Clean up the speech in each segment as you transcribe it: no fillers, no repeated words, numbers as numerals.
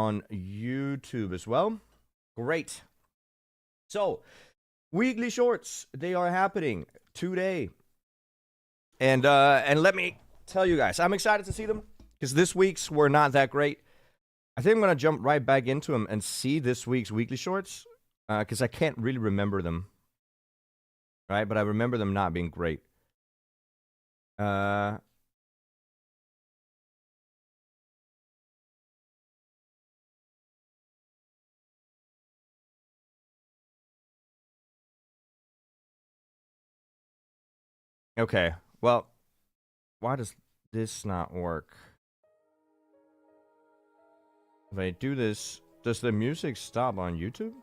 on YouTube as well. Great. So, weekly shorts, they are happening today. And let me tell you guys, I'm excited to see them because this week's were not that great. I think I'm going to jump right back into them and see this week's weekly shorts because I can't really remember them. Right? But I remember them not being great. Okay, well, why does this not work? If I do this, does the music stop on YouTube?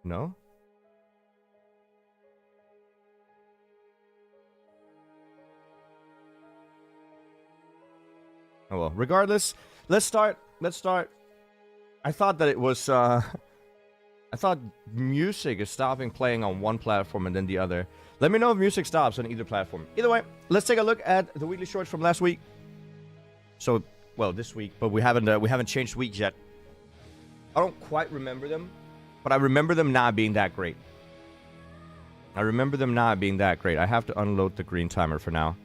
No? Oh well, regardless, let's start. I thought that it was, I thought music is stopping playing on one platform and then the other. Let me know if music stops on either platform. Either way, let's take a look at the weekly shorts from last week. So, well, this week, but we haven't changed weeks yet. I don't quite remember them, but I remember them not being that great. I have to unload the green timer for now.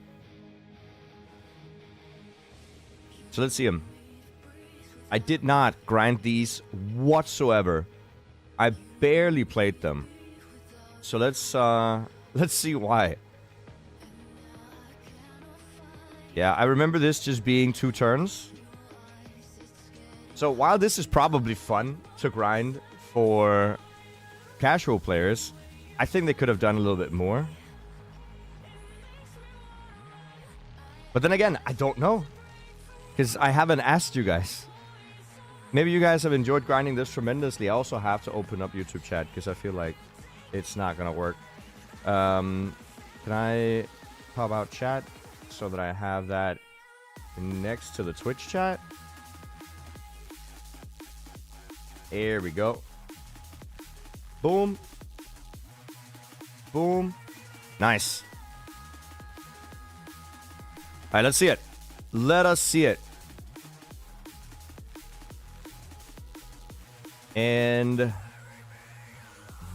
So let's see them. I did not grind these whatsoever. I barely played them. So let's see why. Yeah, I remember this just being 2 turns. So while this is probably fun to grind for casual players, I think they could have done a little bit more. But then again, I don't know. Because I haven't asked you guys. Maybe you guys have enjoyed grinding this tremendously. I also have to open up YouTube chat because I feel like it's not going to work. Can I pop out chat so that I have that next to the Twitch chat? There we go. Boom. Boom. Nice. All right, let's see it. Let us see it. And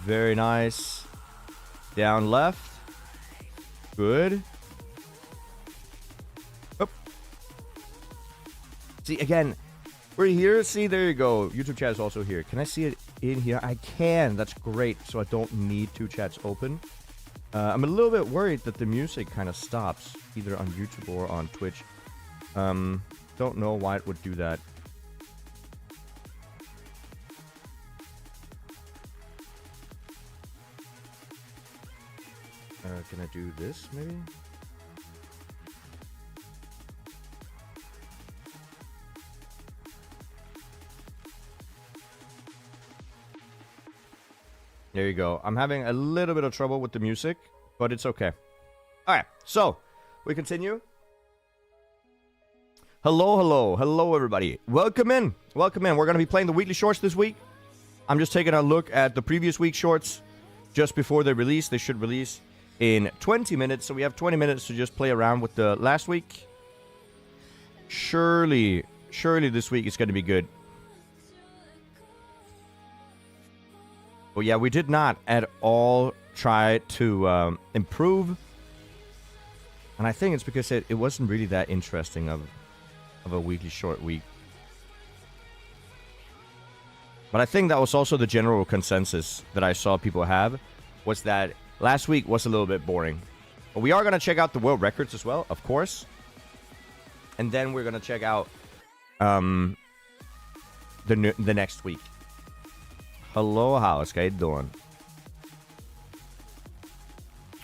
very nice. Down left. Good. Oh. See, again, we're here. See, there you go. YouTube chat is also here. Can I see it in here? I can. That's great. So I don't need 2 chats open. I'm a little bit worried that the music kind of stops either on YouTube or on Twitch. Don't know why it would do that. Can I do this, maybe? There you go. I'm having a little bit of trouble with the music, but it's okay. Alright, so, we continue. Hello, everybody. Welcome in. We're going to be playing the weekly shorts this week. I'm just taking a look at the previous week's shorts just before they release. They should release in 20 minutes, so we have 20 minutes to just play around with the last week. Surely this week is going to be good. But yeah, we did not at all try to improve. And I think it's because it wasn't really that interesting of a weekly short week. But I think that was also the general consensus that I saw people have, was that last week was a little bit boring. But we are going to check out the world records as well, of course. And then we're going to check out the next week. Hello, how's it doing?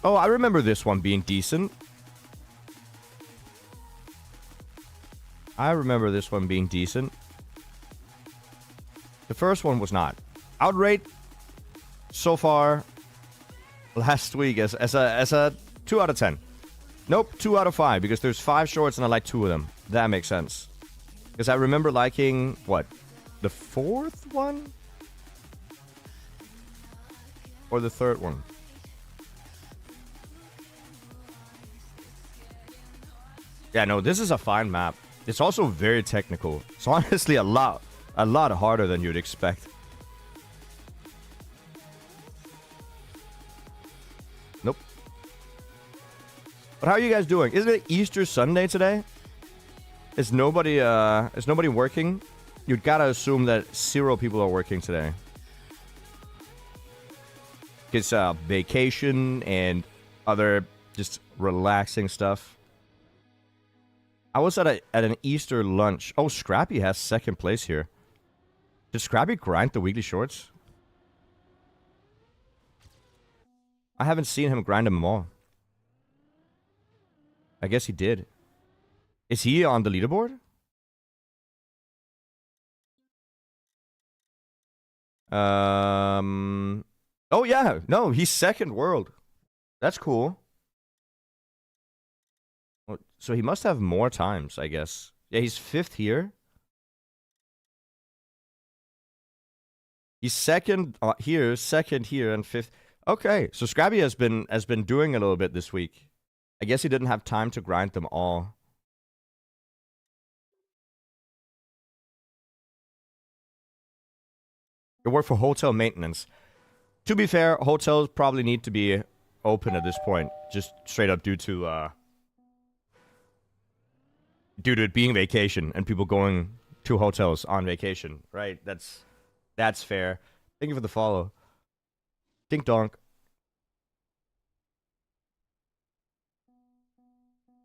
Oh, I remember this one being decent. The first one was not. Outrate so far last week as a 2 out of 10. Nope, 2 out of 5 because there's 5 shorts and I like 2 of them. That makes sense. Because I remember liking what? The 4th one? Or the 3rd one? Yeah, no, this is a fine map. It's also very technical. It's honestly a lot a lot harder than you'd expect. Nope. But how are you guys doing? Isn't it Easter Sunday today? Is nobody working? You'd gotta assume that 0 people are working today. It's vacation and other just relaxing stuff. I was at an Easter lunch. Oh, Scrappy has 2nd place here. Did Scrappy grind the weekly shorts? I haven't seen him grind them all. I guess he did. Is he on the leaderboard? Oh yeah, no, he's 2nd world. That's cool. So he must have more times, I guess. Yeah, he's 5th here. He's 2nd here, 2nd here, and 5th. Okay, so Scrappy has been doing a little bit this week. I guess he didn't have time to grind them all. You work for hotel maintenance. To be fair, hotels probably need to be open at this point, just straight up due to it being vacation and people going to hotels on vacation, right? That's fair. Thank you for the follow. Dink donk.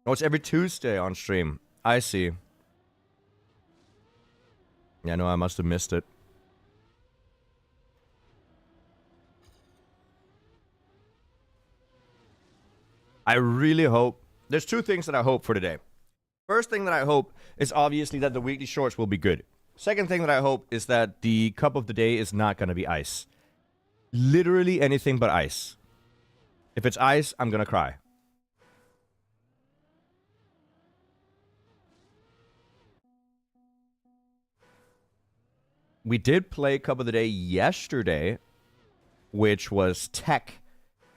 Oh, it's every Tuesday on stream. I see. Yeah, no, I must have missed it. I really hope... There's 2 things that I hope for today. First thing that I hope is obviously that the weekly shorts will be good. Second thing that I hope is that the cup of the day is not going to be ice. Literally anything but ice. If it's ice, I'm going to cry. We did play cup of the day yesterday, which was tech.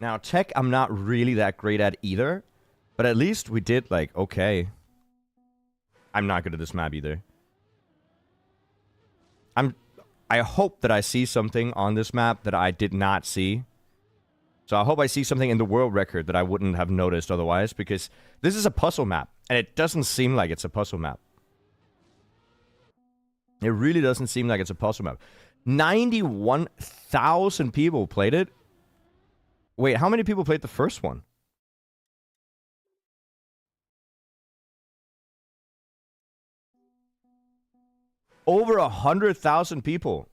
Now, tech, I'm not really that great at either. But at least we did, like, okay. I'm not good at this map either. I hope that I see something on this map that I did not see. So I hope I see something in the world record that I wouldn't have noticed otherwise. Because this is a puzzle map. And it doesn't seem like it's a puzzle map. It really doesn't seem like it's a puzzle map. 91,000 people played it. Wait, how many people played the first one? Over 100,000 people.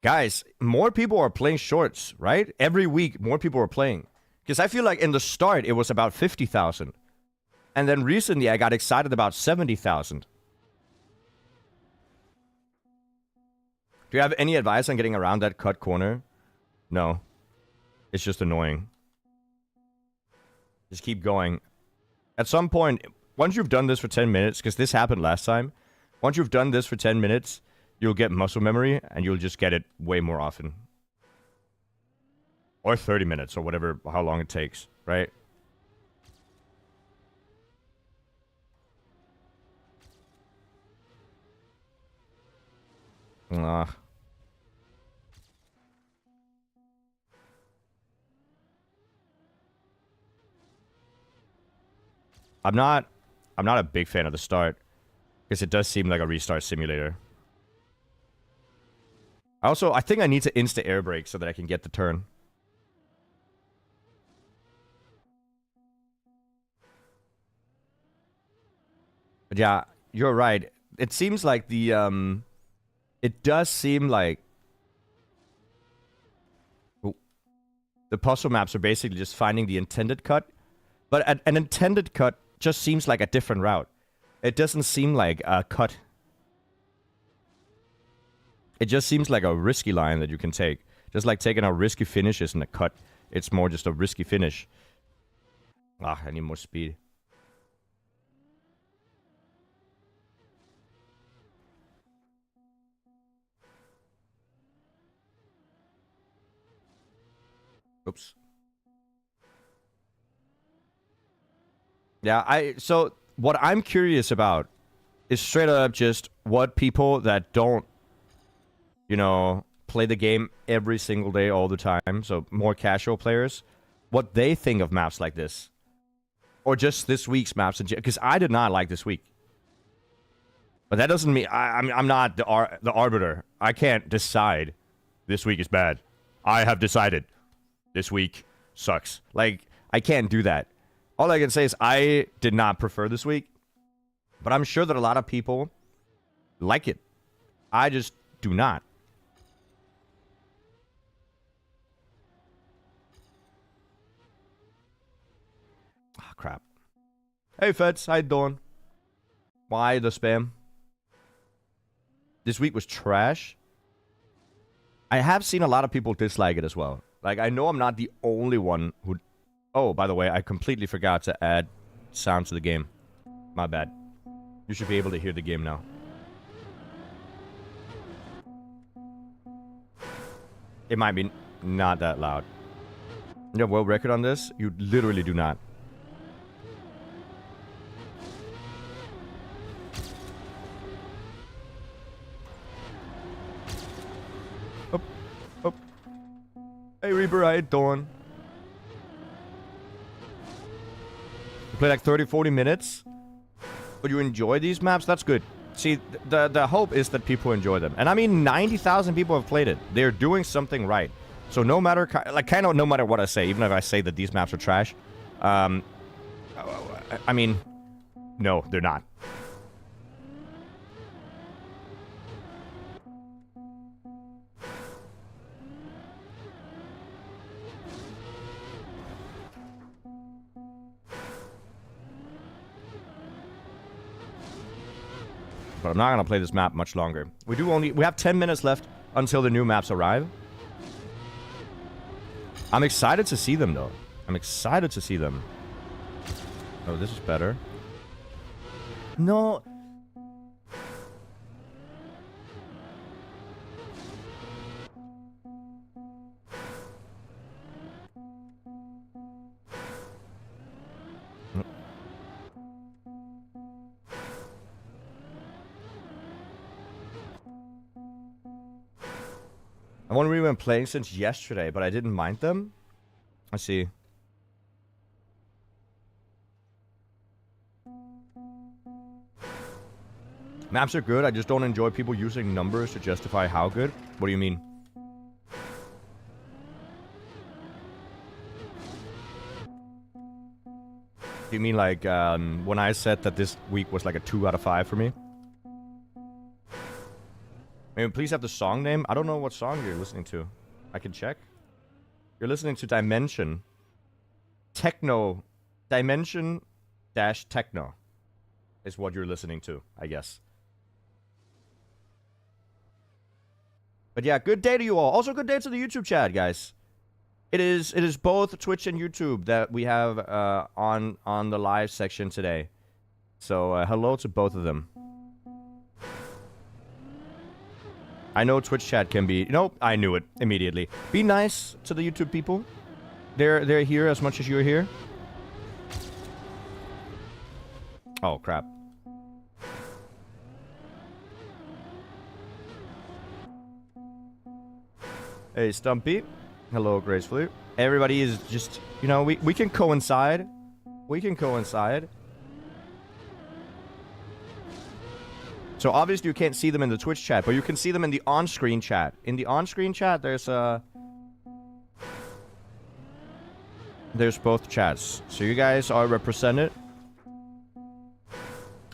Guys, more people are playing shorts, right? Every week, more people are playing. Because I feel like in the start, it was about 50,000. And then recently, I got excited about 70,000. Do you have any advice on getting around that cut corner? No. It's just annoying. Just keep going. At some point, once you've done this for 10 minutes, because this happened last time, once you've done this for 10 minutes, you'll get muscle memory, and you'll just get it way more often. Or 30 minutes, or whatever, how long it takes, right? I'm not a big fan of the start. Because it does seem like a restart simulator. Also, I think I need to insta air brake so that I can get the turn. But yeah, you're right. It seems like the it does seem like the puzzle maps are basically just finding the intended cut. But an intended cut just seems like a different route. It doesn't seem like a cut. It just seems like a risky line that you can take. Just like taking a risky finish isn't a cut. It's more just a risky finish. Ah, I need more speed. Oops. Yeah, so what I'm curious about is straight up just what people that don't, you know, play the game every single day all the time, so more casual players, what they think of maps like this. Or just this week's maps, because I did not like this week. But that doesn't mean I'm not the arbiter. I can't decide this week is bad. I have decided this week sucks. Like, I can't do that. All I can say is I did not prefer this week. But I'm sure that a lot of people like it. I just do not. Ah, crap. Hey, Feds. How you doing? Why the spam? This week was trash. I have seen a lot of people dislike it as well. Like, I know I'm not the only one who... Oh, by the way, I completely forgot to add sound to the game. My bad. You should be able to hear the game now. It might be not that loud. You have a world record on this? You literally do not. Up, up. Hey Reaper, how you doing? You play like 30-40 minutes? But you enjoy these maps? That's good. See, the hope is that people enjoy them. And I mean, 90,000 people have played it. They're doing something right. So no matter, like, kind of no matter what I say, even if I say that these maps are trash, I mean, no, they're not. But I'm not gonna play this map much longer. We have 10 minutes left until the new maps arrive. I'm excited to see them though. I'm excited to see them. Oh, this is better. No. I've only really been playing since yesterday, but I didn't mind them. Let's see. Maps are good, I just don't enjoy people using numbers to justify how good. What do you mean? Do you mean like when I said that this week was like a 2 out of 5 for me? Maybe please have the song name. I don't know what song you're listening to. I can check. You're listening to Dimension. Techno. Dimension dash techno is what you're listening to, I guess. But yeah, good day to you all. Also, good day to the YouTube chat, guys. It is both Twitch and YouTube that we have on the live section today. So hello to both of them. I know Twitch chat can be... Nope, I knew it immediately. Be nice to the YouTube people. They're here as much as you're here. Oh, crap. Hey, Stumpy. Hello, Gracefully. Everybody is just... You know, we can coincide. We can coincide. So obviously you can't see them in the Twitch chat, but you can see them in the on-screen chat. In the on-screen chat, there's both chats. So you guys are represented.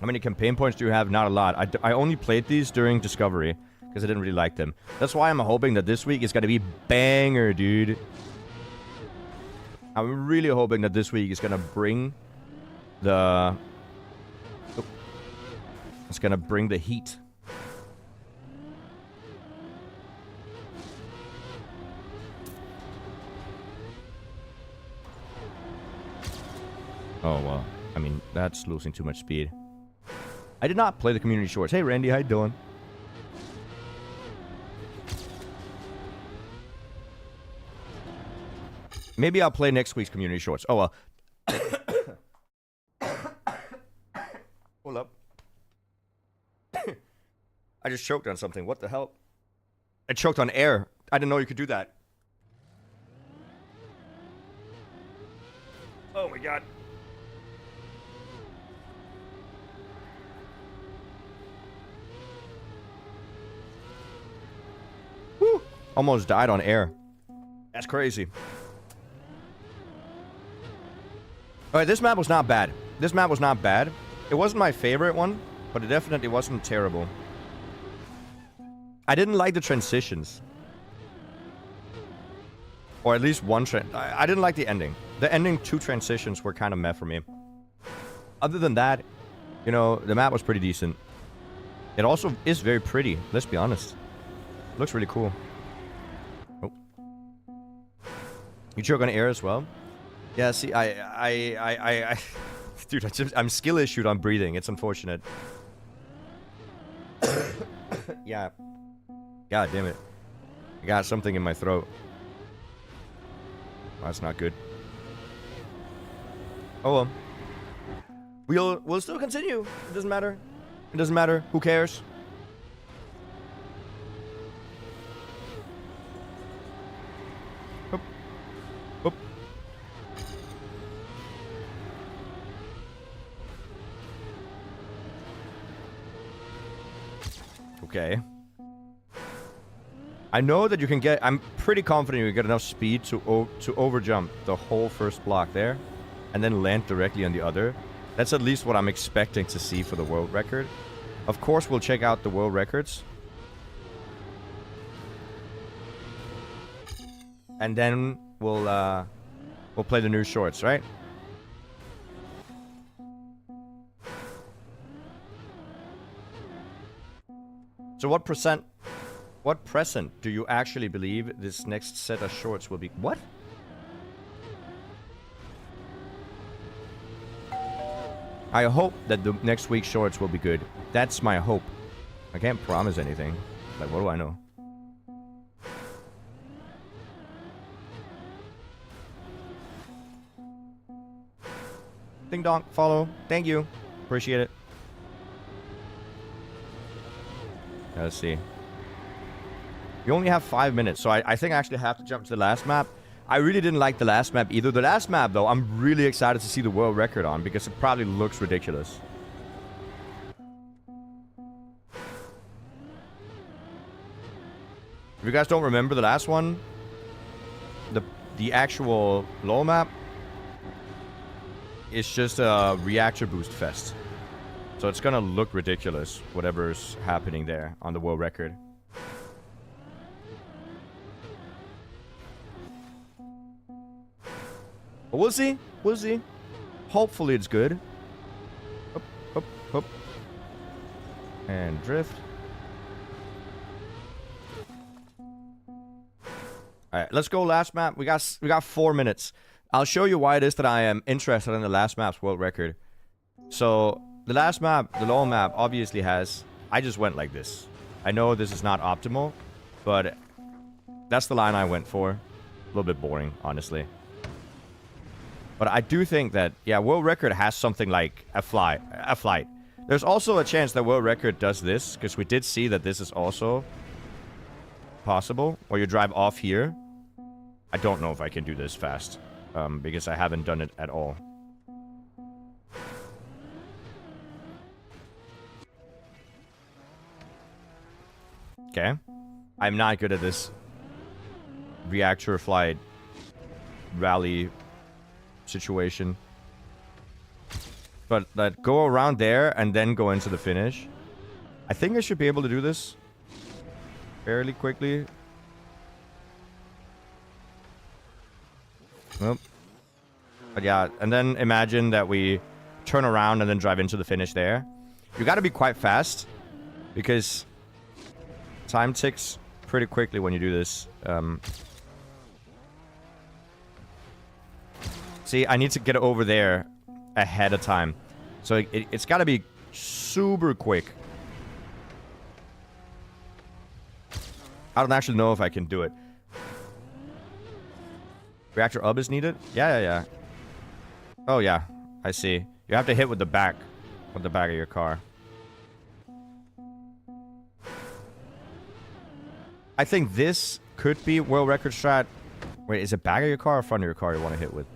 How many campaign points do you have? Not a lot. I only played these during Discovery, because I didn't really like them. That's why I'm hoping that this week is going to be banger, dude. I'm really hoping that this week is going to bring the... It's gonna bring the heat. Oh, well. I mean, that's losing too much speed. I did not play the community shorts. Hey, Randy, how you doing? Maybe I'll play next week's community shorts. Oh, well. Hold up. I just choked on something. What the hell? I choked on air. I didn't know you could do that. Oh my god. Woo! Almost died on air. That's crazy. Alright, this map was not bad. This map was not bad. It wasn't my favorite one, but it definitely wasn't terrible. I didn't like the transitions. Or at least one I didn't like the ending. The ending 2 transitions were kind of meh for me. Other than that, you know, the map was pretty decent. It also is very pretty, let's be honest. Looks really cool. Oh. You choke on air as well? Yeah, see, dude, I'm skill issued on breathing. It's unfortunate. Yeah. God damn it. I got something in my throat. Oh, that's not good. Oh well. We'll still continue. It doesn't matter. It doesn't matter. Who cares? Oop. Oop. Okay. I know that you can get... I'm pretty confident you can get enough speed to overjump the whole first block there. And then land directly on the other. That's at least what I'm expecting to see for the world record. Of course, we'll check out the world records. And then we'll play the new shorts, right? So what present do you actually believe this next set of shorts will be? What? I hope that the next week's shorts will be good. That's my hope. I can't promise anything. Like, what do I know? Ding dong, follow. Thank you. Appreciate it. Let's see. You only have 5 minutes, so I think I actually have to jump to the last map. I really didn't like the last map either. The last map, though, I'm really excited to see the world record on because it probably looks ridiculous. If you guys don't remember the last one, the actual low map is just a reactor boost fest. So it's gonna look ridiculous, whatever's happening there on the world record. But we'll see. We'll see. Hopefully it's good. Up, up, up. And drift. Alright, let's go last map. We got 4 minutes. I'll show you why it is that I am interested in the last map's world record. So, the last map, the low map, obviously has... I just went like this. I know this is not optimal, but that's the line I went for. A little bit boring, honestly. But I do think that, yeah, world record has something like a flight. There's also a chance that world record does this, because we did see that this is also possible, or you drive off here. I don't know if I can do this fast, because I haven't done it at all. Okay. I'm not good at this reactor flight rally situation. But go around there and then go into the finish. I think I should be able to do this fairly quickly. Nope. But yeah, and then imagine that we turn around and then drive into the finish there. You gotta be quite fast, because time ticks pretty quickly when you do this. See, I need to get over there ahead of time. So it's got to be super quick. I don't actually know if I can do it. Reactor up is needed? Yeah. Oh, yeah. I see. You have to hit with the back of your car. I think this could be world record strat. Wait, is it back of your car or front of your car you want to hit with?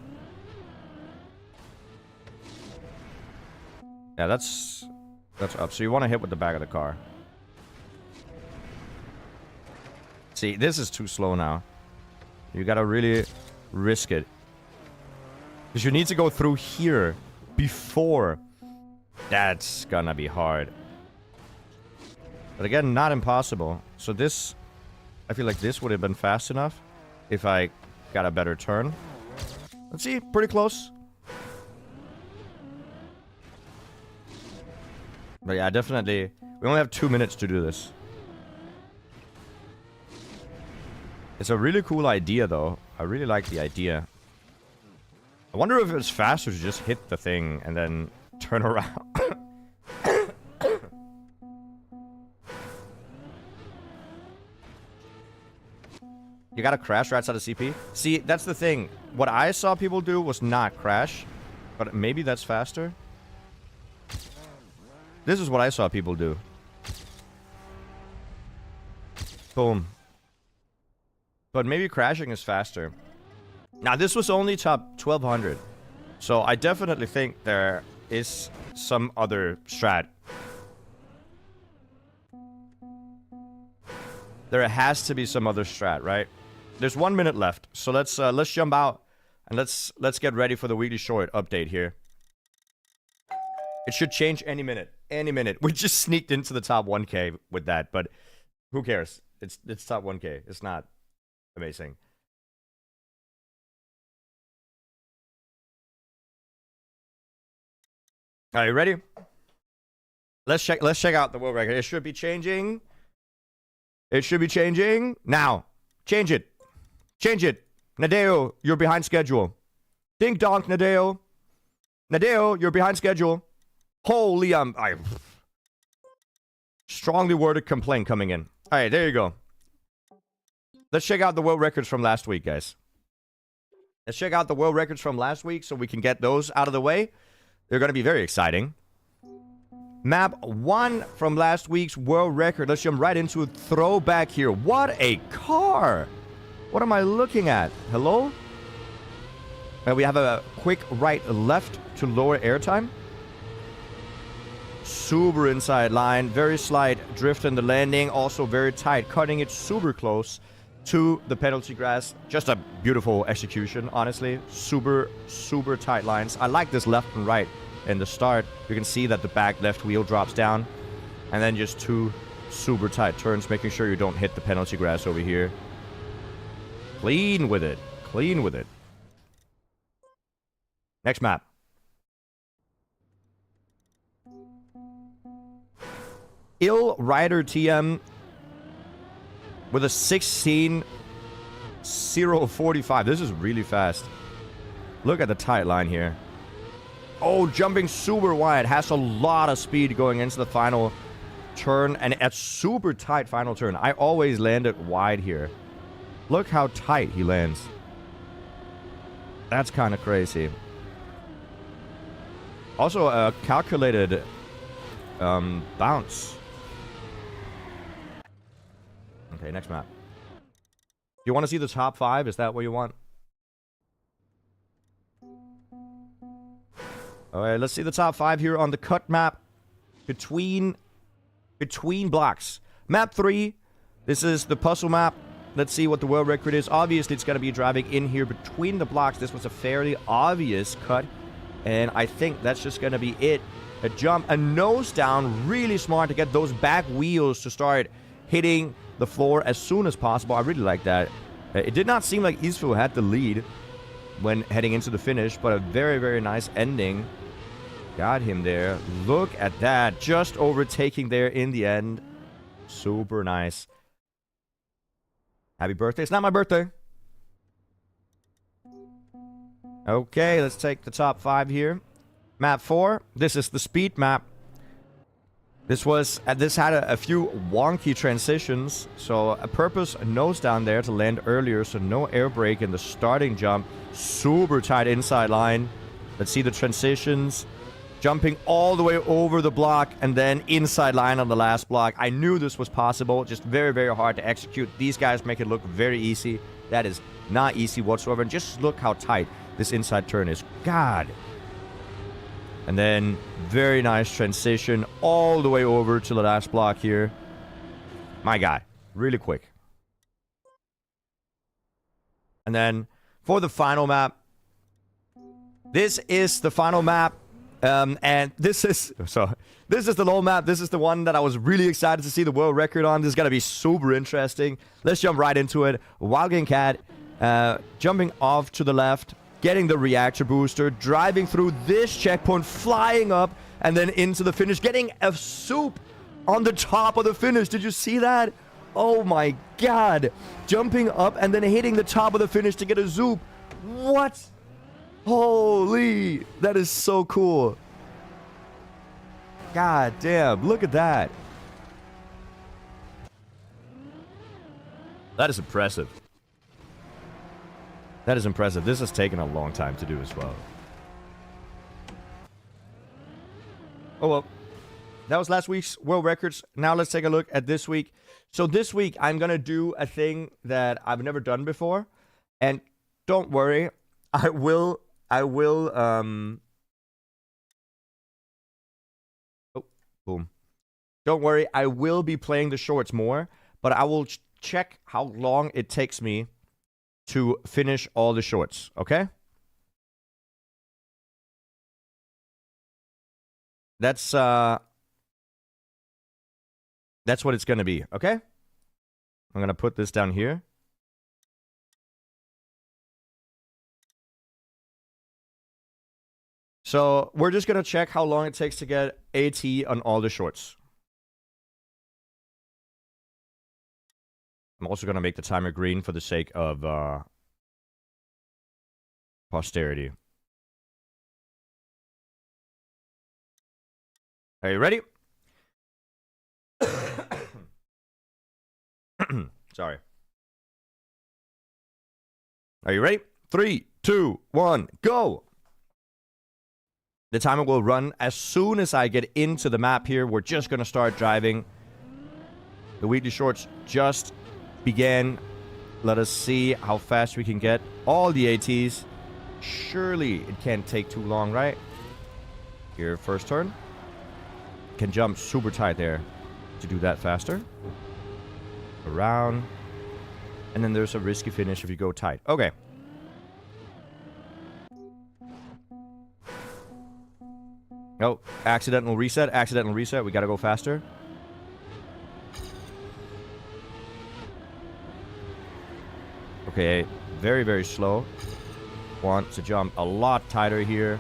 Yeah, that's up. So you want to hit with the back of the car. See, this is too slow now. You gotta really risk it. Because you need to go through here before. That's gonna be hard. But again, not impossible. So this... I feel like this would have been fast enough if I got a better turn. Let's see, pretty close. But yeah, definitely. We only have 2 minutes to do this. It's a really cool idea, though. I really like the idea. I wonder if it's faster to just hit the thing and then turn around. You gotta crash right outside of CP? See, that's the thing. What I saw people do was not crash. But maybe that's faster. This is what I saw people do. Boom. But maybe crashing is faster. Now, this was only top 1200. So I definitely think there is some other strat. There has to be some other strat, right? There's 1 minute left. So let's jump out and let's get ready for the weekly short update here. It should change any minute. Any minute. We just sneaked into the top 1K with that, but who cares? It's top 1K. It's not amazing. Are you ready? Let's check out the world record. It should be changing. It should be changing now. Change it. Change it. Nadeo, you're behind schedule. Ding donk, Nadeo. Nadeo, you're behind schedule. Holy, I strongly worded complaint coming in. All right, there you go. Let's check out the world records from last week, guys. Let's check out the world records from last week so we can get those out of the way. They're going to be very exciting. Map 1 from last week's world record. Let's jump right into a throwback here. What a car! What am I looking at? Hello? We have a quick right left to lower airtime. Super inside line. Very slight drift in the landing. Also very tight. Cutting it super close to the penalty grass. Just a beautiful execution, honestly. Super, super tight lines. I like this left and right in the start. You can see that the back left wheel drops down. And then just 2 super tight turns, making sure you don't hit the penalty grass over here. Clean with it. Clean with it. Next map. Ill Rider TM with a 16.045. This is really fast. Look at the tight line here. Oh, jumping super wide. Has a lot of speed going into the final turn. And a super tight final turn. I always land it wide here. Look how tight he lands. That's kind of crazy. Also, a calculated bounce. Okay, next map. You want to see the top 5? Is that what you want? Alright, let's see the top 5 here on the cut map. Between blocks. Map 3. This is the puzzle map. Let's see what the world record is. Obviously, it's going to be driving in here between the blocks. This was a fairly obvious cut. And I think that's just going to be it. A jump, a nose down. Really smart to get those back wheels to start hitting the floor as soon as possible. I really like that. It did not seem like Isfu had the lead when heading into the finish, but a very, very nice ending. Got him there. Look at that. Just overtaking there in the end. Super nice. Happy birthday. It's not my birthday. Okay, let's take the top 5 here. Map 4. This is the speed map. This had a few wonky transitions. So a purpose nose down there to land earlier. So no air brake in the starting jump. Super tight inside line. Let's see the transitions. jumping all the way over the block, and then inside line on the last block. I knew this was possible. Just very, very hard to execute. These guys make it look very easy. That is not easy whatsoever. And just look how tight this inside turn is. God. And then very nice transition all the way over to the last block here. My guy. Really quick. And then for the final map. This is the final map. And this is the low map. This is the one that I was really excited to see the world record on. This is going to be super interesting. Let's jump right into it. Wild Game Cat jumping off to the left, getting the reactor booster, driving through this checkpoint, flying up, and then into the finish, getting a soup on the top of the finish. Did you see that? Oh my god. Jumping up and then hitting the top of the finish to get a zoop. What? Holy, that is so cool. God damn, look at that. That is impressive. That is impressive. This has taken a long time to do as well. Oh well. That was last week's world records. Now let's take a look at this week. So this week I'm gonna do a thing that I've never done before. And don't worry, I will oh, boom. Don't worry, I will be playing the shorts more, but I will check how long it takes me to finish all the shorts, okay? That's what it's gonna be, okay? I'm gonna put this down here. So we're just gonna check how long it takes to get AT on all the shorts. I'm also gonna make the timer green for the sake of posterity. Are you ready? Sorry. Are you ready? 3, 2, 1, go! The timer will run as soon as I get into the map here. We're just going to start driving. The weekly shorts just began. Let us see how fast we can get all the ATs. Surely it can't take too long, right? Here, first turn. Can jump super tight there to do that faster. Around. And then there's a risky finish if you go tight. Okay. Oh, accidental reset, accidental reset. We gotta go faster. Okay, very, very slow. Want to jump a lot tighter here.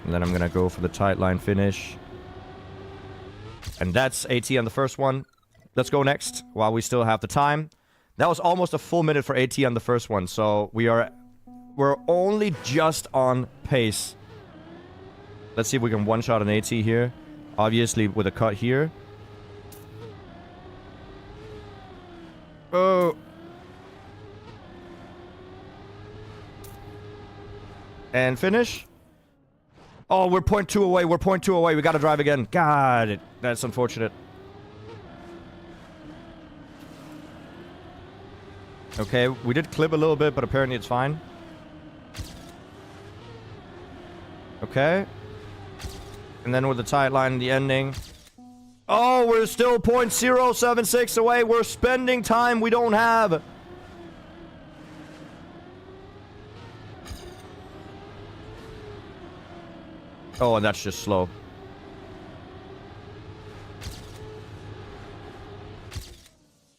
And then I'm gonna go for the tight line finish. And that's AT on the first one. Let's go next while we still have the time. That was almost a full minute for AT on the first one, so we're only just on pace. Let's see if we can one-shot an AT here. Obviously, with a cut here. Oh. And finish. Oh, we're 0.2 away. We're 0.2 away. We gotta drive again. God, that's unfortunate. Okay, we did clip a little bit, but apparently it's fine. Okay. And then with the tight line in the ending. Oh, we're still 0.076 away. We're spending time we don't have. Oh, and that's just slow.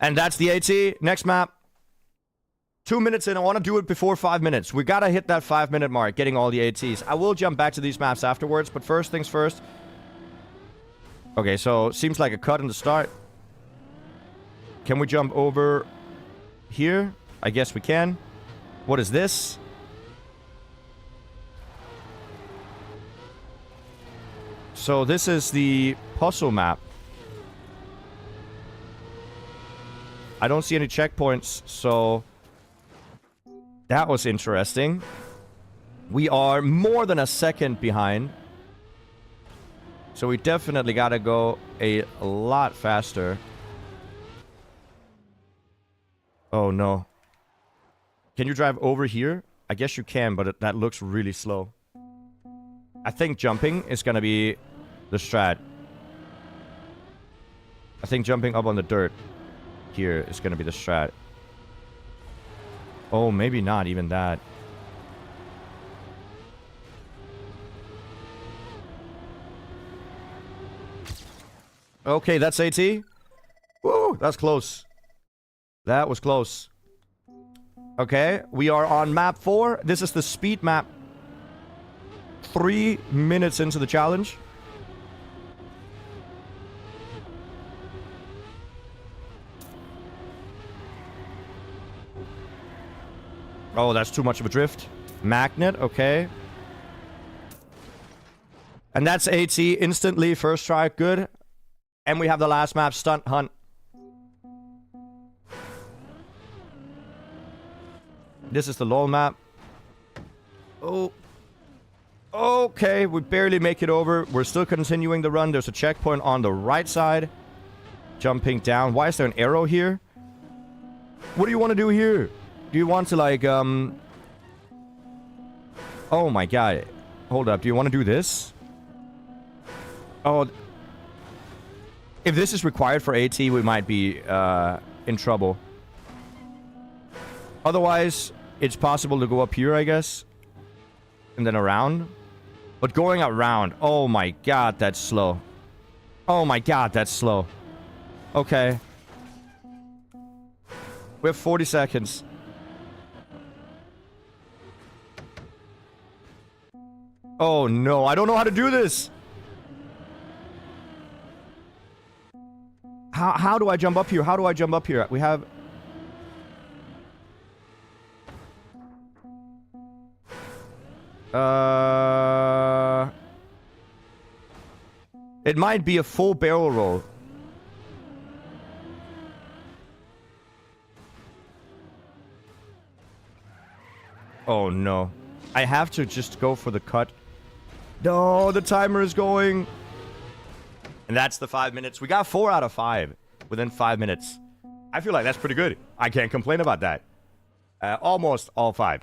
And that's the AT. Next map. 2 minutes in. I want to do it before 5 minutes. We gotta hit that 5-minute mark, getting all the ATs. I will jump back to these maps afterwards, but first things first. Okay, so seems like a cut in the start. Can we jump over here? I guess we can. What is this? So this is the puzzle map. I don't see any checkpoints, so that was interesting. We are more than a second behind. So we definitely got to go a lot faster. Oh, no. Can you drive over here? I guess you can, but that looks really slow. I think jumping is going to be the strat. I think jumping up on the dirt here is going to be the strat. Oh, maybe not even that. Okay, that's AT. Woo, that's close. That was close. Okay, we are on map 4. This is the speed map. 3 minutes into the challenge. Oh, that's too much of a drift. Magnet, okay. And that's AT instantly. First try, good. And we have the last map, Stunt Hunt. This is the LOL map. Oh. Okay, we barely make it over. We're still continuing the run. There's a checkpoint on the right side. Jumping down. Why is there an arrow here? What do you want to do here? Do you want to, like, Oh my god. Hold up. Do you want to do this? Oh. If this is required for AT, we might be in trouble. Otherwise, it's possible to go up here, I guess. And then around. But going around, oh my god, that's slow. Oh my god, that's slow. Okay. We have 40 seconds. Oh no, I don't know how to do this. How do I jump up here? How do I jump up here? We have... It might be a full barrel roll. Oh no. I have to just go for the cut. No, the timer is going. And that's the 5 minutes. We got 4 out of 5 within 5 minutes. I feel like that's pretty good. I can't complain about that. Almost all 5.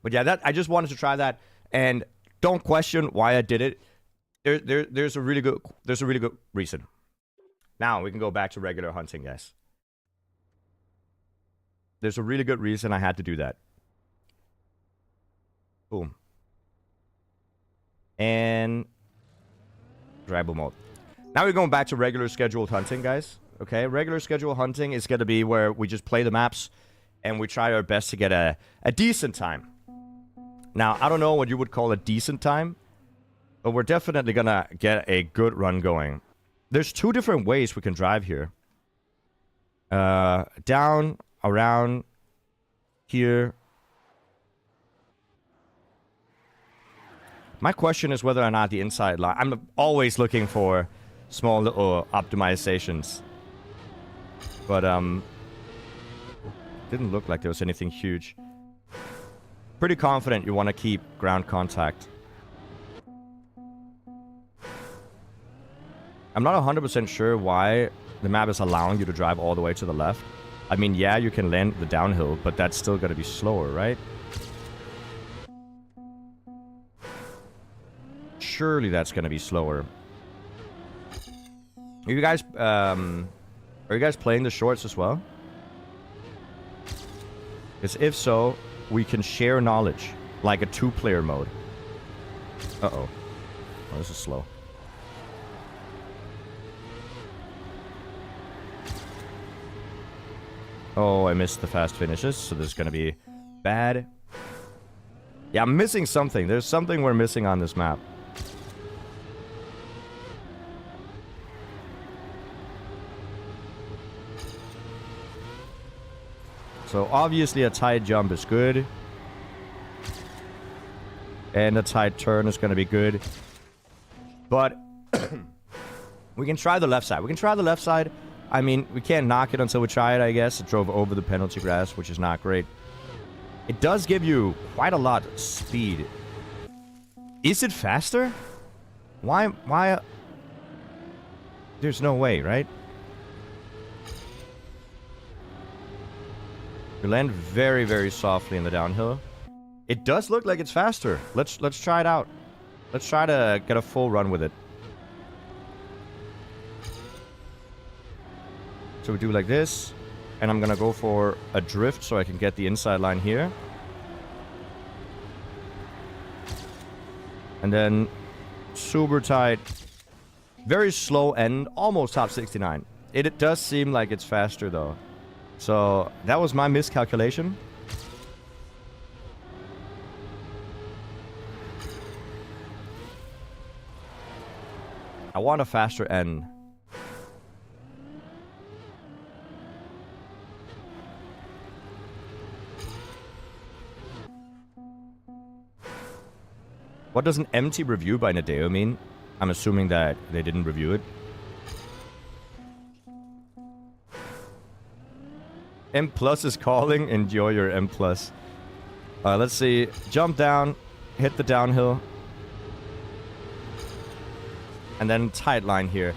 But yeah, I just wanted to try that. And don't question why I did it. There's a really good reason. Now we can go back to regular hunting, guys. There's a really good reason I had to do that. Boom. And tribal mode. Now we're going back to regular scheduled hunting, guys. Okay, regular scheduled hunting is going to be where we just play the maps and we try our best to get a decent time. Now, I don't know what you would call a decent time, but we're definitely going to get a good run going. There's 2 different ways we can drive here. Down, around, here. My question is whether or not the inside line... I'm always looking for small little optimizations. But, didn't look like there was anything huge. Pretty confident you want to keep ground contact. I'm not 100% sure why the map is allowing you to drive all the way to the left. I mean, yeah, you can land the downhill, but that's still going to be slower, right? Surely that's going to be slower. Are you guys playing the shorts as well? Because if so, we can share knowledge, like a 2-player mode. Uh-oh. Oh, this is slow. Oh, I missed the fast finishes, so this is going to be bad. Yeah, I'm missing something. There's something we're missing on this map. So obviously a tight jump is good. And a tight turn is going to be good. But we can try the left side. We can try the left side. I mean, we can't knock it until we try it, I guess. It drove over the penalty grass, which is not great. It does give you quite a lot of speed. Is it faster? Why? There's no way, right? You land very, very softly in the downhill. It does look like it's faster. Let's try it out. Let's try to get a full run with it. So we do like this. And I'm gonna go for a drift so I can get the inside line here. And then super tight. Very slow end. Almost top 69. It does seem like it's faster though. So that was my miscalculation. I want a faster end. What does an empty review by Nadeo mean? I'm assuming that they didn't review it. M plus is calling. Enjoy your M plus. Let's see. Jump down. Hit the downhill. And then tight line here.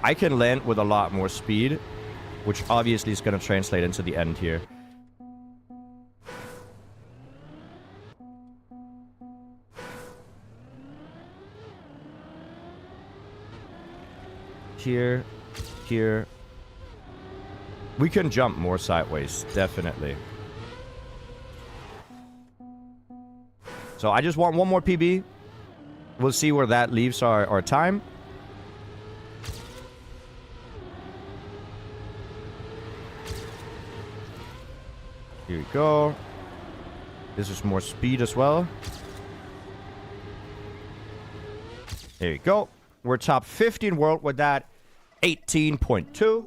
I can land with a lot more speed, which obviously is going to translate into the end here. Here, here. We can jump more sideways, definitely. So I just want one more PB. We'll see where that leaves our time. Here we go. This is more speed as well. There you go. We're top 15 world with that. 18.2.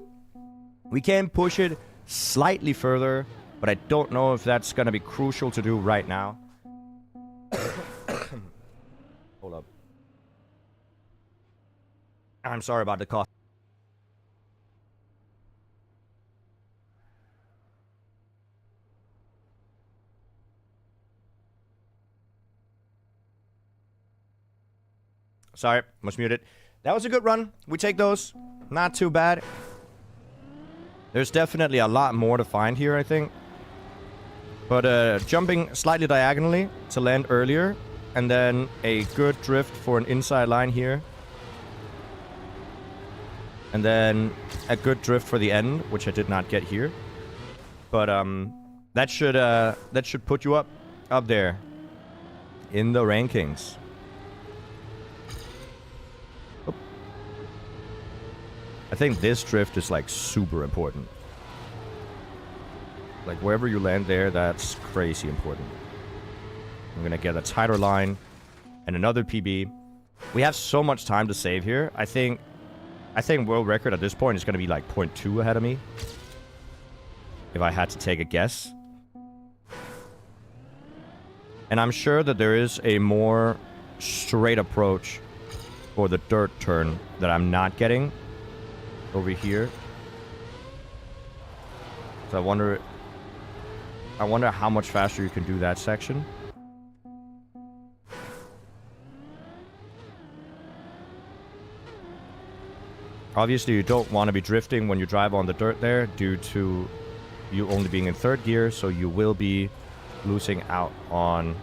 We can push it slightly further, but I don't know if that's going to be crucial to do right now. Hold up. I'm sorry about the cough. Sorry, was muted. That was a good run. We take those. Not too bad. There's definitely a lot more to find here, I think. But jumping slightly diagonally to land earlier. And then a good drift for an inside line here. And then a good drift for the end, which I did not get here. But that should put you up there in the rankings. I think this drift is like super important. Like wherever you land there, that's crazy important. I'm gonna get a tighter line and another PB. We have so much time to save here. I think world record at this point is gonna be like 0.2 ahead of me. If I had to take a guess. And I'm sure that there is a more straight approach for the dirt turn that I'm not getting over here. So I wonder how much faster you can do that section. Obviously, you don't want to be drifting when you drive on the dirt there due to you only being in third gear, so you will be losing out on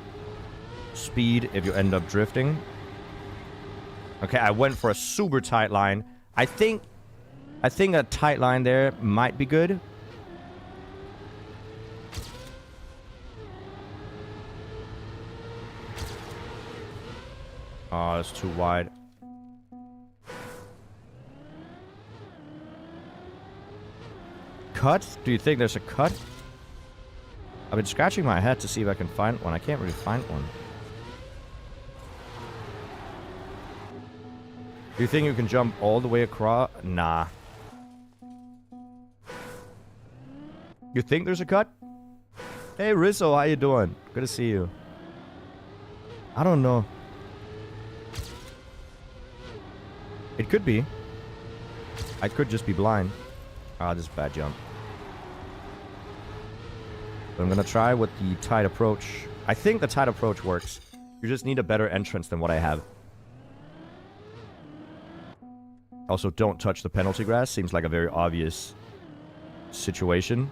speed if you end up drifting. Okay, I went for a super tight line. I think a tight line there might be good. Oh, that's too wide. Cut? Do you think there's a cut? I've been scratching my head to see if I can find one. I can't really find one. Do you think you can jump all the way across? Nah. You think there's a cut? Hey, Rizzo, how you doing? Good to see you. I don't know. It could be. I could just be blind. Ah, this is a bad jump. I'm gonna try with the tight approach. I think the tight approach works. You just need a better entrance than what I have. Also, don't touch the penalty grass. Seems like a very obvious situation.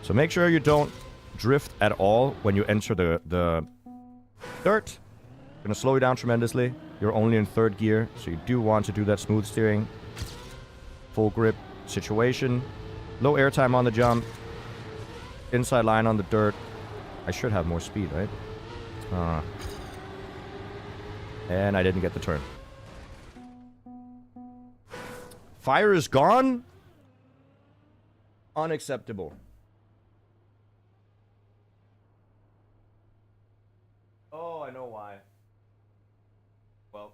So make sure you don't drift at all when you enter the dirt. Gonna slow you down tremendously. You're only in 3rd gear, so you do want to do that smooth steering. Full grip situation. Low airtime on the jump. Inside line on the dirt. I should have more speed, right? And I didn't get the turn. Fire is gone? Unacceptable. Oh, I know why. Well,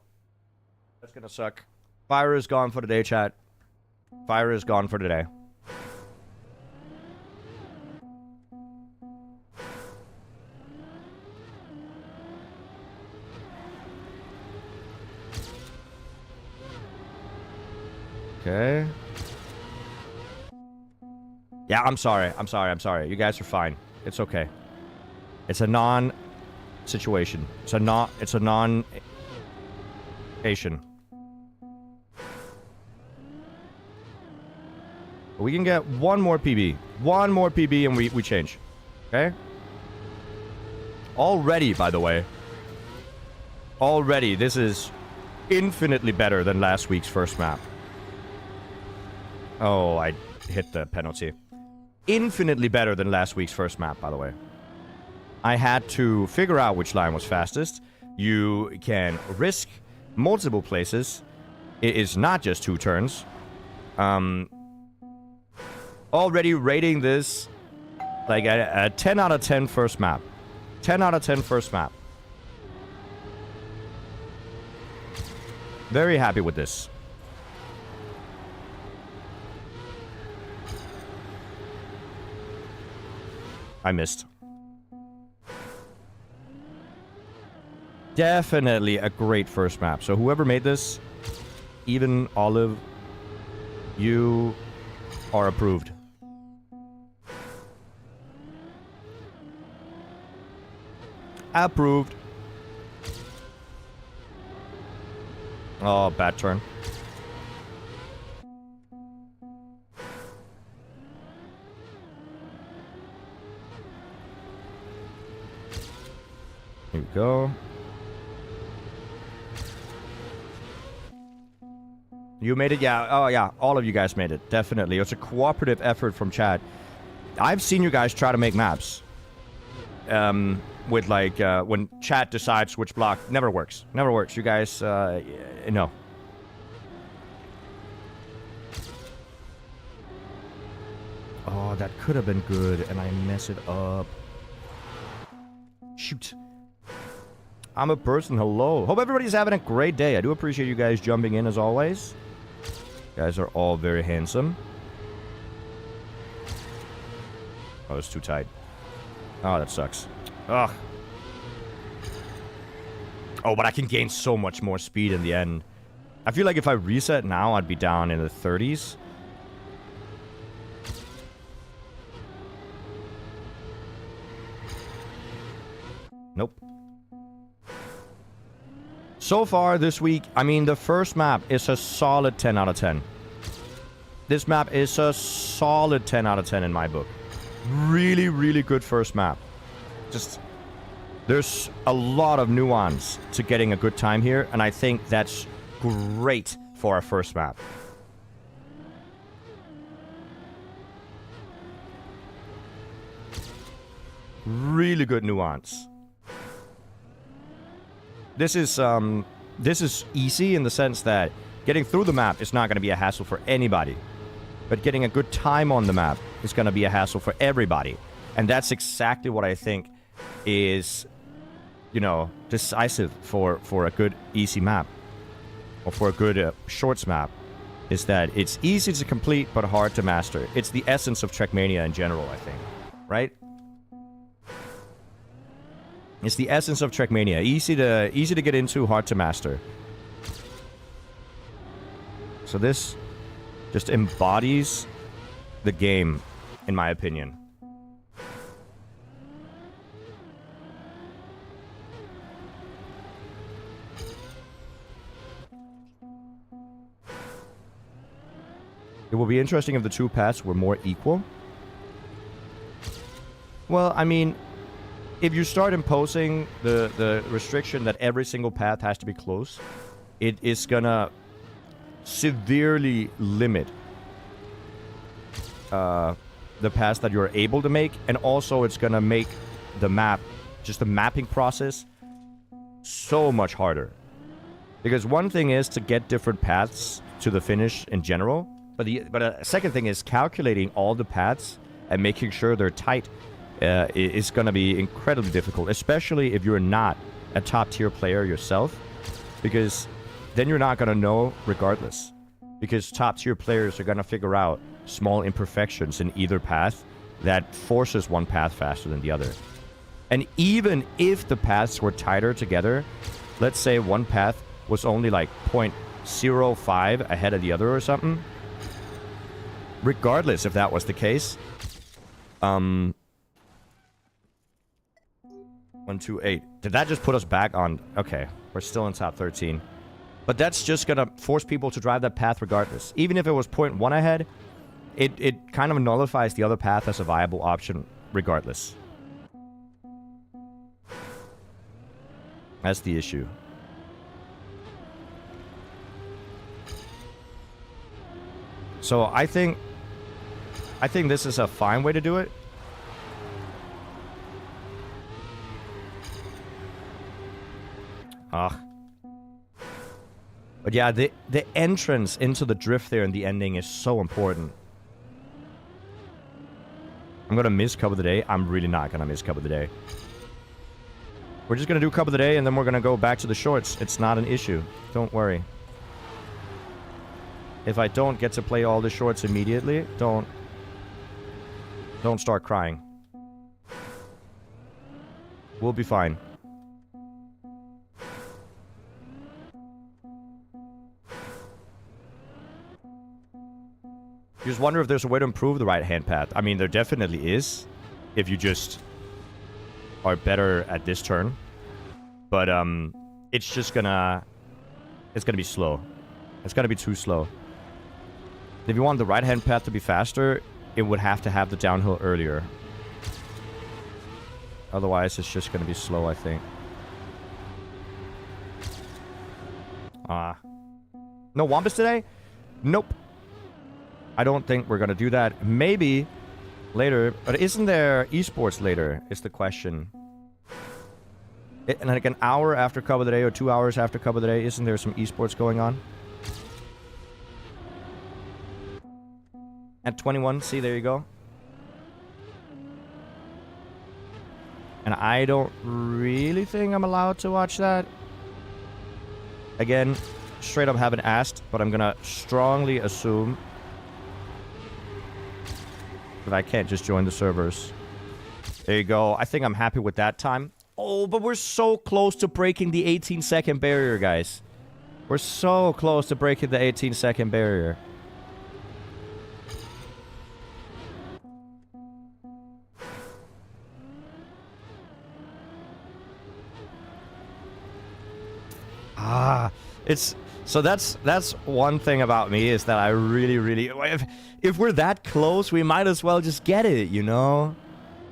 that's gonna suck. Fire is gone for the day, chat. Fire is gone for today. Okay. Yeah, I'm sorry. I'm sorry. You guys are fine. It's okay. It's a non-situation. It's a non-Asian. We can get one more PB. One more PB and we change. Okay? Already, by the way. Already, this is infinitely better than last week's first map. Oh, I hit the penalty. Infinitely better than last week's first map, by the way. I had to figure out which line was fastest. You can risk multiple places. It is not just 2 turns. Already rating this like a 10 out of 10 first map. 10 out of 10 first map. Very happy with this. I missed. Definitely a great first map. So whoever made this, even Olive, you are approved. Approved. Oh, bad turn. Here we go. You made it? Yeah. Oh, yeah. All of you guys made it. Definitely. It's a cooperative effort from chat. I've seen you guys try to make maps. With like, when chat decides which block. Never works. Never works. You guys, no. Oh, that could have been good, and I mess it up. Shoot. I'm a person. Hello. Hope everybody's having a great day. I do appreciate you guys jumping in as always. You guys are all very handsome. Oh, it's too tight. Oh, that sucks. Ugh. Oh, but I can gain so much more speed in the end. I feel like if I reset now, I'd be down in the 30s. Nope. So far this week, I mean, the first map is a solid 10 out of 10. This map is a solid 10 out of 10 in my book. Really, really good first map. Just, there's a lot of nuance to getting a good time here, and I think that's great for our first map. Really good nuance. This is easy in the sense that getting through the map is not going to be a hassle for anybody. But getting a good time on the map is going to be a hassle for everybody. And that's exactly what I think is, you know, decisive for a good easy map. Or for a good shorts map. Is that it's easy to complete but hard to master. It's the essence of Trackmania in general, I think. Right? It's the essence of Trackmania. Easy to get into, hard to master. So this just embodies the game, in my opinion. It will be interesting if the two paths were more equal. Well, I mean, if you start imposing the restriction that every single path has to be close, it is gonna severely limit the paths that you're able to make, and also it's gonna make the map, just the mapping process, so much harder. Because one thing is to get different paths to the finish in general, but a second thing is calculating all the paths and making sure they're tight is going to be incredibly difficult, especially if you're not a top-tier player yourself, because then you're not going to know regardless. Because top-tier players are going to figure out small imperfections in either path that forces one path faster than the other. And even if the paths were tighter together, let's say one path was only like 0.05 ahead of the other or something, regardless if that was the case, 128. Did that just put us back on? Okay, we're still in top 13. But that's just gonna force people to drive that path regardless. Even if it was 0.1 ahead, it kind of nullifies the other path as a viable option regardless. That's the issue. So I think this is a fine way to do it. But yeah, the entrance into the drift there in the ending is so important. I'm gonna miss Cup of the Day. I'm really not gonna miss Cup of the Day. We're just gonna do Cup of the Day and then we're gonna go back to the shorts. It's not an issue. Don't worry. If I don't get to play all the shorts immediately, don't start crying. We'll be fine. You just wonder if there's a way to improve the right-hand path. I mean, there definitely is, if you just are better at this turn. But it's just gonna be slow. It's gonna be too slow. If you want the right-hand path to be faster, it would have to have the downhill earlier. Otherwise, it's just gonna be slow, I think. No Wampus today? Nope. I don't think we're gonna do that. Maybe later, but isn't there esports later? Is the question. Like an hour after Cup of the Day or 2 hours after Cup of the Day, isn't there some esports going on? At 21, see, there you go. And I don't really think I'm allowed to watch that. Again, straight up haven't asked, but I'm gonna strongly assume that I can't just join the servers. There you go. I think I'm happy with that time. Oh, but we're so close to breaking the 18-second barrier, guys. We're so close to breaking the 18-second barrier. It's so that's one thing about me, is that I really if we're that close, we might as well just get it, you know?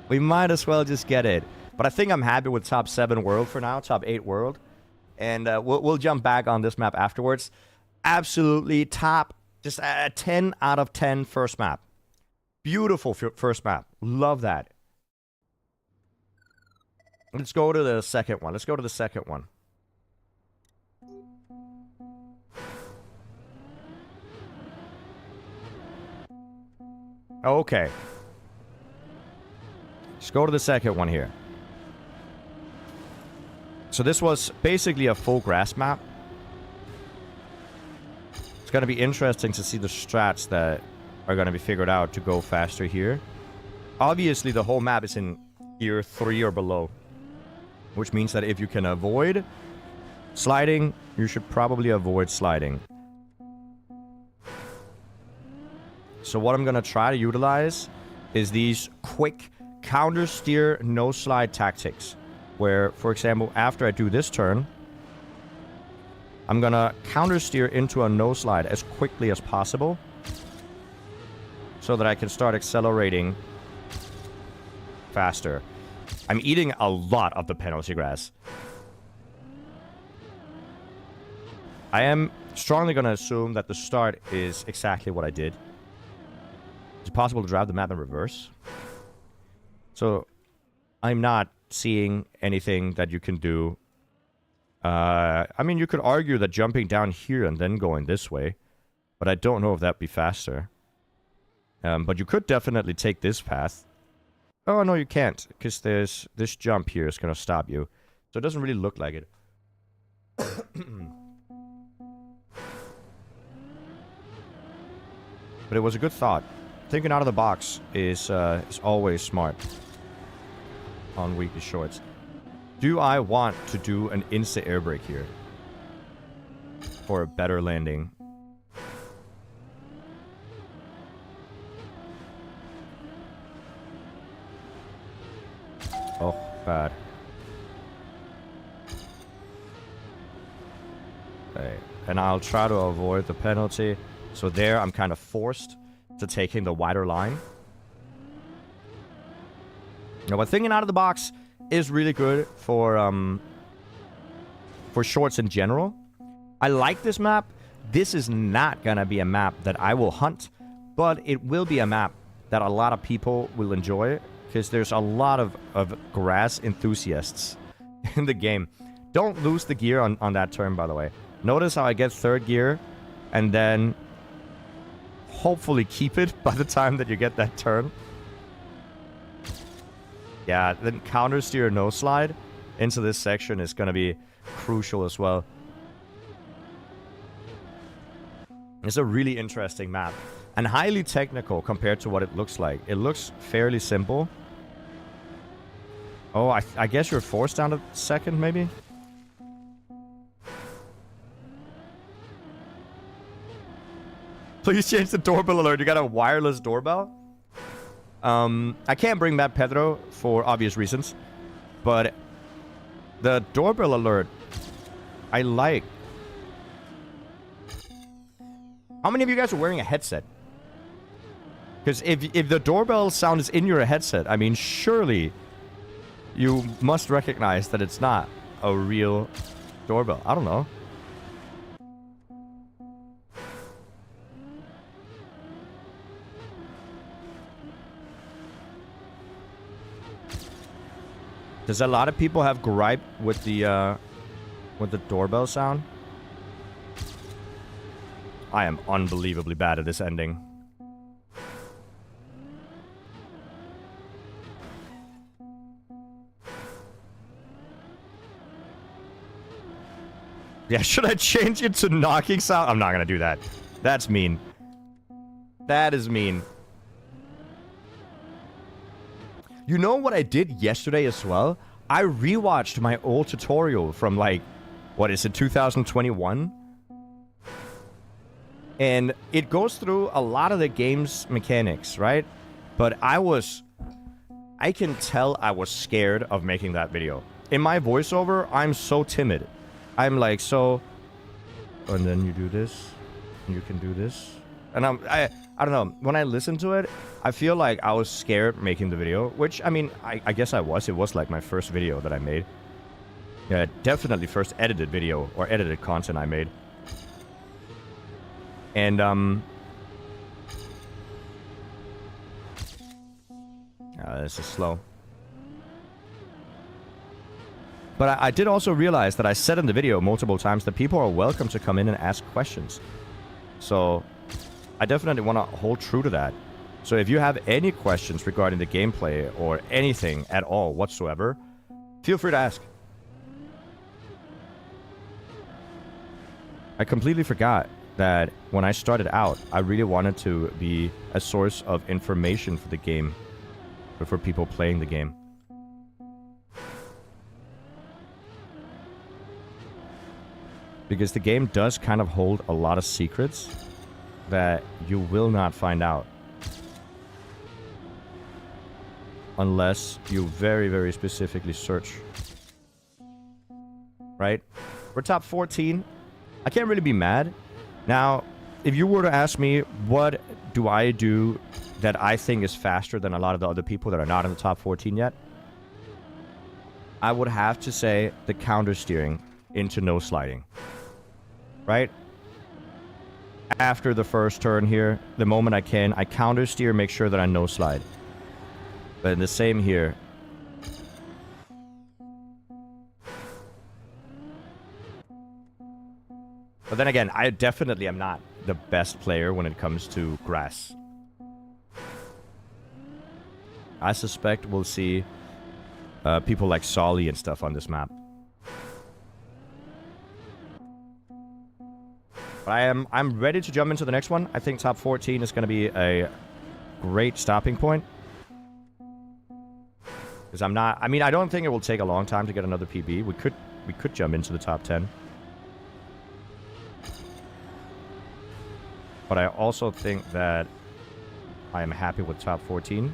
We might as well just get it. But I think I'm happy with top 7 world for now, top 8 world. And we'll jump back on this map afterwards. Absolutely top, just a 10 out of 10 first map. Beautiful first map. Love that. Let's go to the second one. Let's go to the second one. Okay. Let's go to the second one here. So this was basically a full grass map. It's going to be interesting to see the strats that are going to be figured out to go faster here. Obviously, the whole map is in gear 3 or below, which means that if you can avoid sliding, you should probably avoid sliding. So what I'm going to try to utilize is these quick counter steer no slide tactics, where, for example, after I do this turn, I'm going to counter steer into a no slide as quickly as possible. so that I can start accelerating faster. I'm eating a lot of the penalty grass. I am strongly going to assume that the start is exactly what I did. Is it possible to drive the map in reverse? So, I'm not seeing anything that you can do. I mean, you could argue that jumping down here and then going this way, but I don't know if that'd be faster. But you could definitely take this path. Oh, no, you can't, because there's this jump here is going to stop you. So it doesn't really look like it. But it was a good thought. Thinking out of the box is always smart on weekly shorts. Do I want to do an insta air brake here for a better landing? Oh, bad. Okay. And I'll try to avoid the penalty. So there, I'm kind of forced to taking the wider line. Now, but thinking out of the box is really good for shorts in general. I like this map. This is not gonna be a map that I will hunt, but it will be a map that a lot of people will enjoy because there's a lot of grass enthusiasts in the game. Don't lose the gear on that turn, by the way. Notice how I get third gear and then hopefully keep it by the time that you get that turn. Yeah, then counter steer no slide into this section is going to be crucial as well. It's a really interesting map and highly technical compared to what it looks like. It looks fairly simple. Oh, I guess you're forced down to second, maybe? Please change the doorbell alert. You got a wireless doorbell? I can't bring back Pedro for obvious reasons. But the doorbell alert, I like. How many of you guys are wearing a headset? Because if the doorbell sound is in your headset, I mean, surely you must recognize that it's not a real doorbell. I don't know. Does a lot of people have gripe with the doorbell sound? I am unbelievably bad at this ending. Yeah, should I change it to knocking sound? I'm not gonna do that. That's mean. That is mean. You know what I did yesterday as well? I rewatched my old tutorial from like, what is it, 2021? And it goes through a lot of the game's mechanics, right? But I can tell I was scared of making that video. In my voiceover, I'm so timid. I'm like, so, and then you do this, and you can do this. And I don't know, when I listen to it, I feel like I was scared making the video, which, I mean, I guess I was. It was like my first video that I made. Yeah, definitely first edited video, or edited content I made. And, this is slow. But I did also realize that I said in the video multiple times that people are welcome to come in and ask questions. So I definitely want to hold true to that. So if you have any questions regarding the gameplay or anything at all whatsoever, feel free to ask. I completely forgot that when I started out, I really wanted to be a source of information for the game, for people playing the game. Because the game does kind of hold a lot of secrets that you will not find out unless you very, very specifically search. Right? We're top 14. I can't really be mad. Now, if you were to ask me, what do I do that I think is faster than a lot of the other people that are not in the top 14 yet, I would have to say the counter steering into no sliding. Right? After the first turn here, the moment I can, I counter steer, make sure that I no slide. But the same here. But then again, I definitely am not the best player when it comes to grass. I suspect we'll see people like Solly and stuff on this map. But I'm ready to jump into the next one. I think top 14 is going to be a great stopping point. Because I'm not... I mean, I don't think it will take a long time to get another PB. We could jump into the top 10. But I also think that I am happy with top 14.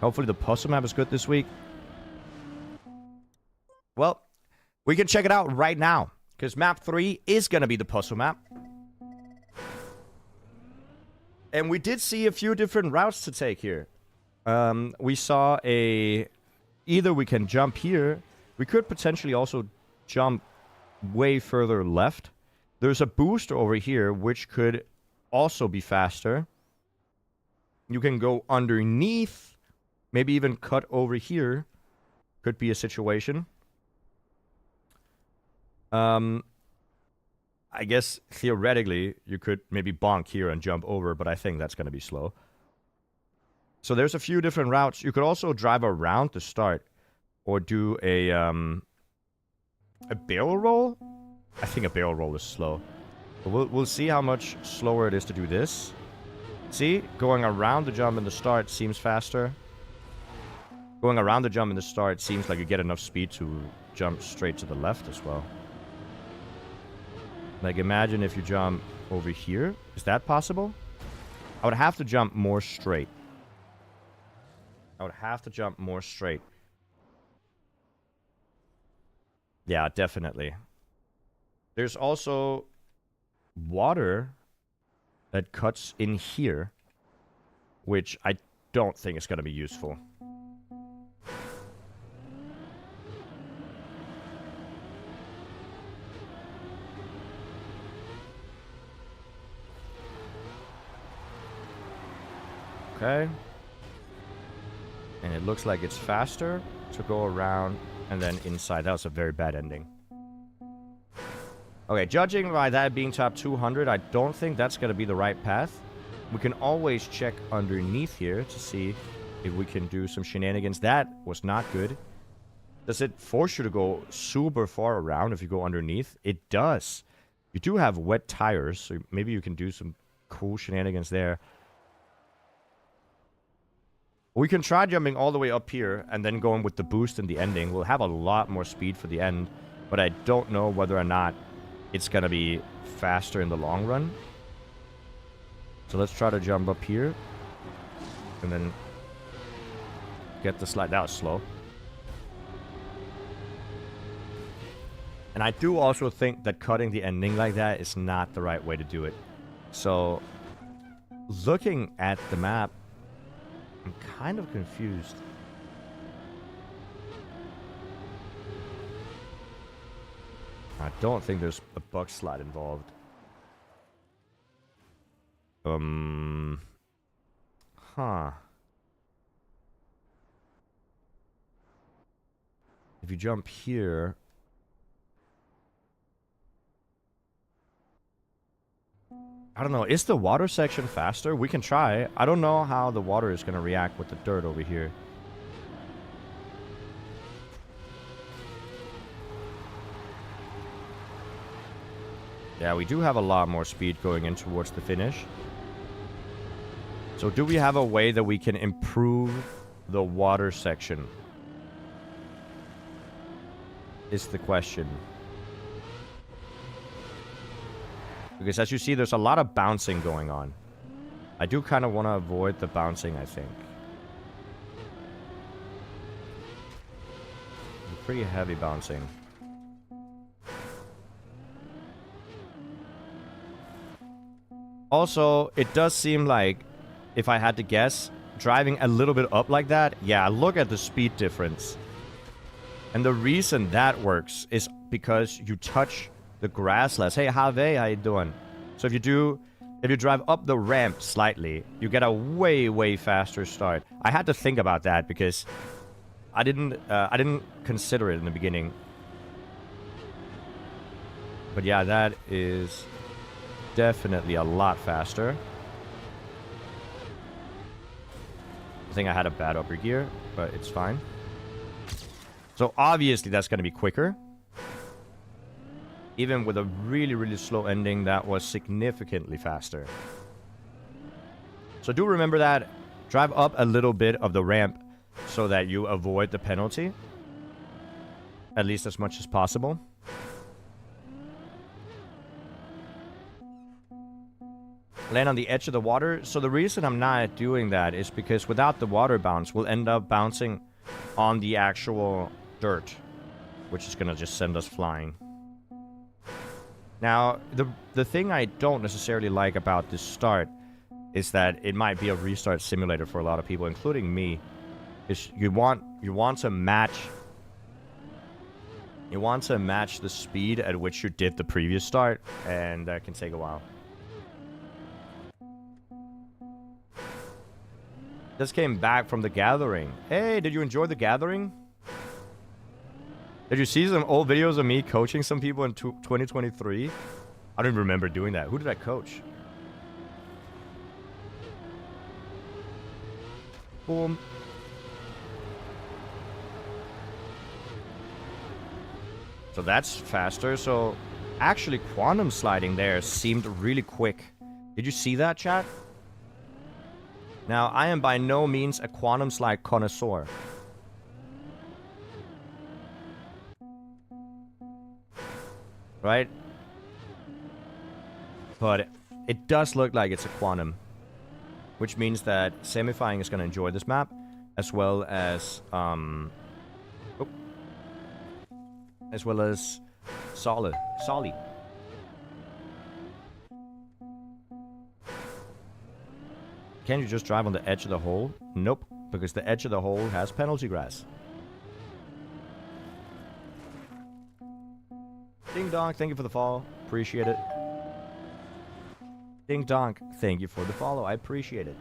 Hopefully the puzzle map is good this week. Well, we can check it out right now. Because map 3 is going to be the puzzle map. And we did see a few different routes to take here. We saw a... Either we can jump here. We could potentially also jump way further left. There's a booster over here, which could also be faster. You can go underneath. Maybe even cut over here. Could be a situation. I guess theoretically you could maybe bonk here and jump over, but I think that's going to be slow. So there's a few different routes. You could also drive around the start or do a barrel roll. I think a barrel roll is slow. But we'll see how much slower it is to do this. See, going around the jump in the start seems faster. Going around the jump in the start seems like you get enough speed to jump straight to the left as well. Like, imagine if you jump over here. Is that possible? I would have to jump more straight. I would have to jump more straight. Yeah, definitely. There's also water that cuts in here, which I don't think is going to be useful. Okay. And it looks like it's faster to go around and then inside. That was a very bad ending. Okay, judging by that being top 200, I don't think that's going to be the right path. We can always check underneath here to see if we can do some shenanigans. That was not good. Does it force you to go super far around if you go underneath? It does. You do have wet tires, so maybe you can do some cool shenanigans there. We can try jumping all the way up here and then going with the boost in the ending. We'll have a lot more speed for the end, but I don't know whether or not it's going to be faster in the long run. So let's try to jump up here and then get the slide. That was slow. And I do also think that cutting the ending like that is not the right way to do it. So looking at the map, I'm kind of confused. I don't think there's a bug slide involved. Huh. If you jump here... I don't know. Is the water section faster? We can try. I don't know how the water is going to react with the dirt over here. Yeah, we do have a lot more speed going in towards the finish. So do we have a way that we can improve the water section? Is the question. Because as you see, there's a lot of bouncing going on. I do kind of want to avoid the bouncing, I think. Pretty heavy bouncing. Also, it does seem like, if I had to guess, driving a little bit up like that, yeah, look at the speed difference. And the reason that works is because you touch the grass less. Hey, Have, how you doing? So if you drive up the ramp slightly, you get a way faster start. I had to think about that because I didn't consider it in the beginning. But yeah, that is definitely a lot faster. I think I had a bad upper gear, but it's fine. So obviously that's going to be quicker. Even with a really slow ending, that was significantly faster. So do remember that. Drive up a little bit of the ramp so that you avoid the penalty. At least as much as possible. Land on the edge of the water. So the reason I'm not doing that is because without the water bounce, we'll end up bouncing on the actual dirt, which is going to just send us flying. Now, the thing I don't necessarily like about this start is that it might be a restart simulator for a lot of people, including me. Is you want to match the speed at which you did the previous start, and that can take a while. Just came back from the gathering. Hey, did you enjoy the gathering? Did you see some old videos of me coaching some people in 2023? I don't even remember doing that. Who did I coach? Boom. So that's faster. So actually quantum sliding there seemed really quick. Did you see that, chat? Now, I am by no means a quantum slide connoisseur. Right? But it does look like it's a quantum. Which means that Semifying is going to enjoy this map. As well as... as well as... Solid. Can you just drive on the edge of the hole? Nope, because the edge of the hole has penalty grass. Ding Dong, thank you for the follow. Appreciate it. Ding Dong, thank you for the follow. I appreciate it.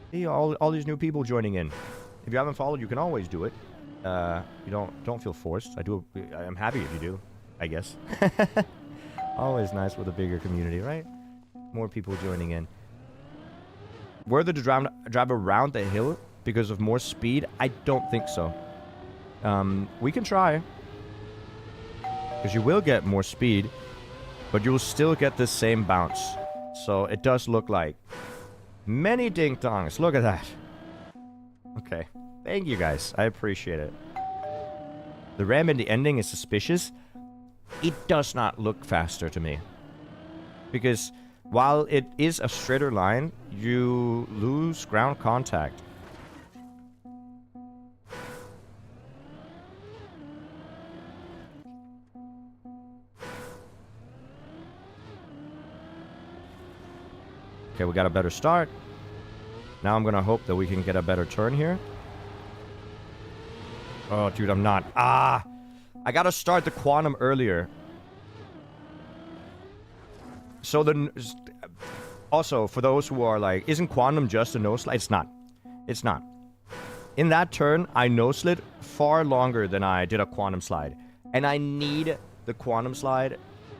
See, all these new people joining in. If you haven't followed, you can always do it. You don't feel forced. I'm happy if you do, I guess. Always nice with a bigger community, right? More people joining in. Whether to drive around the hill because of more speed, I don't think so. We can try. Because you will get more speed, but you will still get the same bounce. So it does look like many ding-dongs. Look at that. Okay. Thank you guys. I appreciate it. The ramp in the ending is suspicious. It does not look faster to me. Because... while it is a straighter line, you lose ground contact. Okay, we got a better start. Now I'm going to hope that we can get a better turn here. Oh, dude, I'm not. I got to start the quantum earlier. So also, for those who are like, isn't quantum just a no-slide? It's not. It's not. In that turn, I no-slid far longer than I did a quantum slide. And I need the quantum slide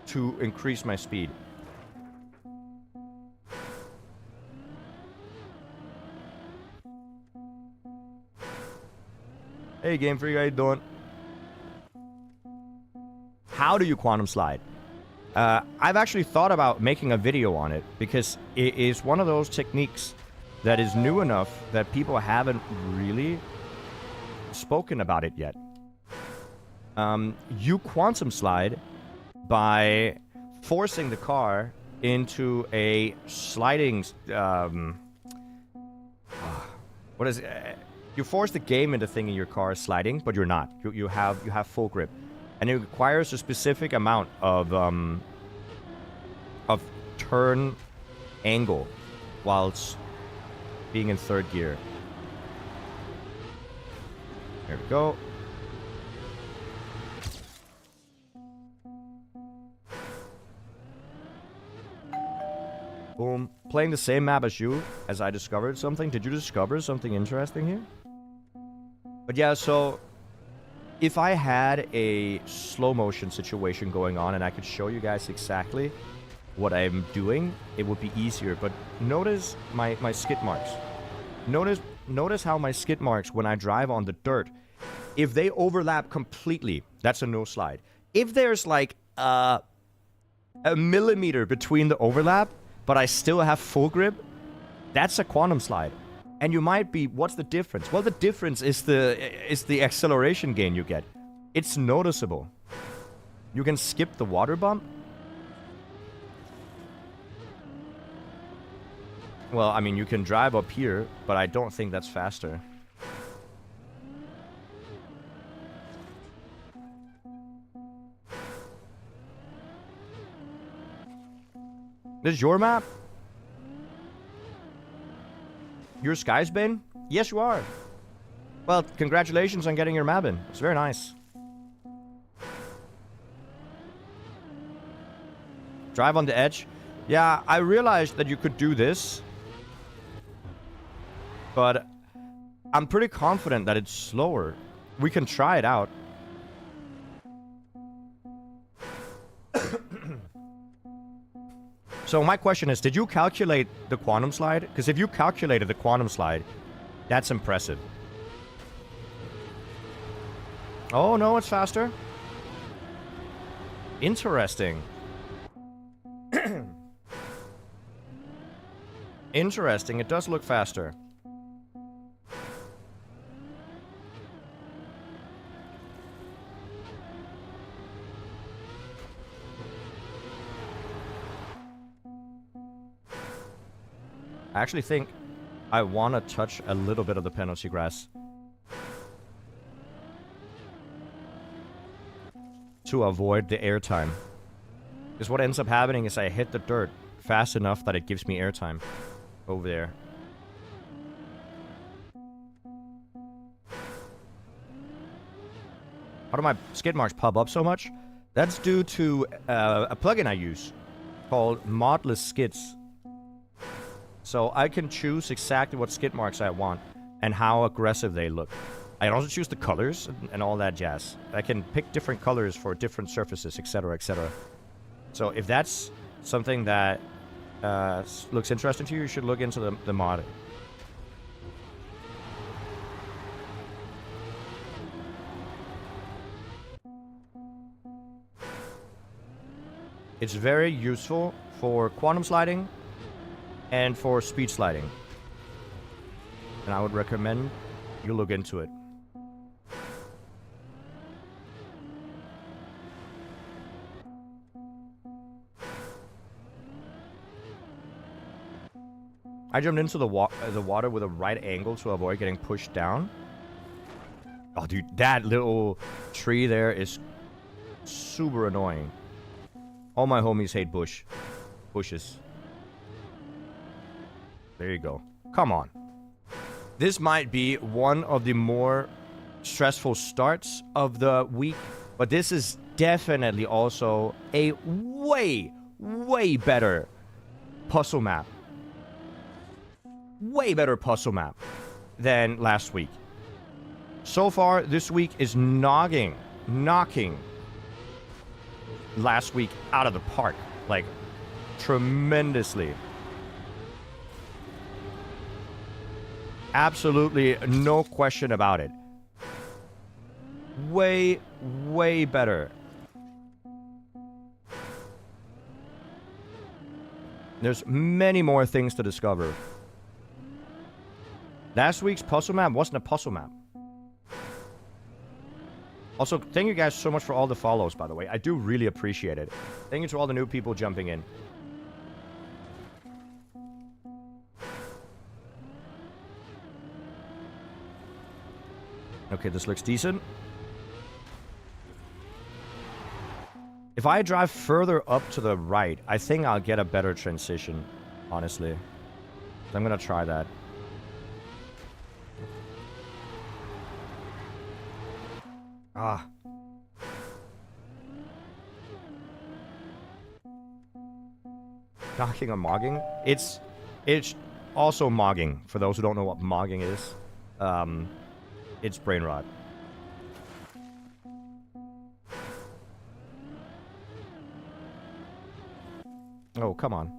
to increase my speed. Hey, Game Freak, how you doing? How do you quantum slide? I've actually thought about making a video on it because it is one of those techniques that is new enough that people haven't really spoken about it yet. You quantum slide by forcing the car into a sliding... what is it? You force the game into thinking your car is sliding, but you're not. You have full grip. And it requires a specific amount of turn angle whilst being in third gear. There we go. Boom. Playing the same map as you, as I discovered something. Did you discover something interesting here? But yeah, so if I had a slow motion situation going on and I could show you guys exactly what I'm doing, it would be easier. But notice my skid marks. Notice how my skid marks when I drive on the dirt, if they overlap completely, that's a no slide. If there's like a millimeter between the overlap, but I still have full grip, that's a quantum slide. And you might be, what's the difference? Well, the difference is the acceleration gain you get. It's noticeable. You can skip the water bump. Well, I mean, you can drive up here, but I don't think that's faster. This is your map? You're Skysbane? Yes, you are. Well, congratulations on getting your map in. It's very nice. Drive on the edge. Yeah, I realized that you could do this. But I'm pretty confident that it's slower. We can try it out. So my question is, did you calculate the quantum slide? Because if you calculated the quantum slide, that's impressive. Oh, no, it's faster. Interesting. Interesting, it does look faster. I actually think I want to touch a little bit of the penalty grass to avoid the airtime. Because what ends up happening is I hit the dirt fast enough that it gives me airtime over there. How do my skid marks pop up so much? That's due to a plugin I use called Modless Skids. So I can choose exactly what skid marks I want and how aggressive they look. I can also choose the colors and all that jazz. I can pick different colors for different surfaces, etc., etc. So if that's something that looks interesting to you, you should look into the mod. It's very useful for quantum sliding and for speed sliding. And I would recommend you look into it. I jumped into the water with a right angle to avoid getting pushed down. Oh, dude, that little tree there is super annoying. All my homies hate bushes. There you go. Come on. This might be one of the more stressful starts of the week, but this is definitely also a way better puzzle map. Way better puzzle map than last week. So far, this week is knocking last week out of the park. Like, tremendously. Absolutely no question about it. Way better. There's many more things to discover. Last week's puzzle map wasn't a puzzle map. Also, thank you guys so much for all the follows, by the way. I do really appreciate it. Thank you to all the new people jumping in. Okay, this looks decent. If I drive further up to the right, I think I'll get a better transition, honestly. So I'm gonna try that. Ah. Knocking or mogging? It's also mogging, for those who don't know what mogging is. It's brain rot. Oh, come on.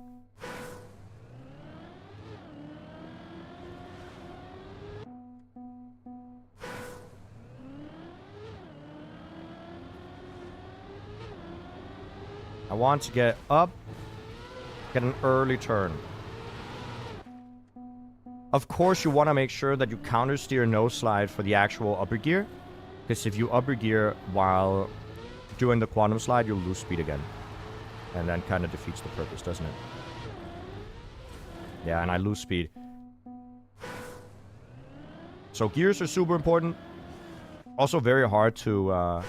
I want to get up, get an early turn. Of course, you want to make sure that you counter steer no slide for the actual upper gear. Because if you upper gear while doing the quantum slide, you'll lose speed again. And then kind of defeats the purpose, doesn't it? Yeah, and I lose speed. So gears are super important. Also very hard to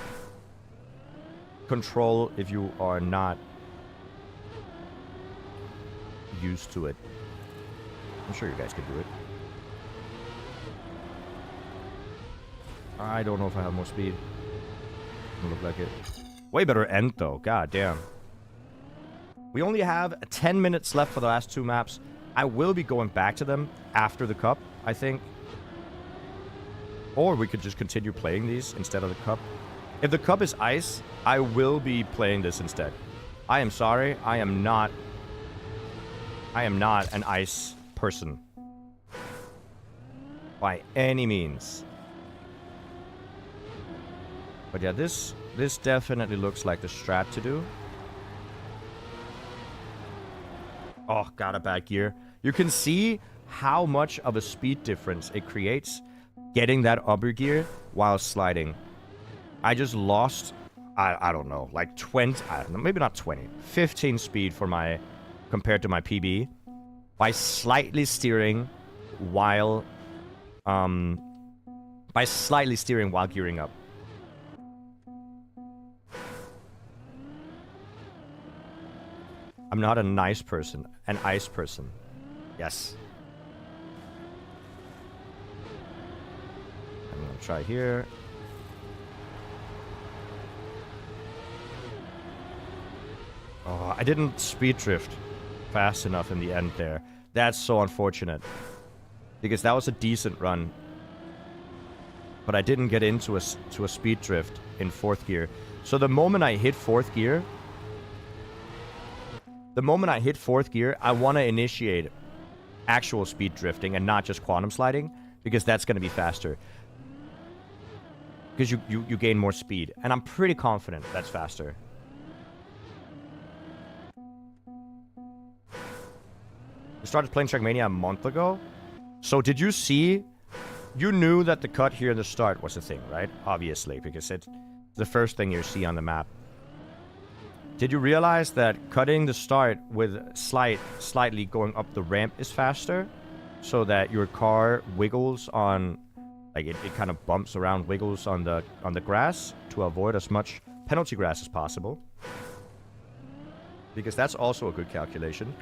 control if you are not used to it. I'm sure you guys can do it. I don't know if I have more speed. Doesn't look like it. Way better end though. God damn. We only have 10 minutes left for the last two maps. I will be going back to them after the cup, I think. Or we could just continue playing these instead of the cup. If the cup is ice, I will be playing this instead. I am sorry. I am not an ice person. By any means. But yeah, this definitely looks like the strat to do. Oh, got a bad gear. You can see how much of a speed difference it creates getting that upper gear while sliding. I just lost, I don't know, like 20, I don't know, maybe not 20, 15 speed for my, compared to my PB by slightly steering while gearing up. I'm not a nice person, an ice person. Yes. I'm gonna try here. Oh, I didn't speed drift fast enough in the end there. That's so unfortunate. Because that was a decent run. But I didn't get into a speed drift in fourth gear. So the moment I hit fourth gear, I want to initiate actual speed drifting and not just quantum sliding, because that's going to be faster. Because you gain more speed. And I'm pretty confident that's faster. I started playing Trackmania a month ago. So did you see... You knew that the cut here in the start was a thing, right? Obviously, because it's the first thing you see on the map. Did you realize that cutting the start with slightly going up the ramp is faster? So that your car wiggles on... Like, it kind of bumps around, wiggles on the grass to avoid as much penalty grass as possible. Because that's also a good calculation.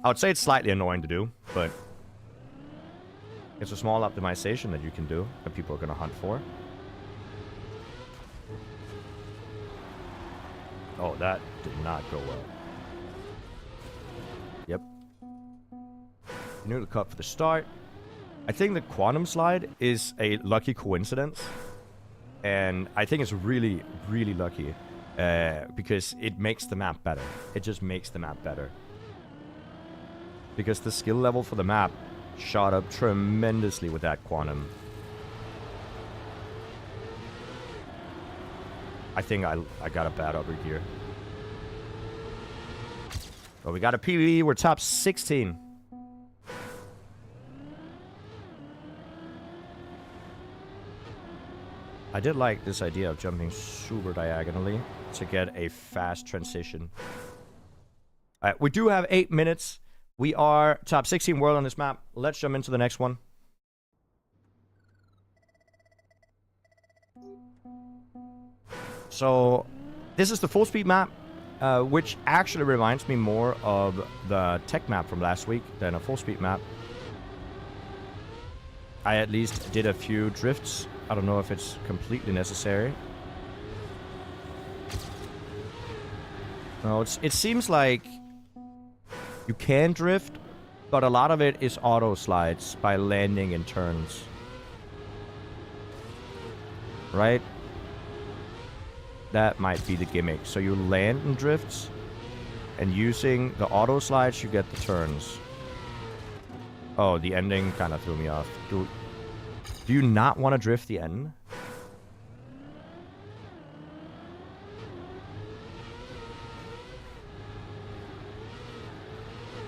I would say it's slightly annoying to do, but... It's a small optimization that you can do, that people are going to hunt for. Oh, that did not go well. Yep. New cut for the start. I think the quantum slide is a lucky coincidence. And I think it's really, really lucky. Because it makes the map better. It just makes the map better. Because the skill level for the map shot up tremendously with that quantum. I think I got a bad upper gear. But we got a PvE. We're top 16. I did like this idea of jumping super diagonally to get a fast transition. Alright, we do have 8 minutes. We are top 16 world on this map. Let's jump into the next one. So, this is the full speed map. Which actually reminds me more of the tech map from last week than a full speed map. I at least did a few drifts. I don't know if it's completely necessary. No, it seems like you can drift, but a lot of it is auto slides by landing in turns. Right? That might be the gimmick. So you land in drifts, and using the auto slides, you get the turns. Oh, the ending kind of threw me off. Do you not want to drift the end?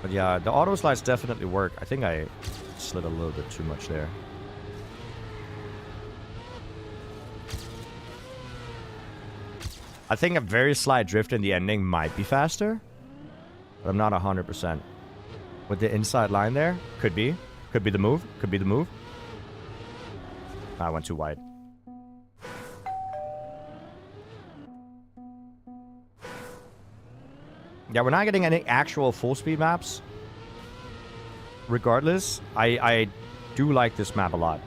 But yeah, the auto slides definitely work. I think I slid a little bit too much there. I think a very slight drift in the ending might be faster, but I'm not 100%. With the inside line there, could be. Could be the move. Could be the move. I went too wide. Yeah, we're not getting any actual full speed maps. Regardless, I do like this map a lot.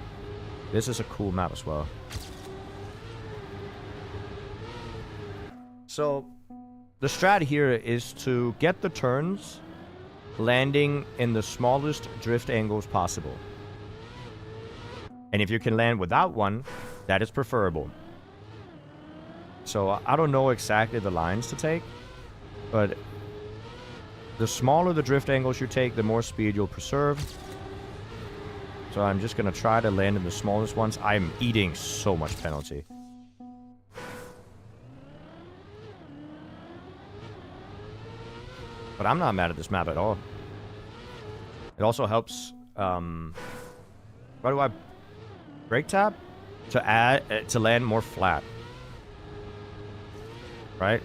This is a cool map as well. So, the strat here is to get the turns landing in the smallest drift angles possible. And if you can land without one, that is preferable. So, I don't know exactly the lines to take, but the smaller the drift angles you take, the more speed you'll preserve. So I'm just going to try to land in the smallest ones. I'm eating so much penalty. But I'm not mad at this map at all. It also helps... why do I brake tap? To land more flat. Right?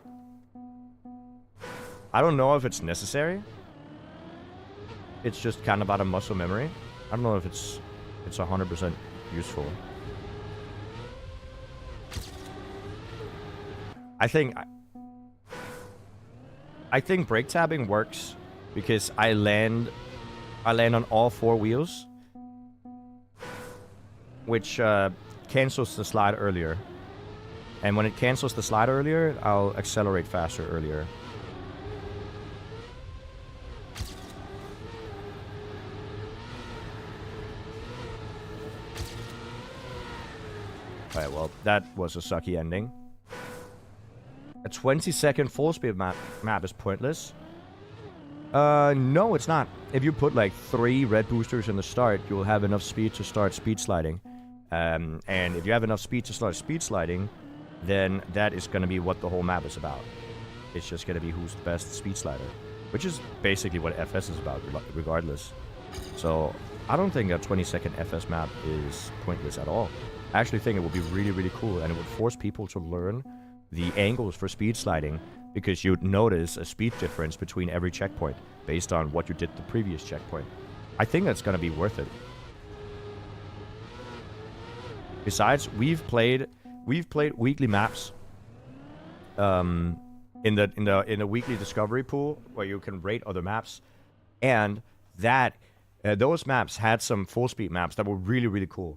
I don't know if it's necessary. It's just kind of out of muscle memory. I don't know if it's 100% useful. I think brake tapping works because I land on all four wheels, which cancels the slide earlier. And when it cancels the slide earlier, I'll accelerate faster earlier. Alright, well, that was a sucky ending. A 20-second full speed map is pointless. No, it's not. If you put like 3 red boosters in the start, you'll have enough speed to start speed sliding. And if you have enough speed to start speed sliding, then that is going to be what the whole map is about. It's just going to be who's the best speed slider, which is basically what FS is about, regardless. So I don't think a 20-second FS map is pointless at all. I actually think it would be really, really cool, and it would force people to learn the angles for speed sliding, because you'd notice a speed difference between every checkpoint based on what you did the previous checkpoint. I think that's going to be worth it. Besides, we've played weekly maps in the weekly discovery pool where you can rate other maps, and that those maps had some full speed maps that were really, really cool.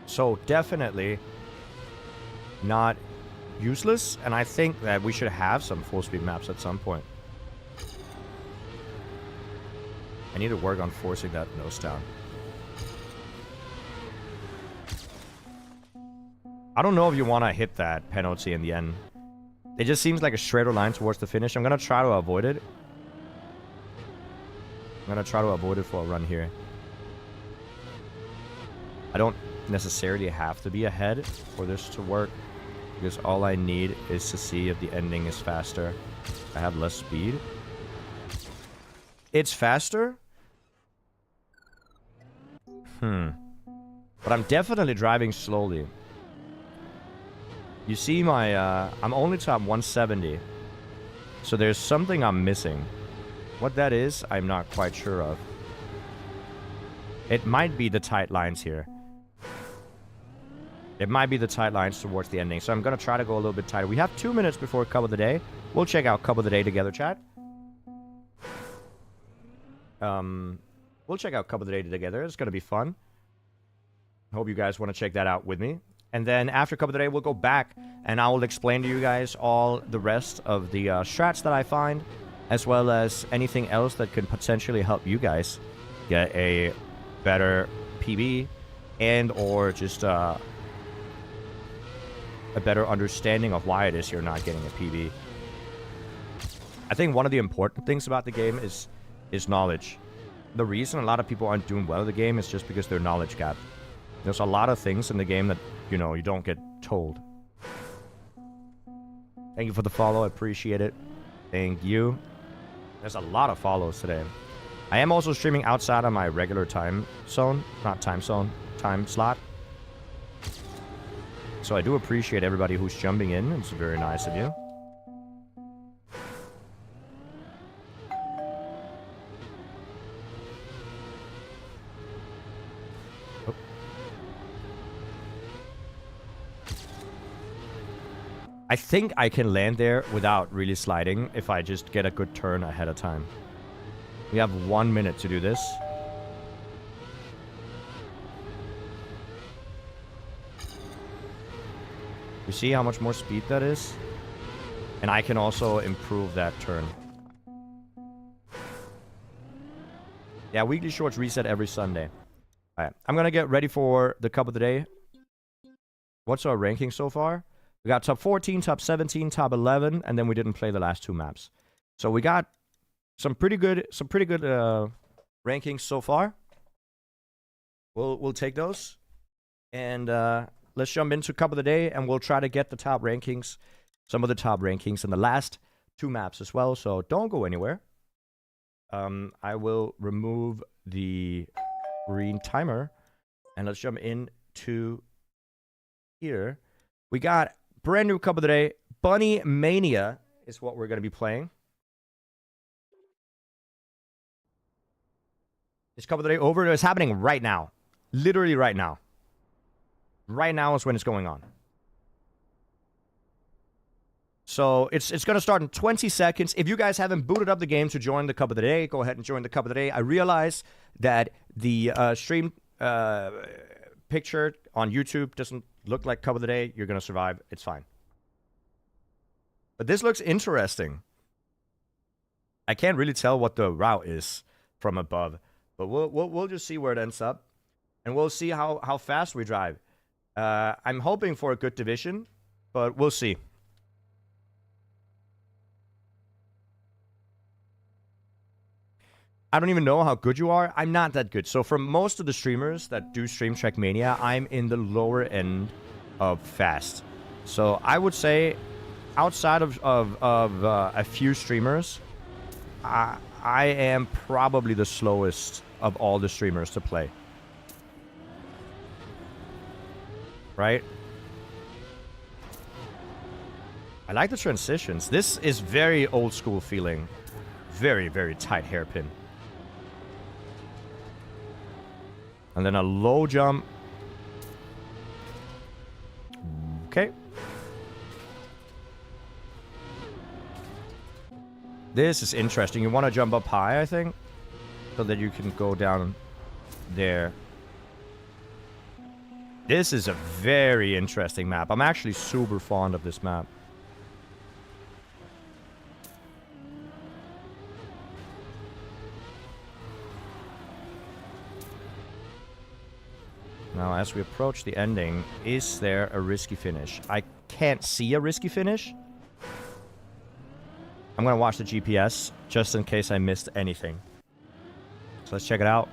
So definitely not useless, and I think that we should have some full speed maps at some point. I need to work on forcing that nose down. I don't know if you want to hit that penalty in the end. It just seems like a straighter line towards the finish. I'm going to try to avoid it. I'm going to try to avoid it for a run here. I don't necessarily have to be ahead for this to work, because all I need is to see if the ending is faster. I have less speed. It's faster? But I'm definitely driving slowly. You see my, I'm only top 170. So there's something I'm missing. What that is, I'm not quite sure of. It might be the tight lines here. It might be the tight lines towards the ending, so I'm going to try to go a little bit tighter. We have 2 minutes before Cup of the Day. We'll check out Cup of the Day together, chat. We'll check out Cup of the Day together. It's going to be fun. Hope you guys want to check that out with me. And then after Cup of the Day, we'll go back, and I will explain to you guys all the rest of the strats that I find, as well as anything else that could potentially help you guys get a better PB and or just a better understanding of why it is you're not getting a PB. I think one of the important things about the game is knowledge. The reason a lot of people aren't doing well in the game is just because they're knowledge gapped. There's a lot of things in the game that, you know, you don't get told. Thank you for the follow. I appreciate it. Thank you. There's a lot of follows today. I am also streaming outside of my regular time zone. Not time zone. Time slot. So I do appreciate everybody who's jumping in. It's very nice of you. I think I can land there without really sliding if I just get a good turn ahead of time. We have 1 minute to do this. You see how much more speed that is? And I can also improve that turn. Yeah, weekly shorts reset every Sunday. Alright, I'm gonna get ready for the Cup of the Day. What's our ranking so far? We got top 14, top 17, top 11, and then we didn't play the last 2 maps. So we got some pretty good rankings so far. We'll take those, and let's jump into Cup of the Day, and we'll try to get the top rankings, some of the top rankings in the last 2 maps as well. So don't go anywhere. I will remove the green timer, and let's jump into here. We got brand new Cup of the Day. Bunny Mania is what we're going to be playing. Is Cup of the Day over? It's happening right now. Literally right now. Right now is when it's going on. So it's going to start in 20 seconds. If you guys haven't booted up the game to join the Cup of the Day, go ahead and join the Cup of the Day. I realize that the stream picture on YouTube doesn't look like Cup of the Day. You're going to survive. It's fine. But this looks interesting. I can't really tell what the route is from above. But we'll just see where it ends up. And we'll see how fast we drive. I'm hoping for a good division. But we'll see. I don't even know how good you are. I'm not that good. So for most of the streamers that do stream Trackmania, I'm in the lower end of fast. So I would say outside of a few streamers, I am probably the slowest of all the streamers to play. Right? I like the transitions. This is very old school feeling. Very, very tight hairpin. And then a low jump. Okay. This is interesting. You want to jump up high, I think, so that you can go down there. This is a very interesting map. I'm actually super fond of this map. Now, as we approach the ending, is there a risky finish? I can't see a risky finish. I'm going to watch the GPS just in case I missed anything. So let's check it out.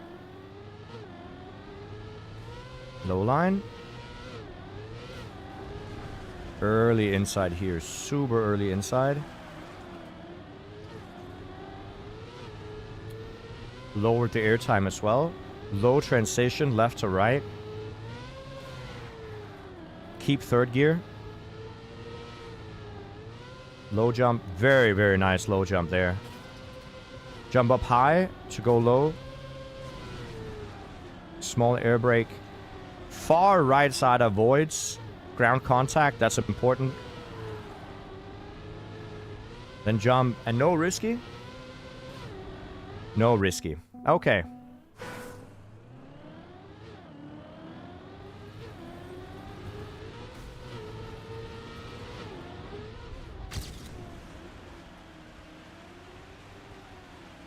Low line. Early inside here. Super early inside. Lowered the airtime as well. Low transition left to right. Keep third gear. Low jump. Very, very nice low jump there. Jump up high to go low. Small air brake. Far right side avoids ground contact. That's important. Then jump. And no risky? No risky. Okay.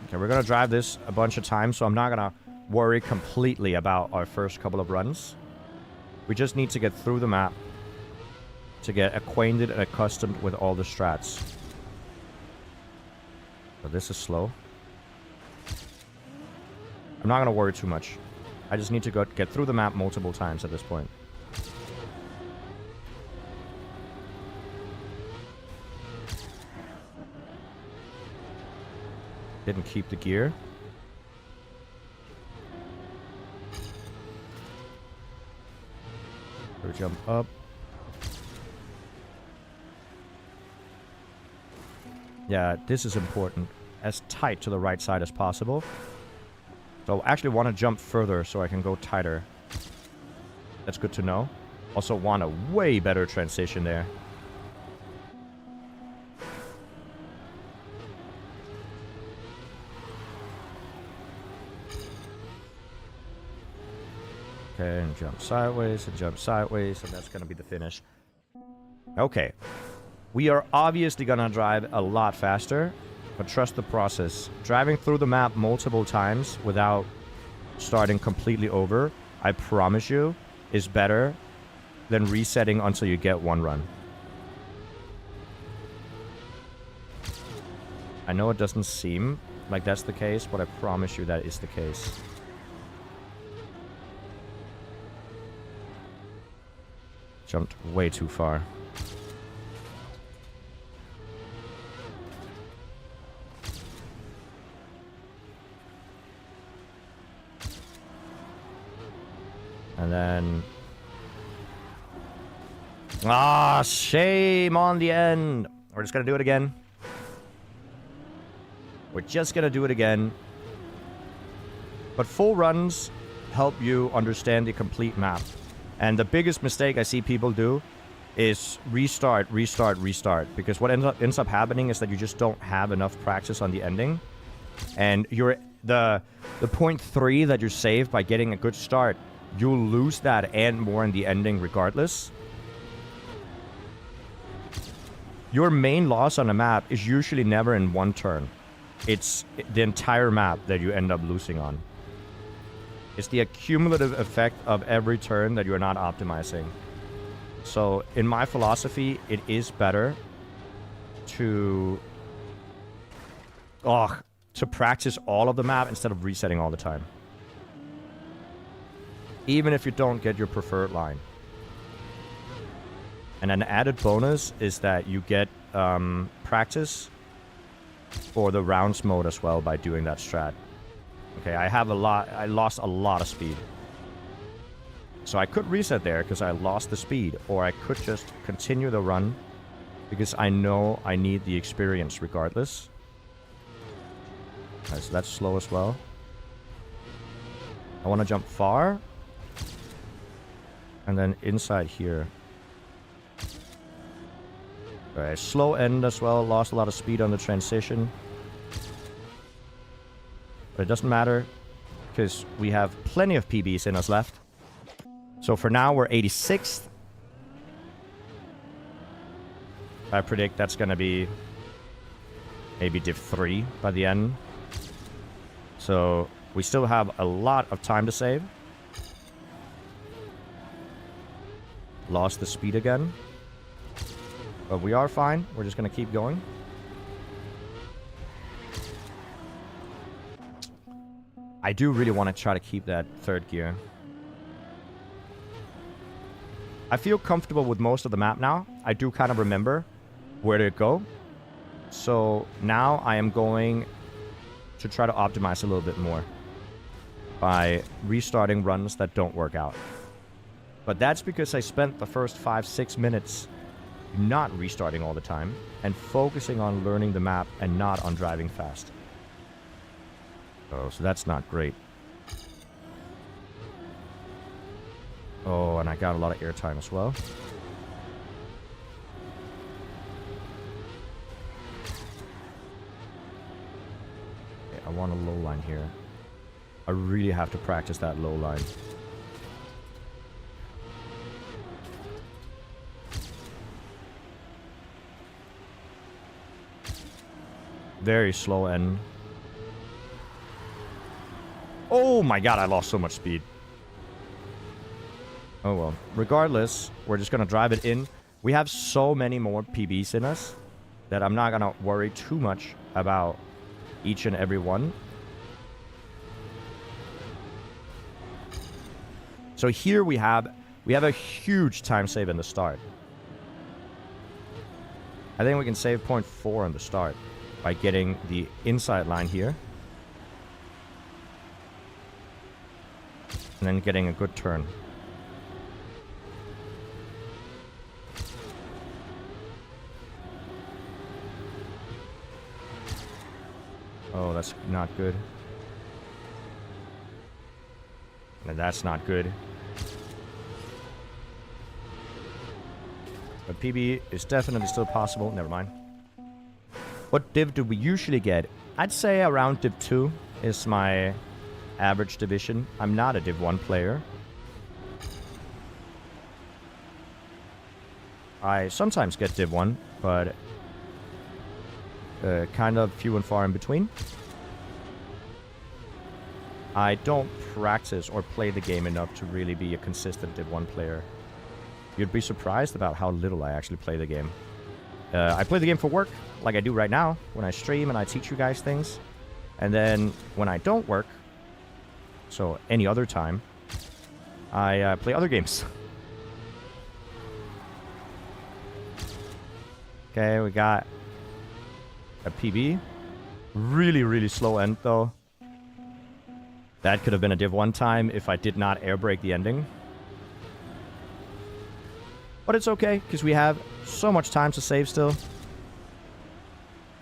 Okay, we're going to drive this a bunch of times, so I'm not going to worry completely about our first couple of runs. We just need to get through the map to get acquainted and accustomed with all the strats. But this is slow. I'm not going to worry too much. I just need to get through the map multiple times at this point. Didn't keep the gear. Or jump up. Yeah, this is important. As tight to the right side as possible. So I actually want to jump further so I can go tighter. That's good to know. Also want a way better transition there. Okay, and jump sideways, and that's going to be the finish. Okay. We are obviously going to drive a lot faster, but trust the process. Driving through the map multiple times without starting completely over, I promise you, is better than resetting until you get one run. I know it doesn't seem like that's the case, but I promise you that is the case. Jumped way too far. And then... ah, shame on the end. We're just going to do it again. We're just going to do it again. But full runs help you understand the complete map. And the biggest mistake I see people do is restart. Because what ends up happening is that you just don't have enough practice on the ending. And you're the point 3 that you're saved by getting a good start, you'll lose that and more in the ending regardless. Your main loss on a map is usually never in one turn. It's the entire map that you end up losing on. It's the accumulative effect of every turn that you're not optimizing. So, in my philosophy, it is better to practice all of the map instead of resetting all the time. Even if you don't get your preferred line. And an added bonus is that you get practice for the rounds mode as well by doing that strat. Okay, I lost a lot of speed. So I could reset there because I lost the speed, or I could just continue the run because I know I need the experience regardless. Alright, so that's slow as well. I want to jump far. And then inside here. Alright, slow end as well. Lost a lot of speed on the transition. But it doesn't matter because we have plenty of PBs in us left. So for now, we're 86th. I predict that's going to be maybe div 3 by the end. So we still have a lot of time to save. Lost the speed again. But we are fine. We're just going to keep going. I do really want to try to keep that third gear. I feel comfortable with most of the map now. I do kind of remember where to go. So now I am going to try to optimize a little bit more by restarting runs that don't work out. But that's because I spent the first 5-6 minutes not restarting all the time and focusing on learning the map and not on driving fast. Oh, so that's not great. Oh, and I got a lot of airtime as well. Okay, I want a low line here. I really have to practice that low line. Very slow end. Oh my god, I lost so much speed. Oh well. Regardless, we're just gonna drive it in. We have so many more PBs in us that I'm not gonna worry too much about each and every one. So here we have a huge time save in the start. I think we can save 0.4 in the start by getting the inside line here. And then getting a good turn. Oh, that's not good. And that's not good. But PB is definitely still possible. Never mind. What div do we usually get? I'd say around div 2 is my average division. I'm not a div 1 player. I sometimes get div 1, but kind of few and far in between. I don't practice or play the game enough to really be a consistent div 1 player. You'd be surprised about how little I actually play the game. I play the game for work, like I do right now, when I stream and I teach you guys things. And then when I don't work, so any other time, I play other games. Okay, we got a PB. Really, really slow end, though. That could have been a div 1 time if I did not air brake the ending. But it's okay, because we have so much time to save still.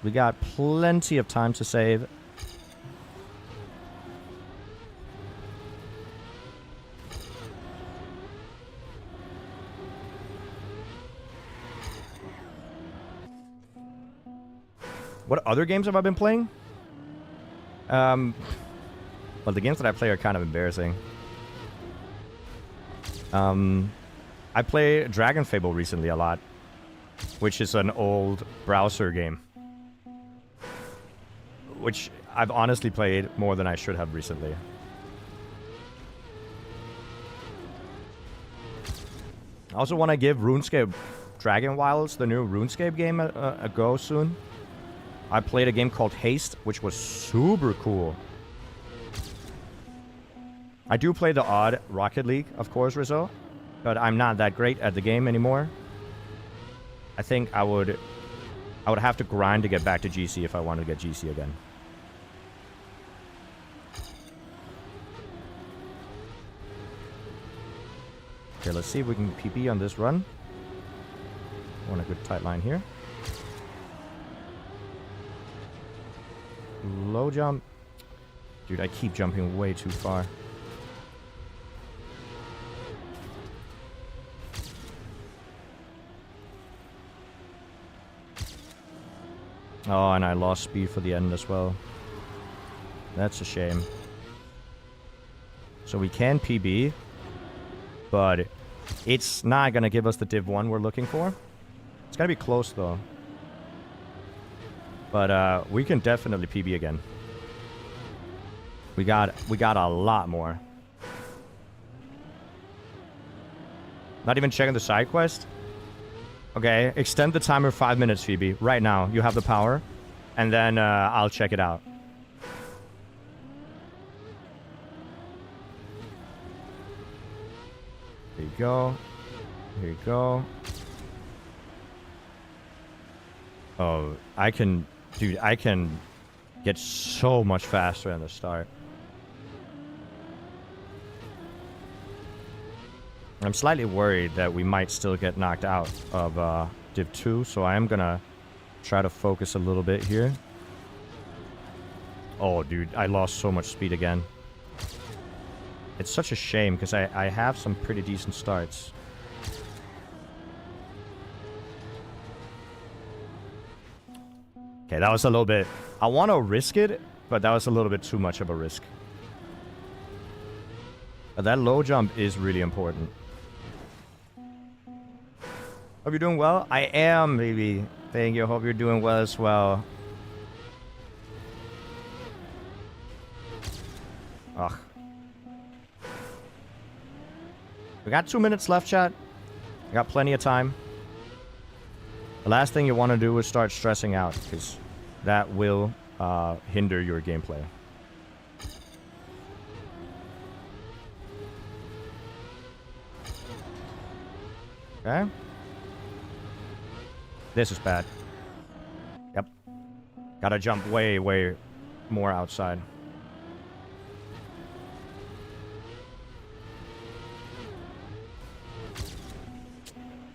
We got plenty of time to save. What other games have I been playing? Well, the games that I play are kind of embarrassing. I play Dragon Fable recently a lot, which is an old browser game, which I've honestly played more than I should have recently. I also want to give RuneScape Dragon Wilds, the new RuneScape game, a go soon. I played a game called Haste, which was super cool. I do play the odd Rocket League, of course, Rizzo, but I'm not that great at the game anymore. I think I would have to grind to get back to GC if I wanted to get GC again. Okay, let's see if we can PB on this run. Want a good tight line here. Low jump. Dude, I keep jumping way too far. Oh, and I lost speed for the end as well. That's a shame. So we can PB, but it's not going to give us the div 1 we're looking for. It's got to be close, though. But we can definitely PB again. We got a lot more. Not even checking the side quest. Okay, extend the timer 5 minutes, Phoebe. Right now, you have the power. And then I'll check it out. There you go. Here you go. Oh, I can... Dude, I can get so much faster in the start. I'm slightly worried that we might still get knocked out of Div 2, so I am gonna try to focus a little bit here. Oh, dude, I lost so much speed again. It's such a shame because I have some pretty decent starts. Okay, that was a little bit... I want to risk it, but that was a little bit too much of a risk. But that low jump is really important. Hope you're doing well. I am, baby. Thank you. Hope you're doing well as well. Ugh. We got 2 minutes left, chat. We got plenty of time. The last thing you want to do is start stressing out, because that will hinder your gameplay. Okay. This is bad. Yep. Gotta jump way, way more outside.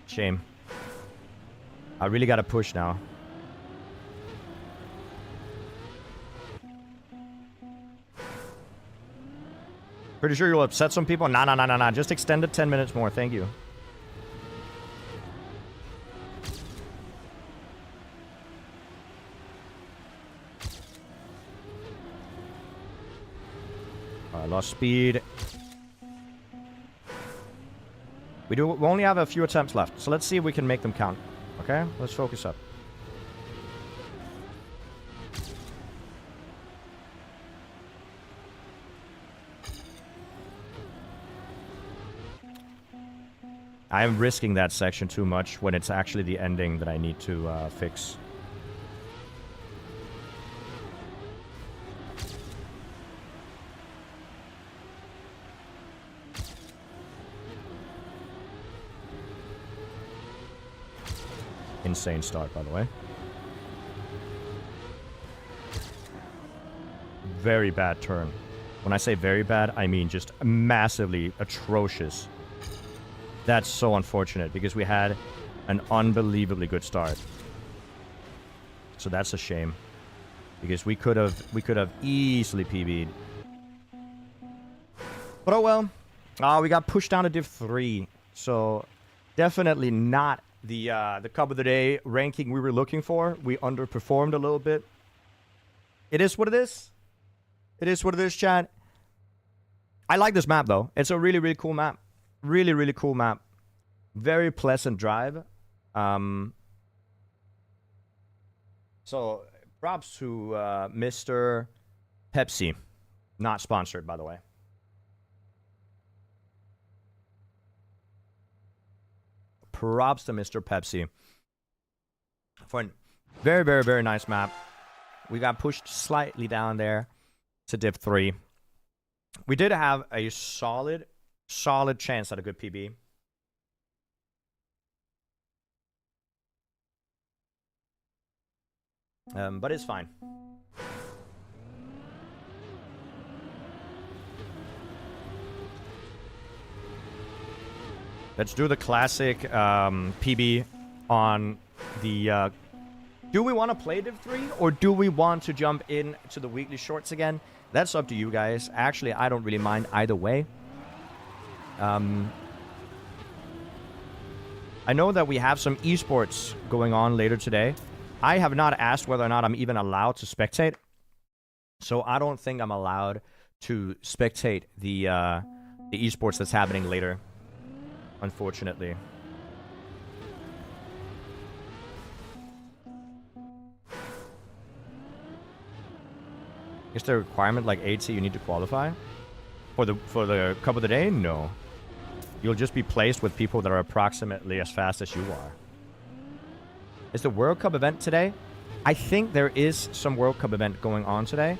Shame. I really gotta push now. Pretty sure you'll upset some people? Nah. Just extend it 10 minutes more. Thank you. I lost speed. We only have a few attempts left, so let's see if we can make them count. Okay, let's focus up. I am risking that section too much when it's actually the ending that I need to fix. Insane start, by the way. Very bad turn. When I say very bad, I mean just massively atrocious. That's so unfortunate because we had an unbelievably good start. So that's a shame. Because we could have easily PB'd. But oh well. We got pushed down to Div 3. So definitely not the Cup of the Day ranking we were looking for. We underperformed a little bit. It is what it is. It is what it is, chat. I like this map, though. It's a really, really cool map. Really, really cool map. Very pleasant drive. So, props to Mr. Pepsi. Not sponsored, by the way. Props to Mr. Pepsi for a very, very, very nice map. We got pushed slightly down there to Div 3. We did have a solid chance at a good PB. But it's fine. Let's do the classic PB on the... do we want to play Div 3? Or do we want to jump in to the weekly shorts again? That's up to you guys. Actually, I don't really mind either way. I know that we have some esports going on later today. I have not asked whether or not I'm even allowed to spectate. So I don't think I'm allowed to spectate the esports that's happening later. Unfortunately. Is there a requirement like 80 you need to qualify? For the Cup of the Day? No. You'll just be placed with people that are approximately as fast as you are. Is the World Cup event today? I think there is some World Cup event going on today.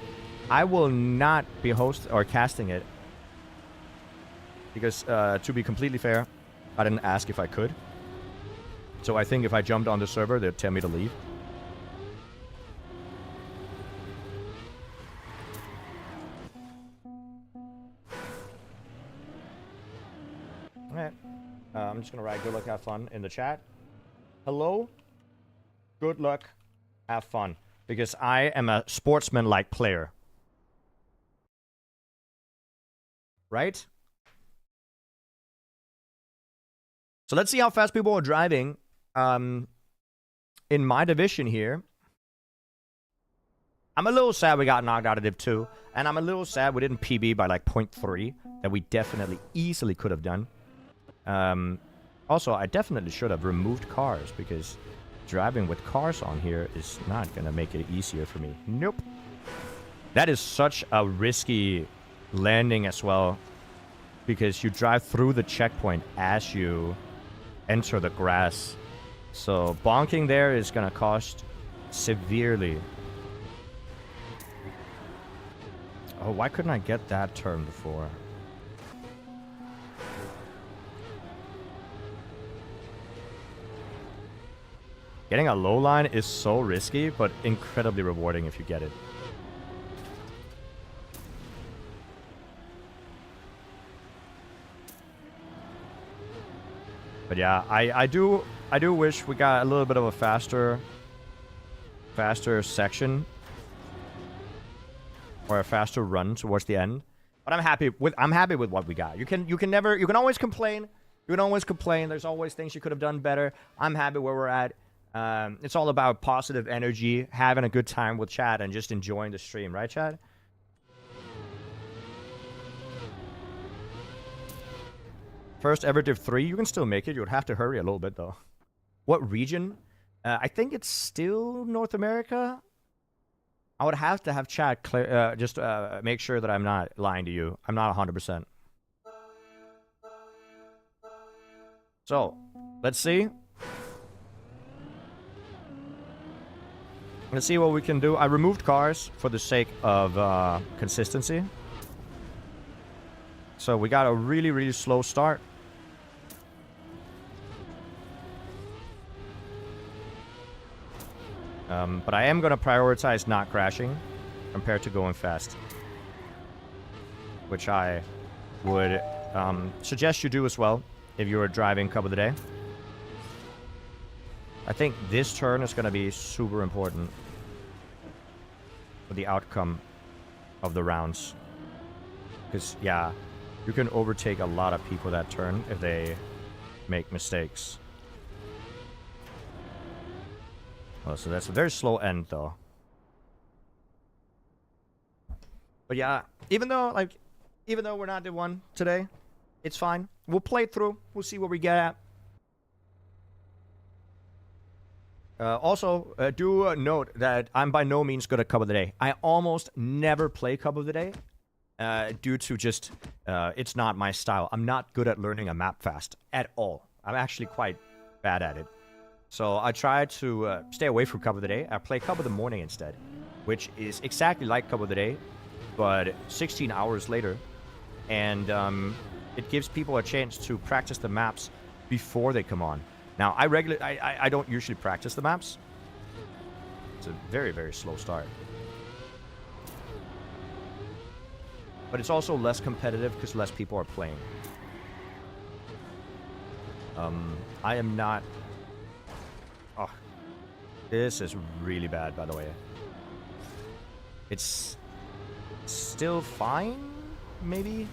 I will not be host or casting it. Because, to be completely fair, I didn't ask if I could. So I think if I jumped on the server, they'd tell me to leave. Alright. I'm just going to write good luck, have fun in the chat. Hello? Good luck, have fun. Because I am a sportsman-like player. Right? So let's see how fast people are driving. In my division here, I'm a little sad we got knocked out of Div 2. And I'm a little sad we didn't PB by like 0.3. That we definitely, easily could have done. Also, I definitely should have removed cars. Because driving with cars on here is not going to make it easier for me. Nope. That is such a risky landing as well. Because you drive through the checkpoint as you enter the grass. So bonking there is going to cost severely. Oh, why couldn't I get that turn before? Getting a low line is so risky, but incredibly rewarding if you get it. But yeah, I do wish we got a little bit of a faster section. Or a faster run towards the end. But I'm happy with what we got. You can always complain. You can always complain. There's always things you could have done better. I'm happy where we're at. It's all about positive energy, having a good time with chat, and just enjoying the stream, right, chat? First ever Div 3, you can still make it. You would have to hurry a little bit, though. What region? I think it's still North America. I would have to have chat clear, just make sure that I'm not lying to you. I'm not 100%. So, let's see. Let's see what we can do. I removed cars for the sake of consistency. So we got a really, really slow start. But I am going to prioritize not crashing compared to going fast. Which I would suggest you do as well if you are driving Cup of the Day. I think this turn is going to be super important for the outcome of the rounds. Because, yeah, you can overtake a lot of people that turn if they make mistakes. Oh, so that's a very slow end, though. But yeah, even though we're not the one today, it's fine. We'll play it through. We'll see what we get at. Also, do note that I'm by no means good at Cup of the Day. I almost never play Cup of the Day due to just it's not my style. I'm not good at learning a map fast at all. I'm actually quite bad at it. So I try to stay away from Cup of the Day. I play Cup of the Morning instead, which is exactly like Cup of the Day, but 16 hours later. And it gives people a chance to practice the maps before they come on. Now, I don't usually practice the maps. It's a very, very slow start. But it's also less competitive because less people are playing. I am not... Oh, this is really bad, by the way. It's still fine, maybe?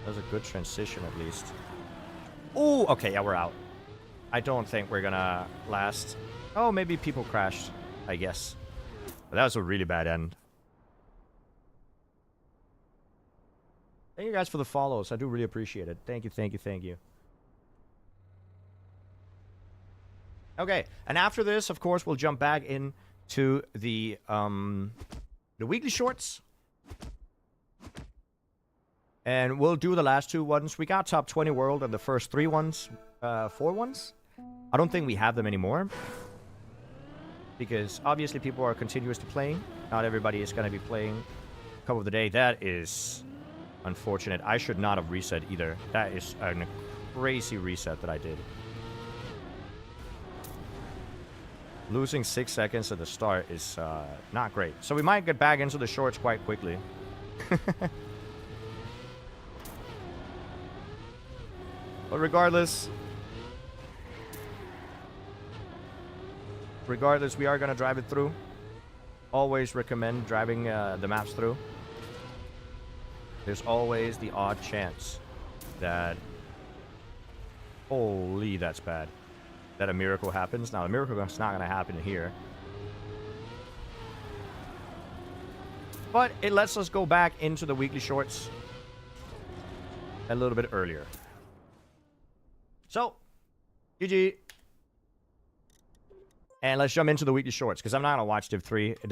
That was a good transition, at least. Oh, okay, yeah, we're out. I don't think we're gonna last. Oh, maybe people crashed, I guess. But that was a really bad end. Thank you guys for the follows. I do really appreciate it. Thank you, thank you, thank you. Okay, and after this, of course, we'll jump back into the weekly shorts. And we'll do the last two ones. We got top 20 world and the first 4 ones. I don't think we have them anymore. Because obviously people are continuously playing. Not everybody is going to be playing Cup of the Day. That is unfortunate. I should not have reset either. That is a crazy reset that I did. Losing 6 seconds at the start is not great. So we might get back into the shorts quite quickly. But regardless, we are going to drive it through. Always recommend driving the maps through. There's always the odd chance that... Holy, that's bad. That a miracle happens. Now, a miracle is not going to happen here. But it lets us go back into the weekly shorts a little bit earlier. So, GG. And let's jump into the weekly shorts, because I'm not gonna watch Div 3. It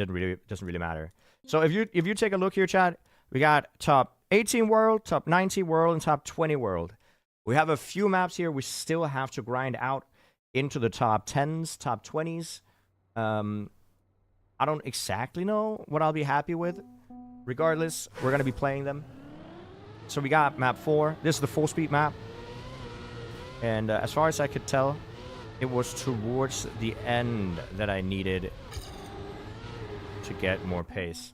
doesn't really matter. So if you take a look here, chat, we got top 18 world, top 19 world, and top 20 world. We have a few maps here we still have to grind out into the top 10s, top 20s. I don't exactly know what I'll be happy with. Regardless, we're gonna be playing them. So we got map 4. This is the full speed map. And as far as I could tell, it was towards the end that I needed to get more pace.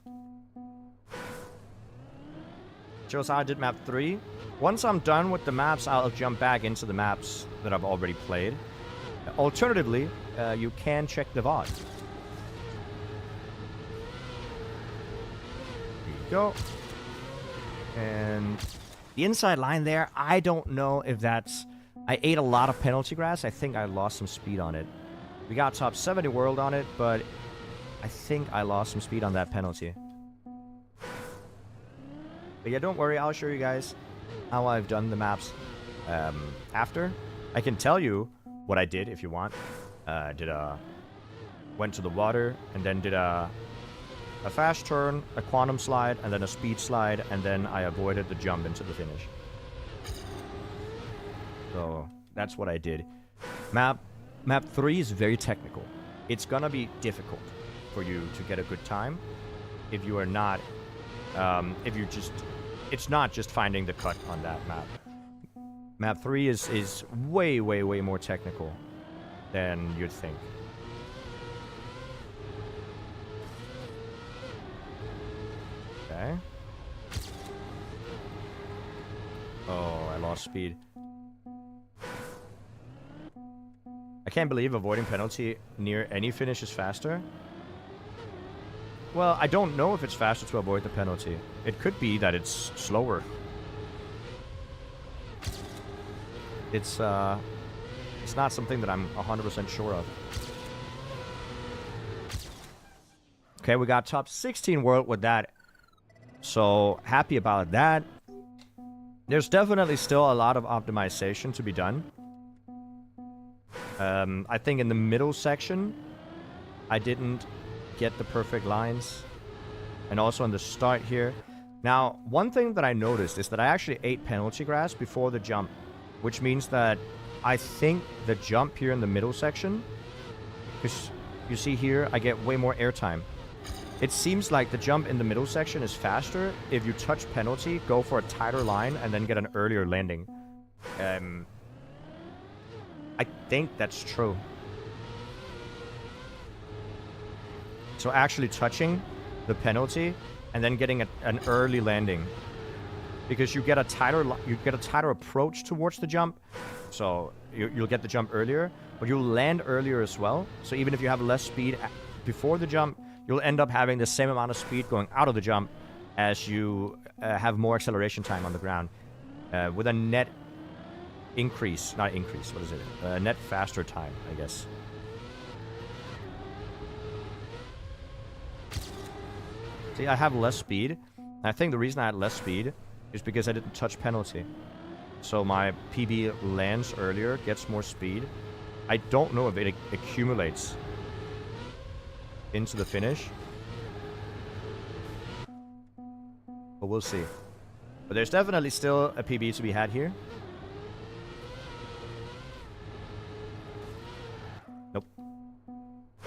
Shows how I did map 3. Once I'm done with the maps, I'll jump back into the maps that I've already played. Alternatively, you can check the VOD. Here you go. And the inside line there, I don't know if that's... I ate a lot of penalty grass. I think I lost some speed on it. We got top 70 world on it, but I think I lost some speed on that penalty. But yeah, don't worry. I'll show you guys how I've done the maps after. I can tell you what I did if you want. Went to the water and then did a fast turn, a quantum slide, and then a speed slide, and then I avoided the jump into the finish. So that's what I did. Map 3 is very technical. It's gonna be difficult for you to get a good time if you are not, it's not just finding the cut on that map. Map 3 is way, way, way more technical than you'd think. Okay. Oh, I lost speed. I can't believe avoiding penalty near any finish is faster. Well, I don't know if it's faster to avoid the penalty. It could be that it's slower. It's not something that I'm 100% sure of. Okay, we got top 16 world with that. So, happy about that. There's definitely still a lot of optimization to be done. I think in the middle section, I didn't get the perfect lines. And also on the start here. Now, one thing that I noticed is that I actually ate penalty grass before the jump. Which means that I think the jump here in the middle section, because you see here, I get way more airtime. It seems like the jump in the middle section is faster if you touch penalty, go for a tighter line, and then get an earlier landing. I think that's true. So actually touching the penalty and then getting an early landing, because you get a tighter approach towards the jump, so you'll get the jump earlier, but you'll land earlier as well. So even if you have less speed before the jump, you'll end up having the same amount of speed going out of the jump as you have more acceleration time on the ground, with a net increase, not increase, what is it? Net faster time, I guess. See, I have less speed. I think the reason I had less speed is because I didn't touch penalty. So my PB lands earlier, gets more speed. I don't know if it accumulates into the finish, but we'll see. But there's definitely still a PB to be had here. Nope.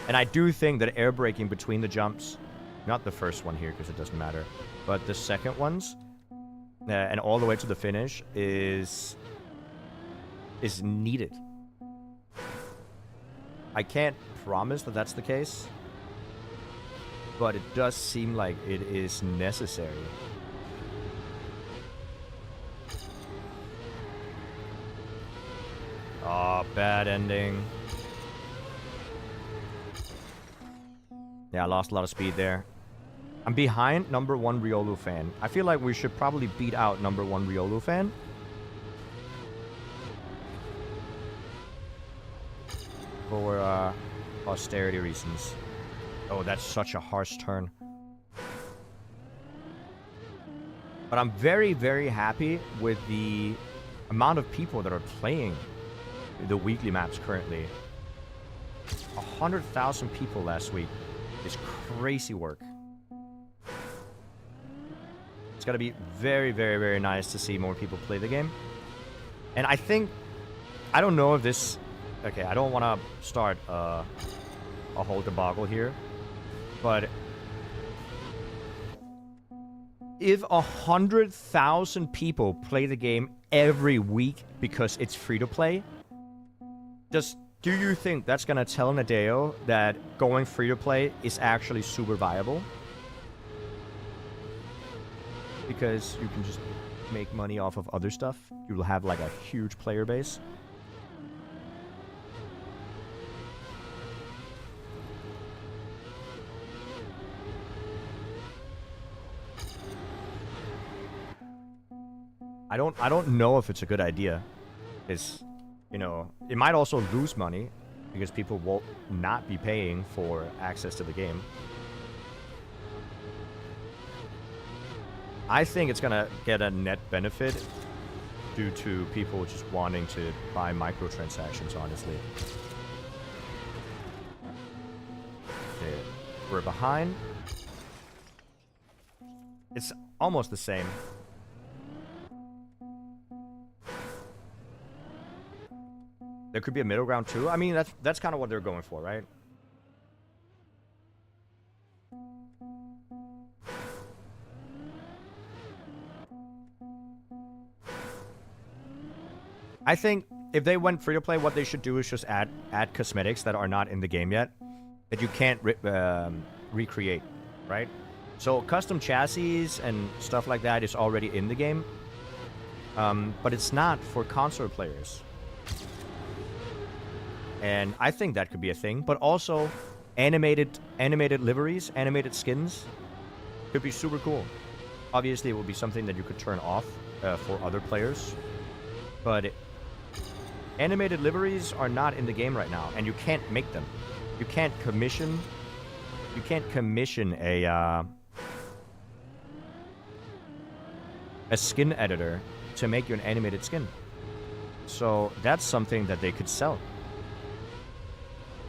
And I do think that air braking between the jumps, not the first one here because it doesn't matter, but the second ones, and all the way to the finish, is needed. I can't promise that that's the case, but it does seem like it is necessary. Oh, bad ending. Yeah, I lost a lot of speed there. I'm behind number 1 Riolu fan. I feel like we should probably beat out number 1 Riolu fan. For austerity reasons. Oh, that's such a harsh turn. But I'm very, very happy with the amount of people that are playing the weekly maps currently. 100,000 people last week is crazy work. It's gonna be very, very, very nice to see more people play the game. And I think, I don't know if this, okay, I don't want to start a whole debacle here, but if 100,000 people play the game every week because it's free to play, do you think that's gonna tell Nadeo that going free to play is actually super viable? Because you can just make money off of other stuff. You will have like a huge player base. I don't know if it's a good idea. It's, you know, it might also lose money because people will not be paying for access to the game. I think it's gonna get a net benefit due to people just wanting to buy microtransactions, honestly. Okay, we're behind. It's almost the same. There could be a middle ground too. I mean, that's kind of what they're going for, right? I think if they went free to play, what they should do is just add cosmetics that are not in the game yet, that you can't recreate, right? So custom chassis and stuff like that is already in the game, but it's not for console players. And I think that could be a thing, but also animated liveries, animated skins could be super cool. Obviously, it would be something that you could turn off for other players, but animated liveries are not in the game right now, and you can't make them. You can't commission a skin editor to make you an animated skin. So that's something that they could sell.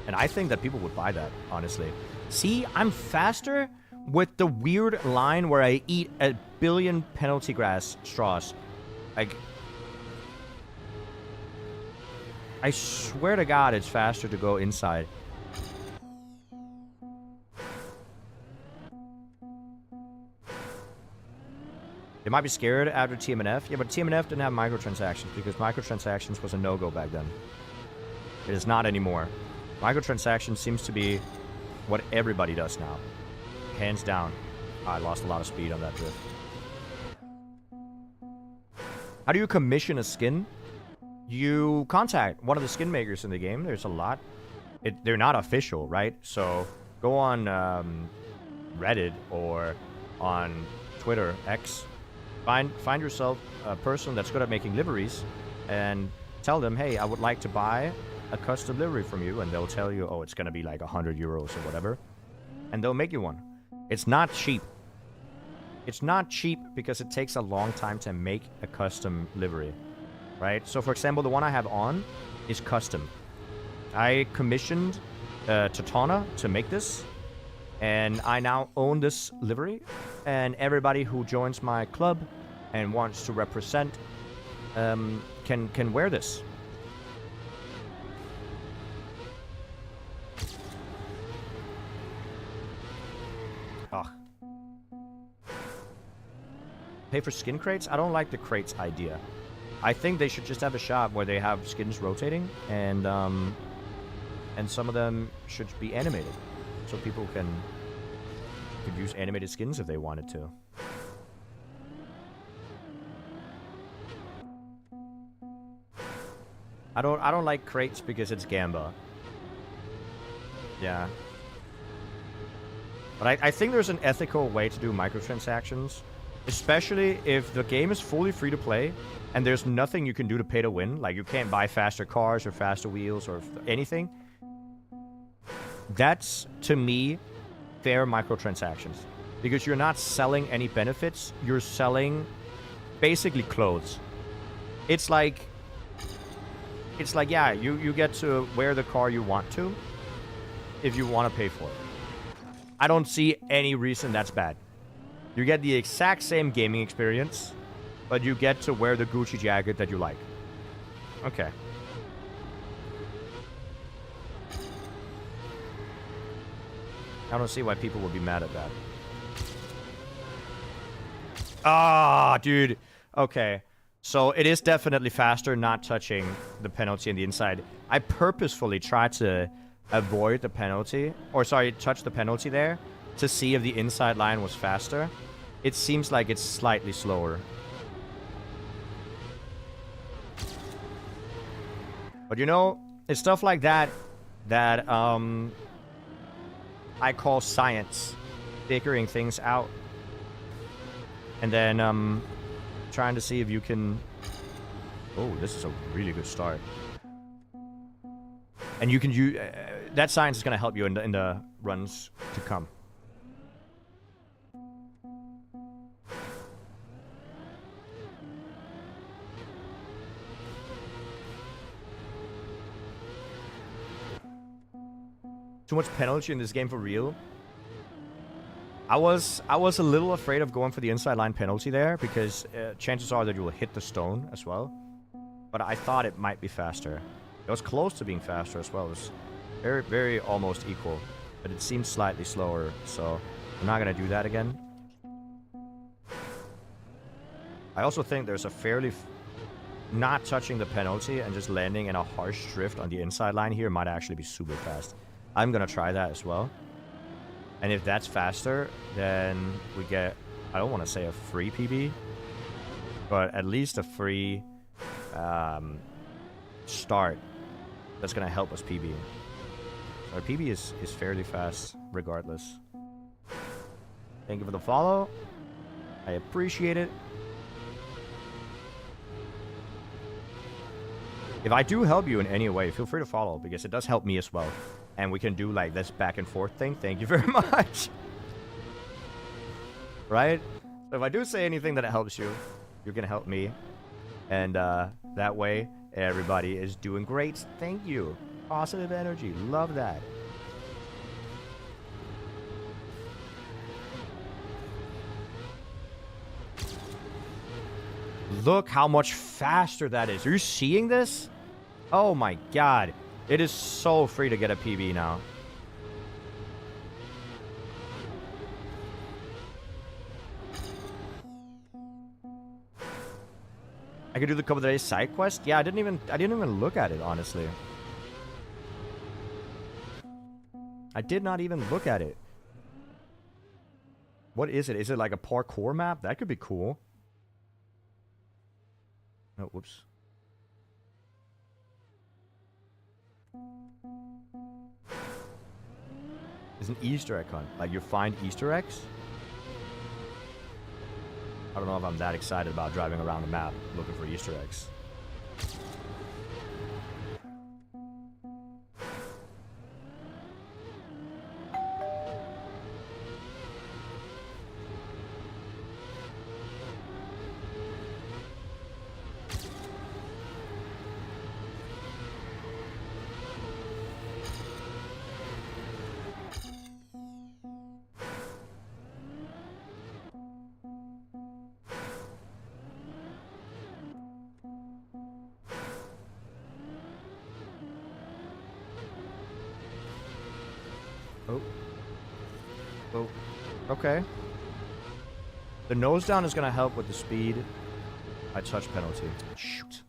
And I think that people would buy that, honestly. See, I'm faster with the weird line where I eat 1 billion penalty grass straws. Like, I swear to God, it's faster to go inside. They might be scared after TMNF. Yeah, but TMNF didn't have microtransactions because microtransactions was a no-go back then. It is not anymore. Microtransactions seems to be what everybody does now. Hands down. I lost a lot of speed on that drift. How do you commission a skin? You contact one of the skin makers in the game. There's a lot. They're not official, right? So go on Reddit or on Twitter, X. Find yourself a person that's good at making liveries and tell them, hey, I would like to buy a custom livery from you, and they'll tell you, oh, it's gonna be like 100 euros or whatever, and they'll make you one. It's not cheap. It's not cheap because it takes a long time to make a custom livery, right? So for example, the one I have on is custom. I commissioned Tatana to make this, and I now own this livery, and everybody who joins my club and wants to represent can wear this. Ugh. Pay for skin crates? I don't like the crates idea. I think they should just have a shop where they have skins rotating, and some of them should be animated, so people could use animated skins if they wanted to. I don't like crates because it's Gamba. Yeah. But I think there's an ethical way to do microtransactions, especially if the game is fully free to play and there's nothing you can do to pay to win. Like, you can't buy faster cars or faster wheels or anything. That's, to me, fair microtransactions. Because you're not selling any benefits. You're selling basically clothes. It's like, yeah, you get to wear the car you want to if you want to pay for it. I don't see any reason that's bad. You get the exact same gaming experience, but you get to wear the Gucci jacket that you like. Okay. I don't see why people would be mad at that. Ah, dude. Okay. So it is definitely faster not touching the penalty in the inside. I purposefully tried to avoid the penalty, or sorry, touch the penalty there to see if the inside line was faster. It seems like it's slightly slower. But you know, it's stuff like that that I call science, figuring things out. And then trying to see if you can... Oh, this is a really good start. And you can use... that science is going to help you in the runs to come. Too much penalty in this game for real. I was a little afraid of going for the inside line penalty there because chances are that you will hit the stone as well. But I thought it might be faster. It was close to being faster as well. It was very, very almost equal. But it seems slightly slower, so I'm not going to do that again. I also think there's a fairly... not touching the penalty and just landing in a harsh drift on the inside line here might actually be super fast. I'm going to try that as well. And if that's faster, then we get... I don't want to say a free PB, but at least a free start that's going to help us PB. Our PB is fairly fast regardless. Thank you for the follow. I appreciate it. If I do help you in any way, feel free to follow because it does help me as well. And we can do like this back and forth thing. Thank you very much. Right? So if I do say anything that helps you, you're going to help me. And that way, everybody is doing great. Thank you. Positive energy. Love that. Look how much faster that is. Are you seeing this? Oh my god. It is so free to get a PB now. I could do the couple of days side quest? Yeah, I didn't even look at it, honestly. I did not even look at it. What is it? Is it like a parkour map? That could be cool. Oh, whoops. It's an Easter egg hunt. Like, you find Easter eggs? I don't know if I'm that excited about driving around the map looking for Easter eggs. Okay. The nose down is going to help with the speed. I touch penalty. Shoot.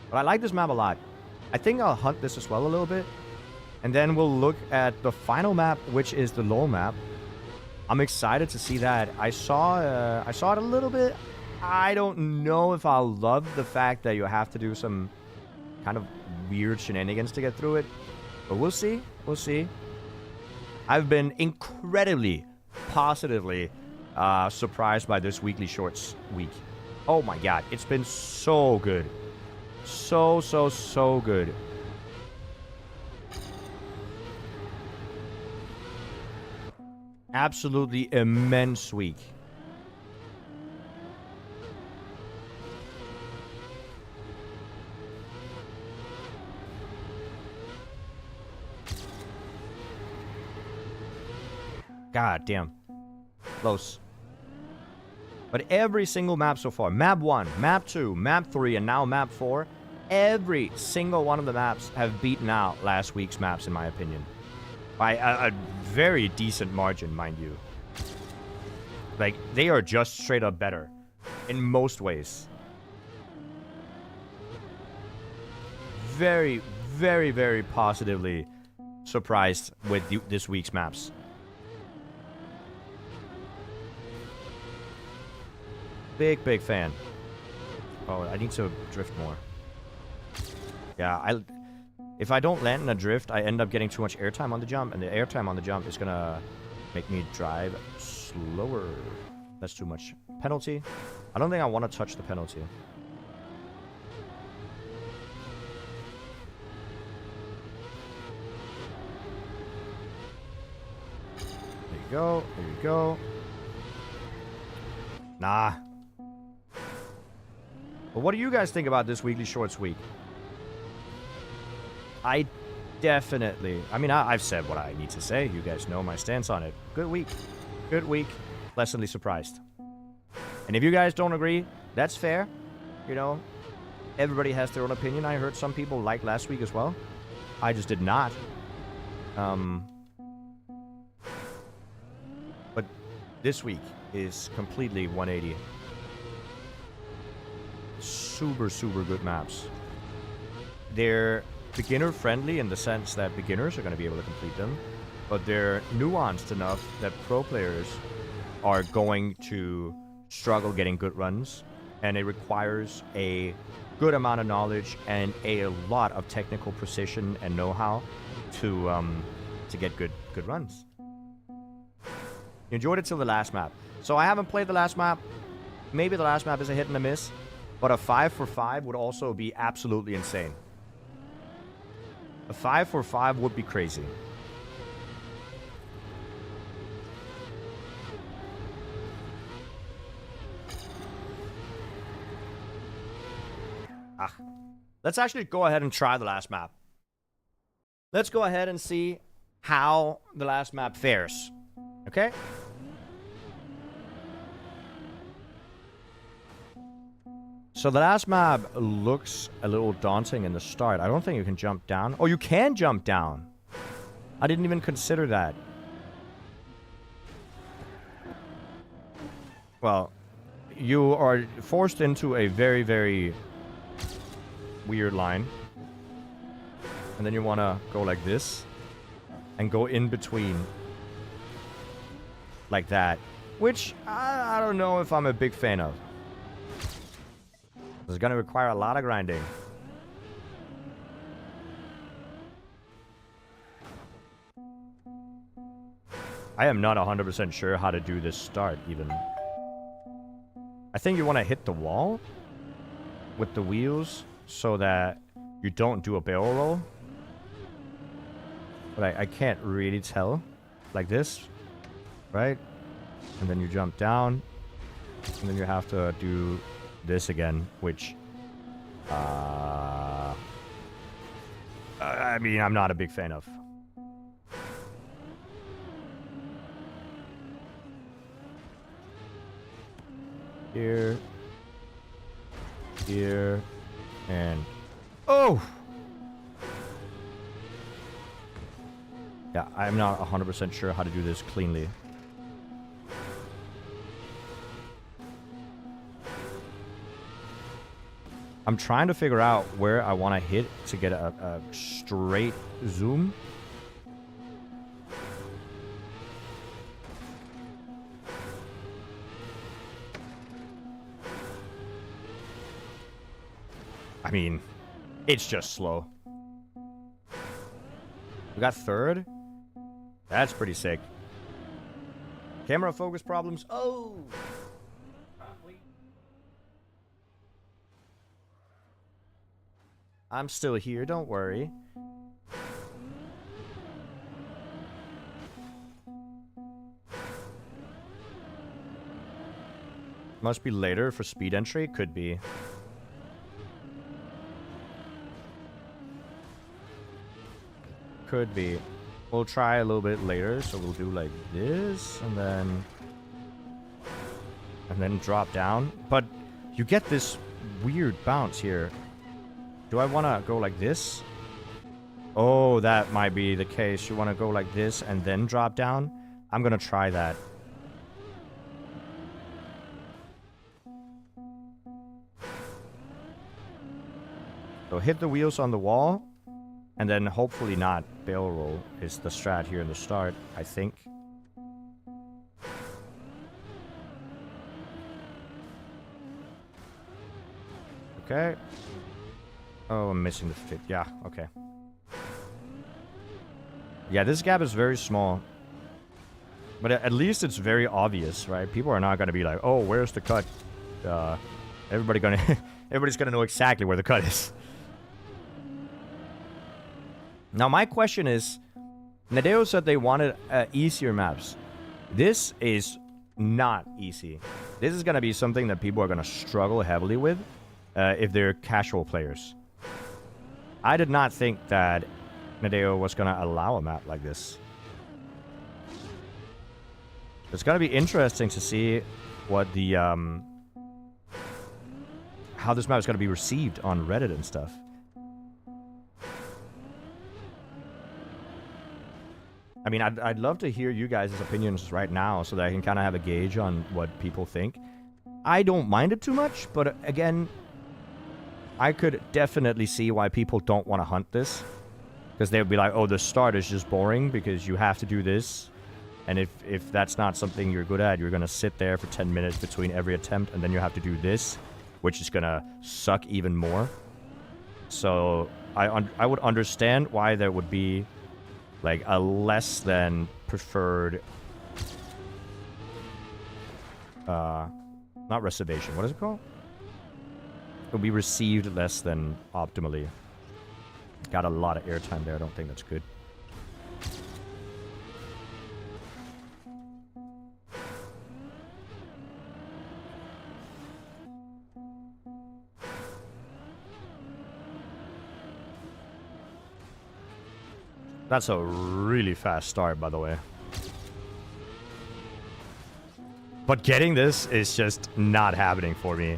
But I like this map a lot. I think I'll hunt this as well a little bit. And then we'll look at the final map, which is the LoL map. I'm excited to see that. I saw it a little bit. I don't know if I'll love the fact that you have to do some kind of weird shenanigans to get through it. But we'll see. We'll see. I've been incredibly, positively surprised by this weekly shorts week. Oh my god, it's been so good. So good. Absolutely immense week. God damn. Close. But every single map so far, map 1, map 2, map 3, and now map 4, every single one of the maps have beaten out last week's maps, in my opinion. By a very decent margin, mind you. Like, they are just straight up better. In most ways. Very, very positively surprised with this week's maps. Big fan. Oh, I need to drift more. Yeah, if I don't land in a drift, I end up getting too much airtime on the jump, and the airtime on the jump is gonna make me drive slower. That's too much. Penalty? I don't think I want to touch the penalty. There you go. There you go. Nah. But what do you guys think about this weekly shorts week? I definitely... I mean, I've said what I need to say. You guys know my stance on it. Good week. Good week. Pleasantly surprised. And if you guys don't agree, that's fair. You know, everybody has their own opinion. I heard some people like last week as well. I just did not. But this week is completely 180. Super good maps. They're beginner friendly in the sense that beginners are going to be able to complete them, but they're nuanced enough that pro players are going to struggle getting good runs, and it requires a good amount of knowledge and a lot of technical precision and know-how to get good runs. You enjoyed it till the last map. So I haven't played the last map. Maybe the last map is a hit and a miss. But a 5 for 5 would also be absolutely insane. A 5 for 5 would be crazy. Let's actually go ahead and try the last map. Let's go ahead and see how the last map fares. Okay? So the last map looks a little daunting in the start. I don't think you can jump down. Oh, you can jump down. I didn't even consider that. Well, you are forced into a very weird line. And then you want to go like this. And go in between. Like that. Which, I don't know if I'm a big fan of. It's going to require a lot of grinding. I am not 100% sure how to do this start, even. I think you want to hit the wall with the wheels so that you don't do a barrel roll. But I can't really tell. Like this, right? And then you jump down. And then you have to do... this again, which I mean, I'm not a big fan of. Here, and oh! Yeah, I'm not 100% sure how to do this cleanly. I'm trying to figure out where I want to hit to get a straight zoom. I mean, it's just slow. We got third. That's pretty sick. Camera focus problems. Oh! I'm still here, don't worry. Must be later for speed entry? Could be. Could be. We'll try a little bit later, so we'll do like this, and then drop down. But you get this weird bounce here. Do I want to go like this? Oh, that might be the case. You want to go like this and then drop down? I'm going to try that. So hit the wheels on the wall, and then hopefully not barrel roll is the strat here in the start, I think. Okay. Oh, I'm missing the fit. Yeah, okay. Yeah, this gap is very small. But at least it's very obvious, right? People are not going to be like, oh, where's the cut? Everybody's going to know exactly where the cut is. Now, my question is, Nadeo said they wanted easier maps. This is not easy. This is going to be something that people are going to struggle heavily with if they're casual players. I did not think that Nadeo was going to allow a map like this. It's going to be interesting to see what the how this map is going to be received on Reddit and stuff. I mean, I'd love to hear you guys' opinions right now so that I can kind of have a gauge on what people think. I don't mind it too much, but again, I could definitely see why people don't want to hunt this. Because they would be like, oh, the start is just boring because you have to do this. And if that's not something you're good at, you're going to sit there for 10 minutes between every attempt, and then you have to do this, which is going to suck even more. So I would understand why there would be like a less than preferred not reservation, what is it called? It will be received less than optimally. Got a lot of airtime there, I don't think that's good. That's a really fast start, by the way. But getting this is just not happening for me.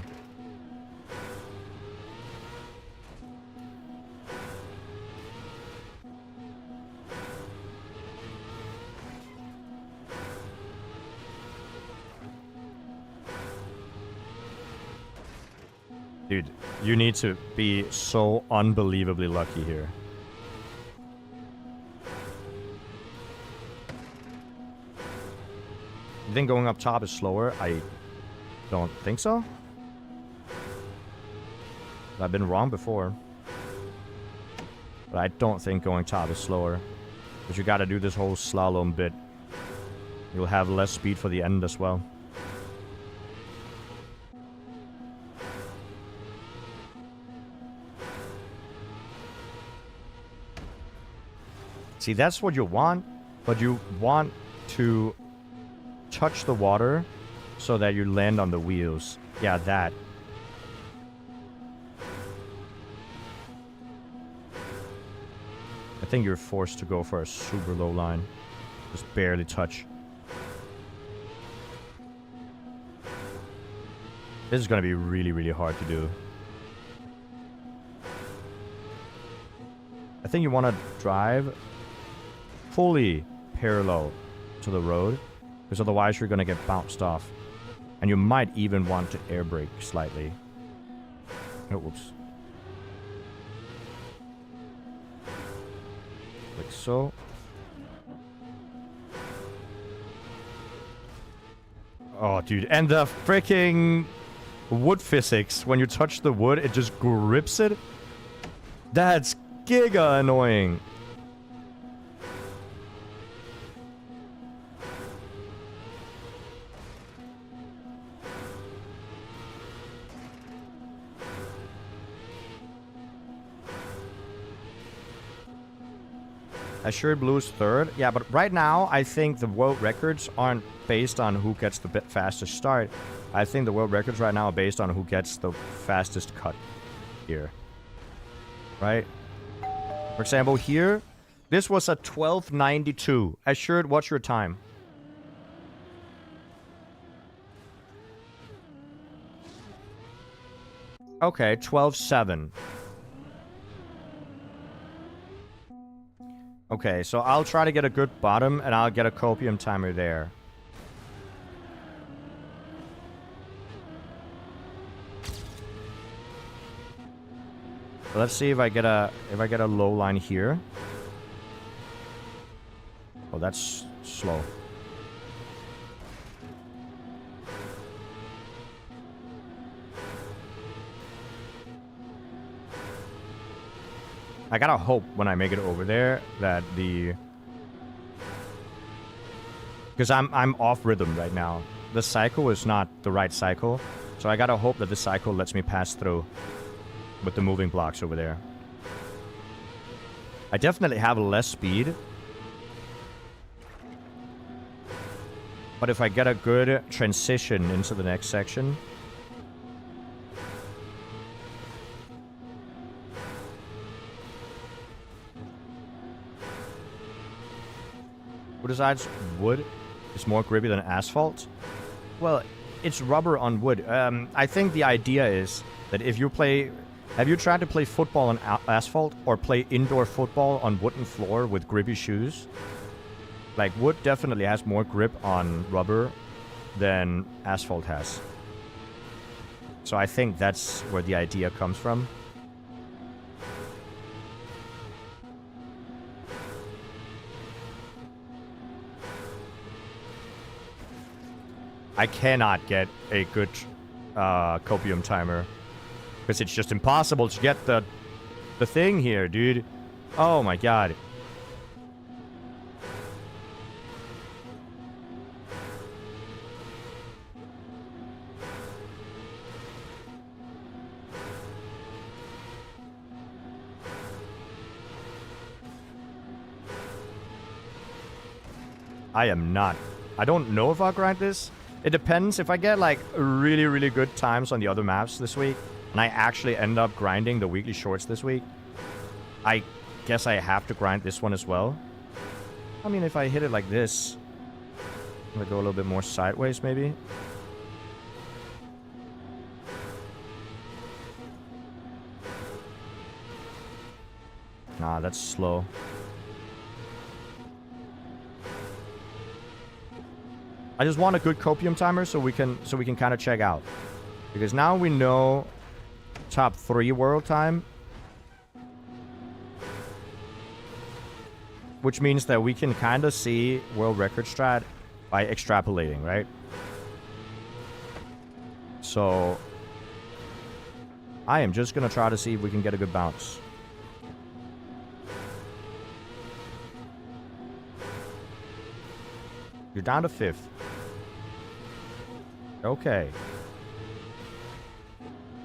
Dude, you need to be so unbelievably lucky here. You think going up top is slower? I don't think so. I've been wrong before. But I don't think going top is slower. But you gotta do this whole slalom bit. You'll have less speed for the end as well. See, that's what you want, but you want to touch the water so that you land on the wheels. Yeah, that. I think you're forced to go for a super low line. Just barely touch. This is going to be really, really hard to do. I think you want to drive fully parallel to the road, because otherwise you're going to get bounced off. And you might even want to air brake slightly. Oh, whoops. Like so. Oh, dude. And the freaking wood physics. When you touch the wood, it just grips it. That's giga annoying. Assured Blue's third. Yeah, but right now, I think the world records aren't based on who gets the fastest start. I think the world records right now are based on who gets the fastest cut here. Right? For example, here, this was a 12:92. Assured, what's your time? Okay, 12:07. Okay, so I'll try to get a good bottom, and I'll get a copium timer there. So let's see if I get a low line here. Oh, that's slow. I gotta hope when I make it over there that the... Because I'm off rhythm right now. The cycle is not the right cycle. So I gotta hope that the cycle lets me pass through with the moving blocks over there. I definitely have less speed. But if I get a good transition into the next section... Who decides wood is more grippy than asphalt? Well, it's rubber on wood. I think the idea is that if you play... Have you tried to play football on asphalt or play indoor football on wooden floor with grippy shoes? Like, wood definitely has more grip on rubber than asphalt has. So I think that's where the idea comes from. I cannot get a good copium timer. Because it's just impossible to get the thing here, dude. Oh my god. I am not. I don't know if I'll grind this. It depends. If I get like really, really good times on the other maps this week, and I actually end up grinding the weekly shorts this week, I guess I have to grind this one as well. I mean, if I hit it like this, I'm gonna go a little bit more sideways maybe. Nah, that's slow. I just want a good copium timer so we can kind of check out. Because now we know top 3 world time. Which means that we can kind of see world record strat by extrapolating, right? So I am just going to try to see if we can get a good bounce. You're down to 5th. Okay.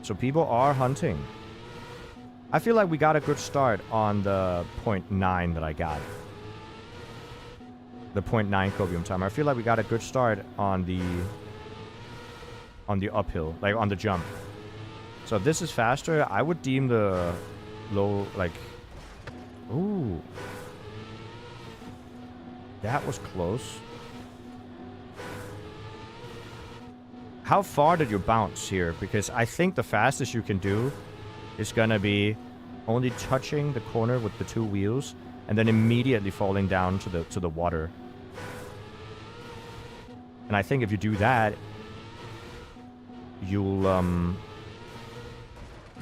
So people are hunting. I feel like we got a good start on the 0.9 that I got. The 0.9 copium timer. I feel like we got a good start on the uphill, like on the jump. So if this is faster, I would deem the low, like... Ooh. That was close. How far did you bounce here? Because I think the fastest you can do is gonna be only touching the corner with the 2 wheels and then immediately falling down to the water. And I think if you do that, you'll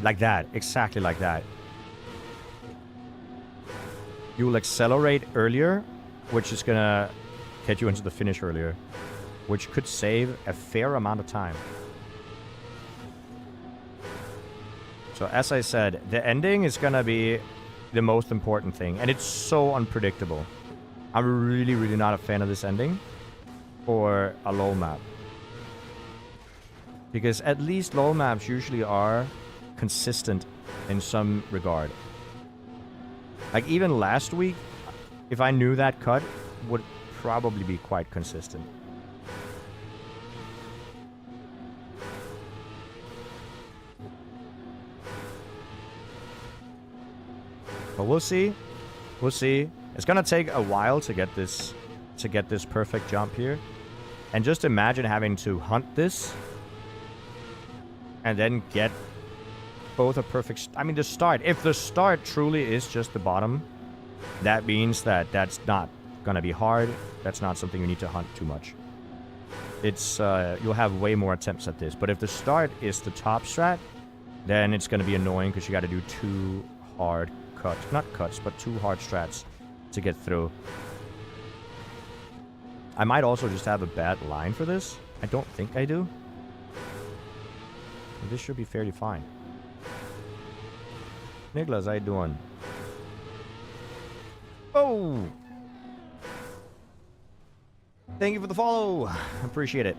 like that, exactly like that. You'll accelerate earlier, which is gonna get you into the finish earlier, which could save a fair amount of time. So as I said, the ending is gonna be the most important thing, and it's so unpredictable. I'm really, really not a fan of this ending for a low map. Because at least low maps usually are consistent in some regard. Like even last week, if I knew that cut, would probably be quite consistent. But we'll see. We'll see. It's gonna take a while to get this perfect jump here. And just imagine having to hunt this and then get both a perfect... I mean, the start. If the start truly is just the bottom, that means that that's not gonna be hard. That's not something you need to hunt too much. It's you'll have way more attempts at this. But if the start is the top strat, then it's gonna be annoying because you got to do 2 hard cuts, not cuts, but 2 hard strats to get through. I might also just have a bad line for this. I don't think I do. This should be fairly fine. Nicholas, how you doing? Oh! Thank you for the follow. Appreciate it.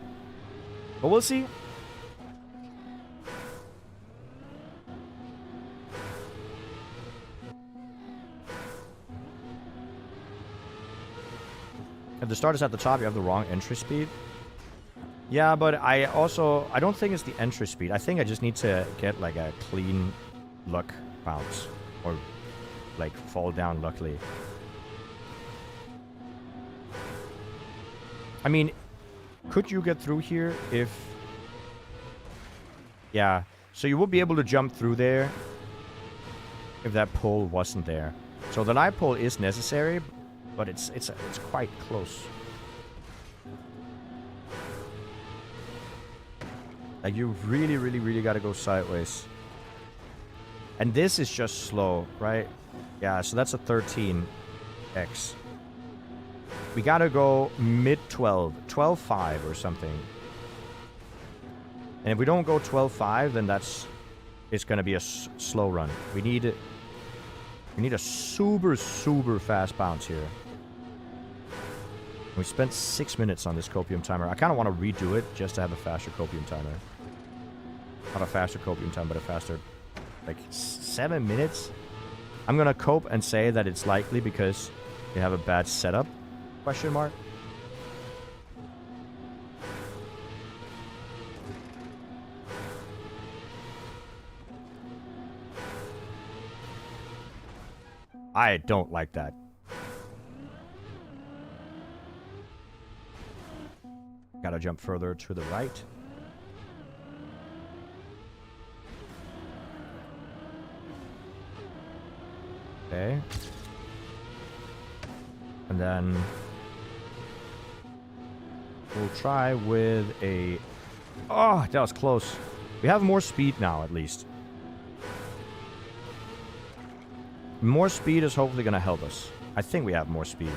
But we'll see. If the start is at the top, you have the wrong entry speed. Yeah, but I don't think it's the entry speed. I think I just need to get like a clean luck bounce. Or like fall down luckily. I mean, could you get through here if... Yeah, so you would be able to jump through there if that pole wasn't there. So the light pole is necessary, but it's quite close. Like, you really, really, really gotta go sideways. And this is just slow, right? Yeah, so that's a 13x. We gotta go mid-12, 12.5 or something. And if we don't go 12.5, then it's gonna be a slow run. We need a super, super fast bounce here. We spent 6 minutes on this copium timer. I kind of want to redo it just to have a faster copium timer. Not a faster copium time, but a faster... Like, 7 minutes? I'm gonna cope and say that it's likely because you have a bad setup? Question mark? I don't like that. Gotta jump further to the right. Okay. And then we'll try with a... Oh, that was close. We have more speed now, at least. More speed is hopefully going to help us. I think we have more speed.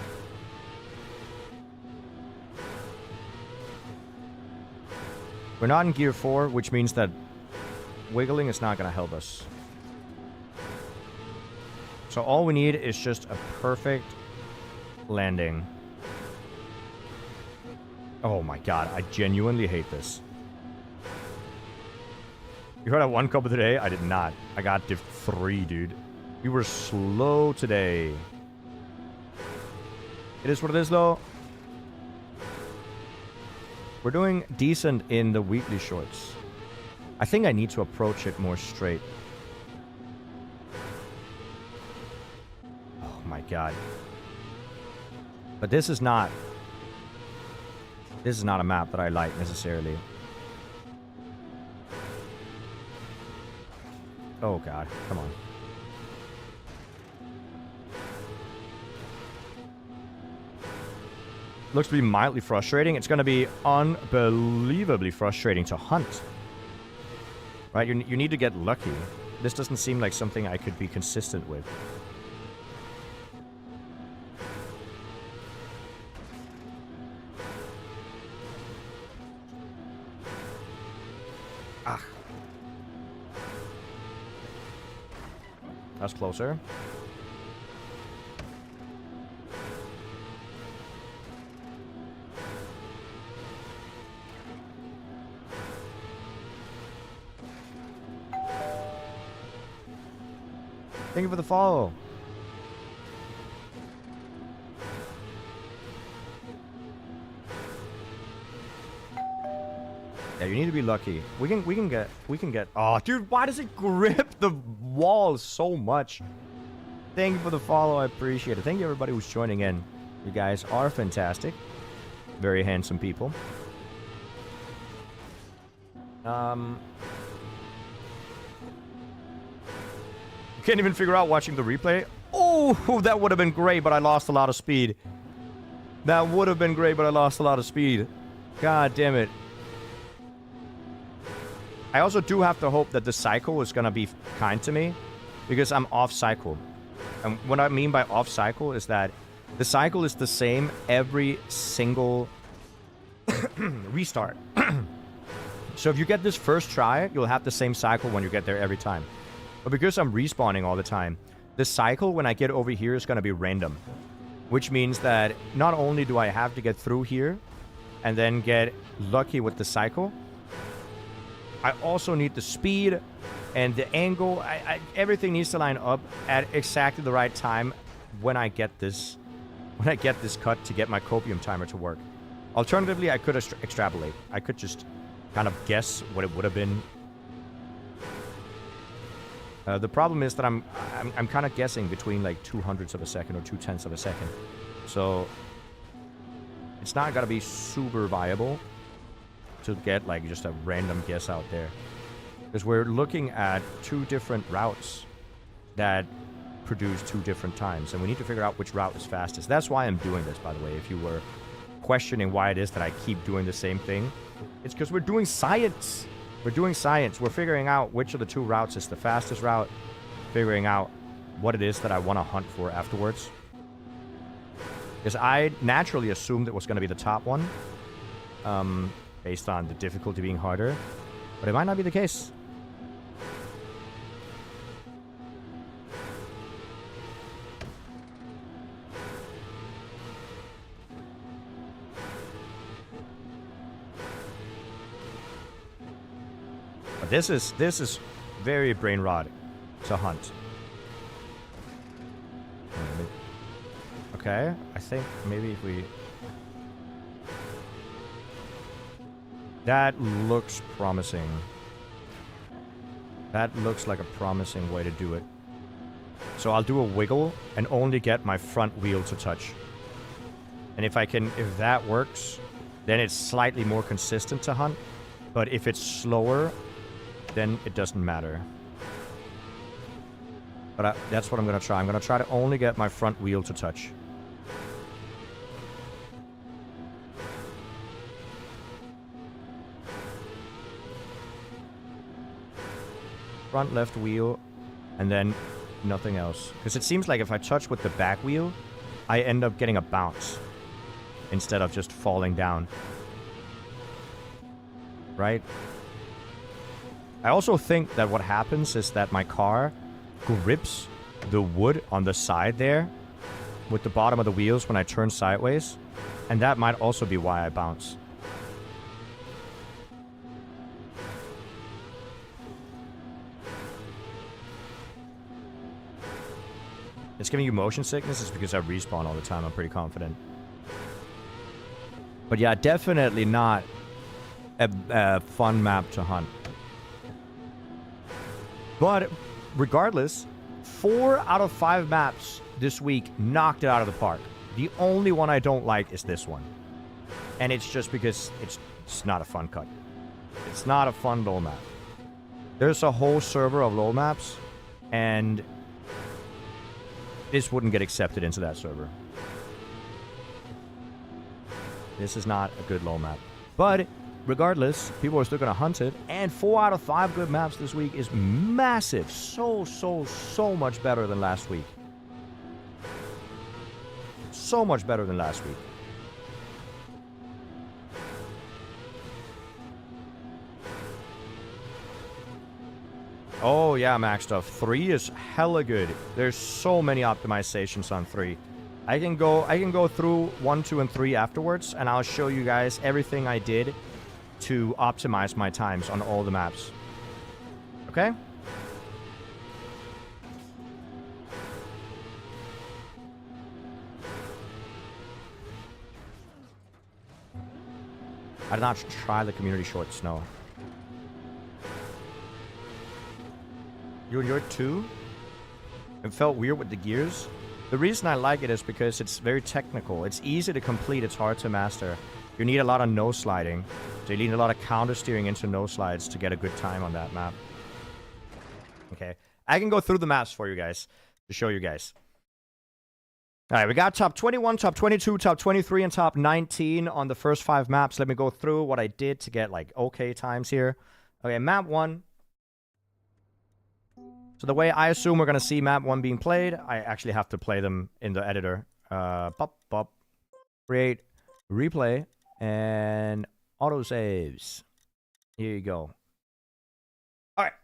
We're not in gear 4, which means that wiggling is not going to help us. So all we need is just a perfect landing. Oh my god, I genuinely hate this. You heard I won cup of the day? I did not. I got div 3, dude. We were slow today. It is what it is, though. We're doing decent in the weekly shorts. I think I need to approach it more straight. Oh my god. But this is not a map that I like necessarily. Oh god, come on. Looks to be mildly frustrating. It's going to be unbelievably frustrating to hunt. Right? You need to get lucky. This doesn't seem like something I could be consistent with. Ah. That's closer. Thank you for the follow. Yeah, you need to be lucky. We can get. Oh, dude, why does it grip the walls so much? Thank you for the follow. I appreciate it. Thank you everybody who's joining in. You guys are fantastic. Very handsome people. Can't even figure out watching the replay. Oh, that would have been great, but I lost a lot of speed. That would have been great, but I lost a lot of speed. God damn it. I also do have to hope that the cycle is going to be kind to me, because I'm off cycle. And what I mean by off cycle is that the cycle is the same every single restart. So if you get this first try, you'll have the same cycle when you get there every time. But because I'm respawning all the time, the cycle when I get over here is going to be random. Which means that not only do I have to get through here and then get lucky with the cycle, I also need the speed and the angle. Everything needs to line up at exactly the right time when I get this cut to get my copium timer to work. Alternatively, I could extrapolate. I could just kind of guess what it would have been. The problem is that I'm kind of guessing between like 2/100ths of a second or 2/10ths of a second. So it's not gonna be super viable to get like just a random guess out there. Because we're looking at two different routes that produce two different times. And we need to figure out which route is fastest. That's why I'm doing this, by the way. If you were questioning why it is that I keep doing the same thing, it's because we're doing science. We're doing science. We're figuring out which of the two routes is the fastest route. Figuring out what it is that I want to hunt for afterwards. Because I naturally assumed it was going to be the top one. Based on the difficulty being harder. But it might not be the case. But this is very brain rot to hunt. Okay, I think maybe if we... That looks promising. That looks like a promising way to do it. So I'll do a wiggle and only get my front wheel to touch. And if that works, then it's slightly more consistent to hunt. But if it's slower, then it doesn't matter. But that's what I'm going to try. I'm going to try to only get my front wheel to touch. Front left wheel, and then nothing else. Because it seems like if I touch with the back wheel, I end up getting a bounce instead of just falling down. Right? I also think that what happens is that my car grips the wood on the side there with the bottom of the wheels when I turn sideways, and that might also be why I bounce. It's giving you motion sickness is because I respawn all the time. I'm pretty confident. But yeah, definitely not a fun map to hunt. But regardless, 4 out of 5 maps this week knocked it out of the park. The only one I don't like is this one. And it's just because it's not a fun cut. It's not a fun LoL map. There's a whole server of LoL maps, and this wouldn't get accepted into that server. This is not a good LoL map. But regardless, people are still going to hunt it. And 4 out of 5 good maps this week is massive. So much better than last week. So much better than last week. Oh yeah, Max stuff. 3 is hella good. There's so many optimizations on 3. I can go through 1, 2, and 3 afterwards, and I'll show you guys everything I did to optimize my times on all the maps. Okay? I did not try the community short snow. You enjoyed too? It felt weird with the gears. The reason I like it is because it's very technical. It's easy to complete, it's hard to master. You need a lot of nose sliding. So you need a lot of counter steering into nose slides to get a good time on that map. Okay. I can go through the maps for you guys to show you guys. Alright, we got top 21, top 22, top 23, and top 19 on the first 5 maps. Let me go through what I did to get, like, okay times here. Okay, map 1. So the way I assume we're going to see map 1 being played, I actually have to play them in the editor. Create, replay, and autosaves. Here you go. Alright.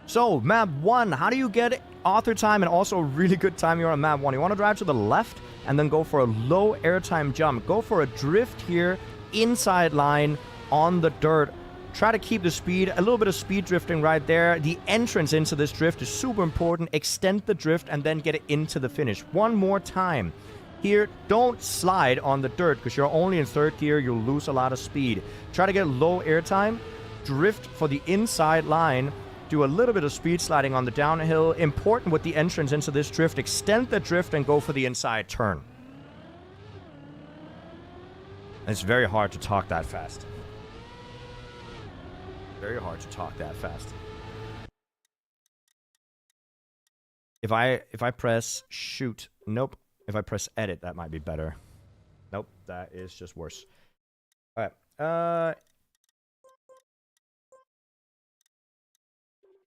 So, map 1, how do you get author time and also really good time here on map 1? You want to drive to the left and then go for a low airtime jump. Go for a drift here, inside line, on the dirt. Try to keep the speed, a little bit of speed drifting right there. The entrance into this drift is super important. Extend the drift and then get it into the finish. One more time. Here, don't slide on the dirt because you're only in 3rd gear. You'll lose a lot of speed. Try to get low airtime. Drift for the inside line. Do a little bit of speed sliding on the downhill. Important with the entrance into this drift. Extend the drift and go for the inside turn. It's very hard to talk that fast. Very hard to talk that fast. If I press shoot, nope. If I press edit, that might be better. Nope, that is just worse. All right.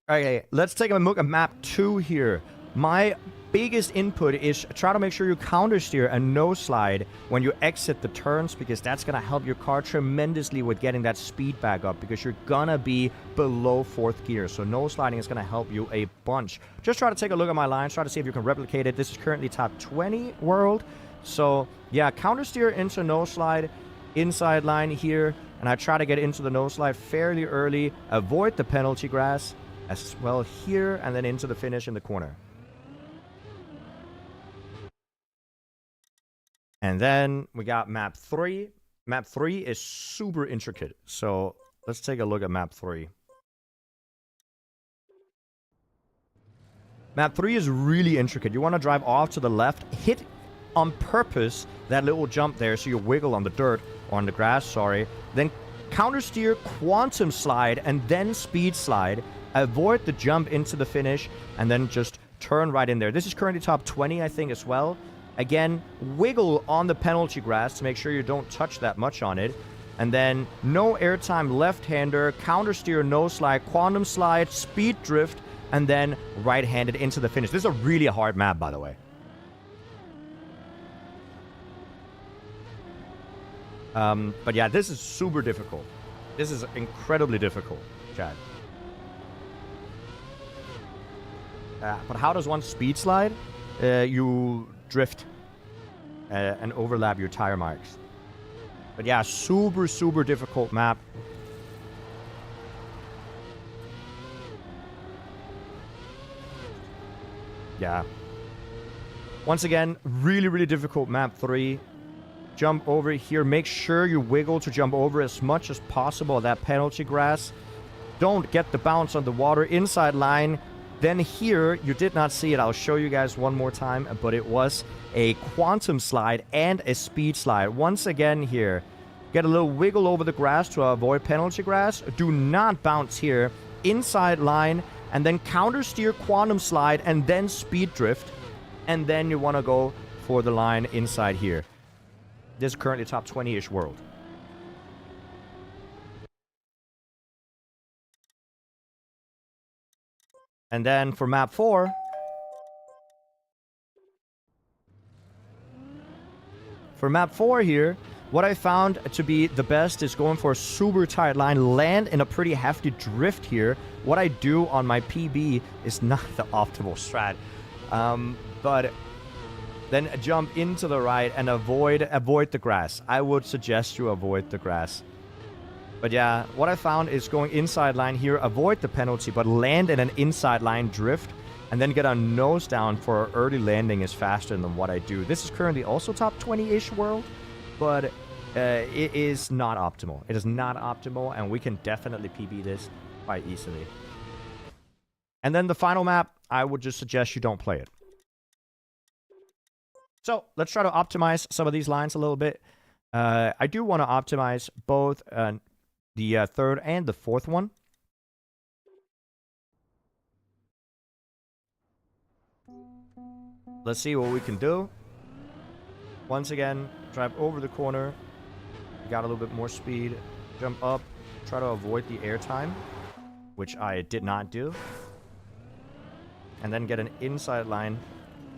Okay, let's take a look at map 2 here. My biggest input is try to make sure you counter steer and no slide when you exit the turns, because that's going to help your car tremendously with getting that speed back up, because you're going to be below 4th gear. So no sliding is going to help you a bunch. Just try to take a look at my lines, try to see if you can replicate it. This is currently top 20 world. So yeah, counter steer into no slide, inside line here, and I try to get into the no slide fairly early, avoid the penalty grass as well here, and then into the finish in the corner. And then we got map 3. Map 3 is super intricate. So let's take a look at map 3. Map 3 is really intricate. You want to drive off to the left, hit on purpose that little jump there so you wiggle on the dirt, or on the grass, sorry. Then counter steer, quantum slide, and then speed slide. Avoid the jump into the finish, and then just turn right in there. This is currently top 20, I think, as well. Again, wiggle on the penalty grass to make sure you don't touch that much on it. And then no airtime left-hander, counter steer, no slide, quantum slide, speed drift, and then right-handed into the finish. This is a really hard map, by the way. But yeah, this is super difficult. This is incredibly difficult, Chad. But how does one speed slide? You drift and overlap your tire marks. But yeah, super, super difficult map. Yeah. Once again, really, really difficult map 3. Jump over here. Make sure you wiggle to jump over as much as possible that penalty grass. Don't get the bounce on the water. Inside line. Then here, you did not see it. I'll show you guys one more time. But it was a quantum slide and a speed slide. Once again here, get a little wiggle over the grass to avoid penalty grass. Do not bounce here. Inside line. And then counter steer, quantum slide, and then speed drift. And then you want to go for the line inside here. This is currently top 20-ish world. And then for map 4, here, what I found to be the best is going for a super tight line, land in a pretty hefty drift here. What I do on my PB is not the optimal strat, but then jump into the right and avoid the grass. I would suggest you avoid the grass. But yeah, what I found is going inside line here, avoid the penalty, but land in an inside line drift. and then get a nose down for early landing is faster than what I do. This is currently also top 20-ish world, but it is not optimal. It is not optimal, and we can definitely PB this quite easily. And then the final map, I would just suggest you don't play it. So let's try to optimize some of these lines a little bit. I do want to optimize both the third and the fourth one. Let's see what we can do. Once again, drive over the corner. Got a little bit more speed. Jump up. Try to avoid the airtime, which I did not do. And then get an inside line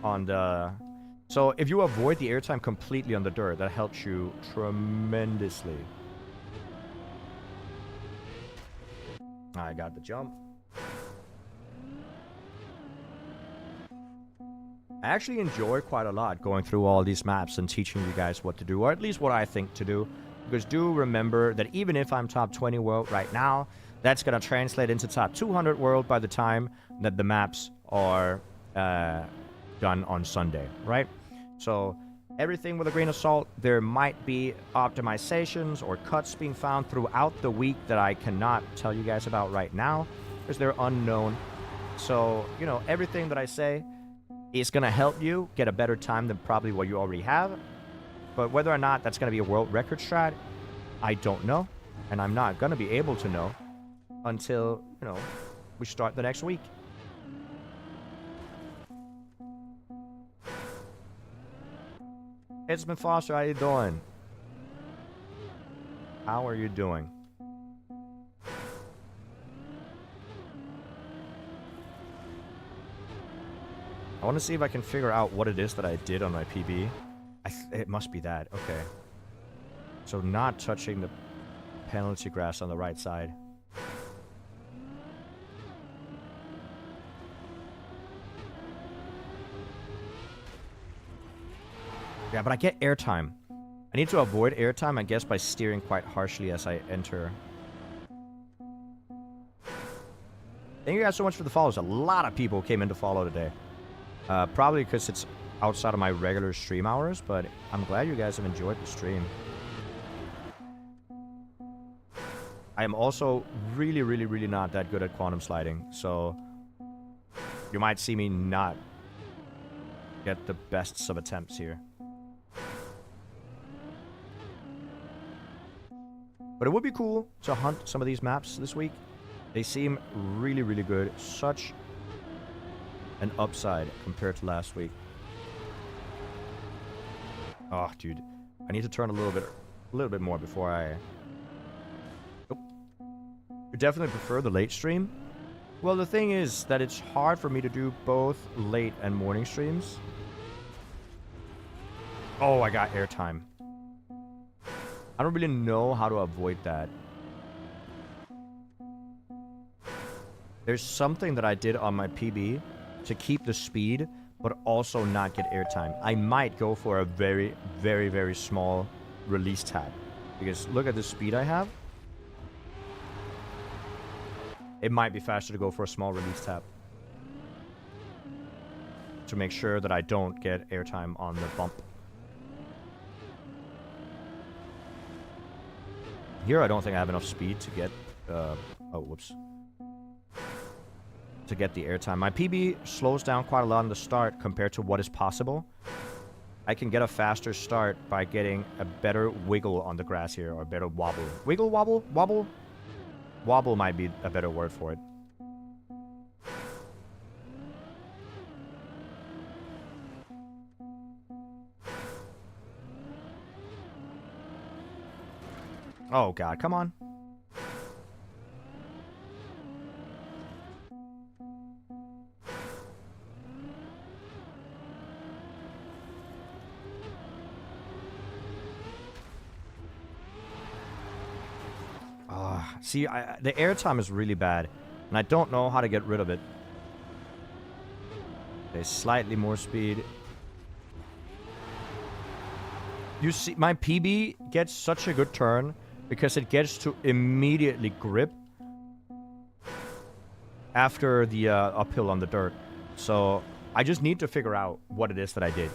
on the... So if you avoid the airtime completely on the dirt, that helps you tremendously. I got the jump. I actually enjoy quite a lot going through all these maps and teaching you guys what to do, or at least what I think to do. Because do remember that even if I'm top 20 world right now, that's going to translate into top 200 world by the time that the maps are done on Sunday, right? So everything with a grain of salt. There might be optimizations or cuts being found throughout the week that I cannot tell you guys about right now because they're unknown. So, you know, everything that I say is going to help you get a better time than probably what you already have. But whether or not that's going to be a world record strat, I don't know. And I'm not going to be able to know until, you know, we start the next week. It's been Foster. How you doing? How are you doing? I want to see if I can figure out what it is that I did on my PB. It must be that. Okay. So not touching the penalty grass on the right side. Yeah, but I get airtime. I need to avoid airtime, I guess, by steering quite harshly as I enter. Thank you guys so much for the follows. A lot of people came in to follow today. Probably because it's outside of my regular stream hours, but I'm glad you guys have enjoyed the stream. I am also really, really, really not that good at quantum sliding, so you might see me not get the best sub attempts here. But it would be cool to hunt some of these maps this week. They seem really, really good. Such an upside compared to last week. Oh, dude. I need to turn a little bit more before I... Oh. You definitely prefer the late stream? Well, the thing is that it's hard for me to do both late and morning streams. Oh, I got airtime. I don't really know how to avoid that. There's something that I did on my PB to keep the speed, but also not get airtime. I might go for a very, very, very small release tap. Because look at the speed I have. It might be faster to go for a small release tap. To make sure that I don't get airtime on the bump. Here I don't think I have enough speed to get... oh, whoops. To get the airtime. My PB slows down quite a lot on the start compared to what is possible. I can get a faster start by getting a better wiggle on the grass here, or a better wobble. Wiggle, wobble, wobble? Wobble might be a better word for it. Oh god, come on. See, the airtime is really bad, and I don't know how to get rid of it. There's slightly more speed. You see, my PB gets such a good turn because it gets to immediately grip after the uphill on the dirt. So I just need to figure out what it is that I did.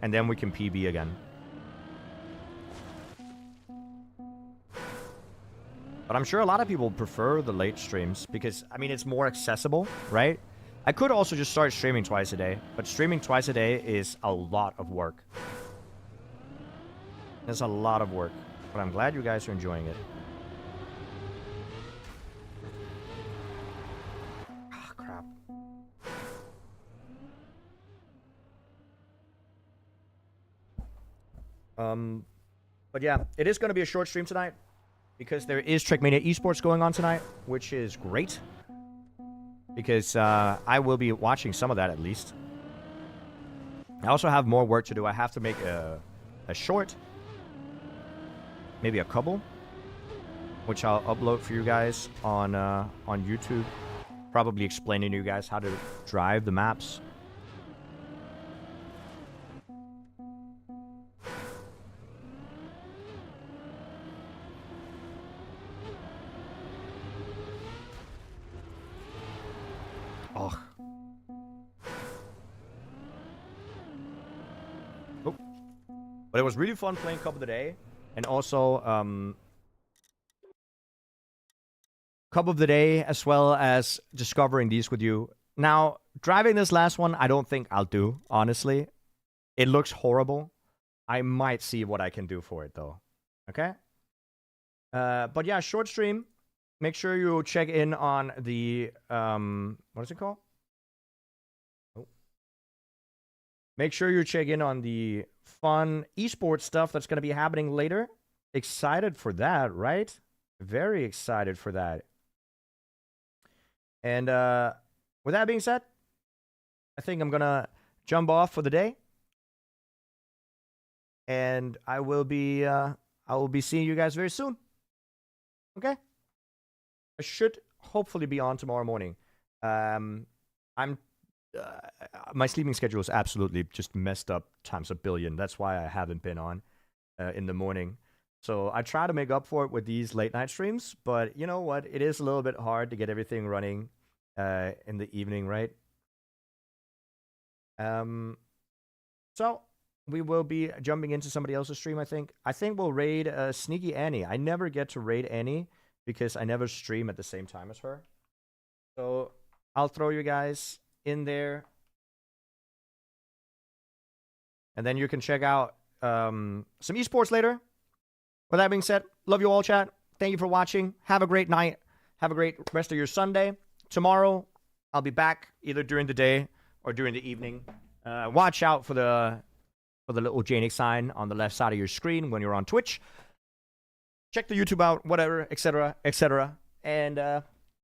And then we can PB again. But I'm sure a lot of people prefer the late streams because, I mean, it's more accessible, right? I could also just start streaming twice a day, but streaming twice a day is a lot of work. It's a lot of work, but I'm glad you guys are enjoying it. Ah, crap. But yeah, it is going to be a short stream tonight because there is Trackmania esports going on tonight, which is great. Because I will be watching some of that at least. I also have more work to do. I have to make a short, maybe a couple, which I'll upload for you guys on YouTube. Probably explaining to you guys how to drive the maps. Oh. Oh. But it was really fun playing Cup of the Day. And also, Cup of the Day, as well as discovering these with you. Now, driving this last one, I don't think I'll do, honestly. It looks horrible. I might see what I can do for it, though. Okay? But yeah, short stream. Make sure you check in on the, what is it called? Oh. Make sure you check in on the fun esports stuff that's going to be happening later. Excited for that, right? Very excited for that. And with that being said, I think I'm going to jump off for the day. And I will be seeing you guys very soon. Okay? I should hopefully be on tomorrow morning. My sleeping schedule is absolutely just messed up times a billion. That's why I haven't been on in the morning. So I try to make up for it with these late night streams, but you know what? It is a little bit hard to get everything running in the evening, right? So we will be jumping into somebody else's stream, I think. I think we'll raid Sneaky Annie. I never get to raid Annie because I never stream at the same time as her. So I'll throw you guys in there. And then you can check out some esports later. With that being said, love you all, chat. Thank you for watching. Have a great night. Have a great rest of your Sunday. Tomorrow, I'll be back either during the day or during the evening. Watch out for the little Jnic sign on the left side of your screen when you're on Twitch. Check the YouTube out, whatever, etc., etc. And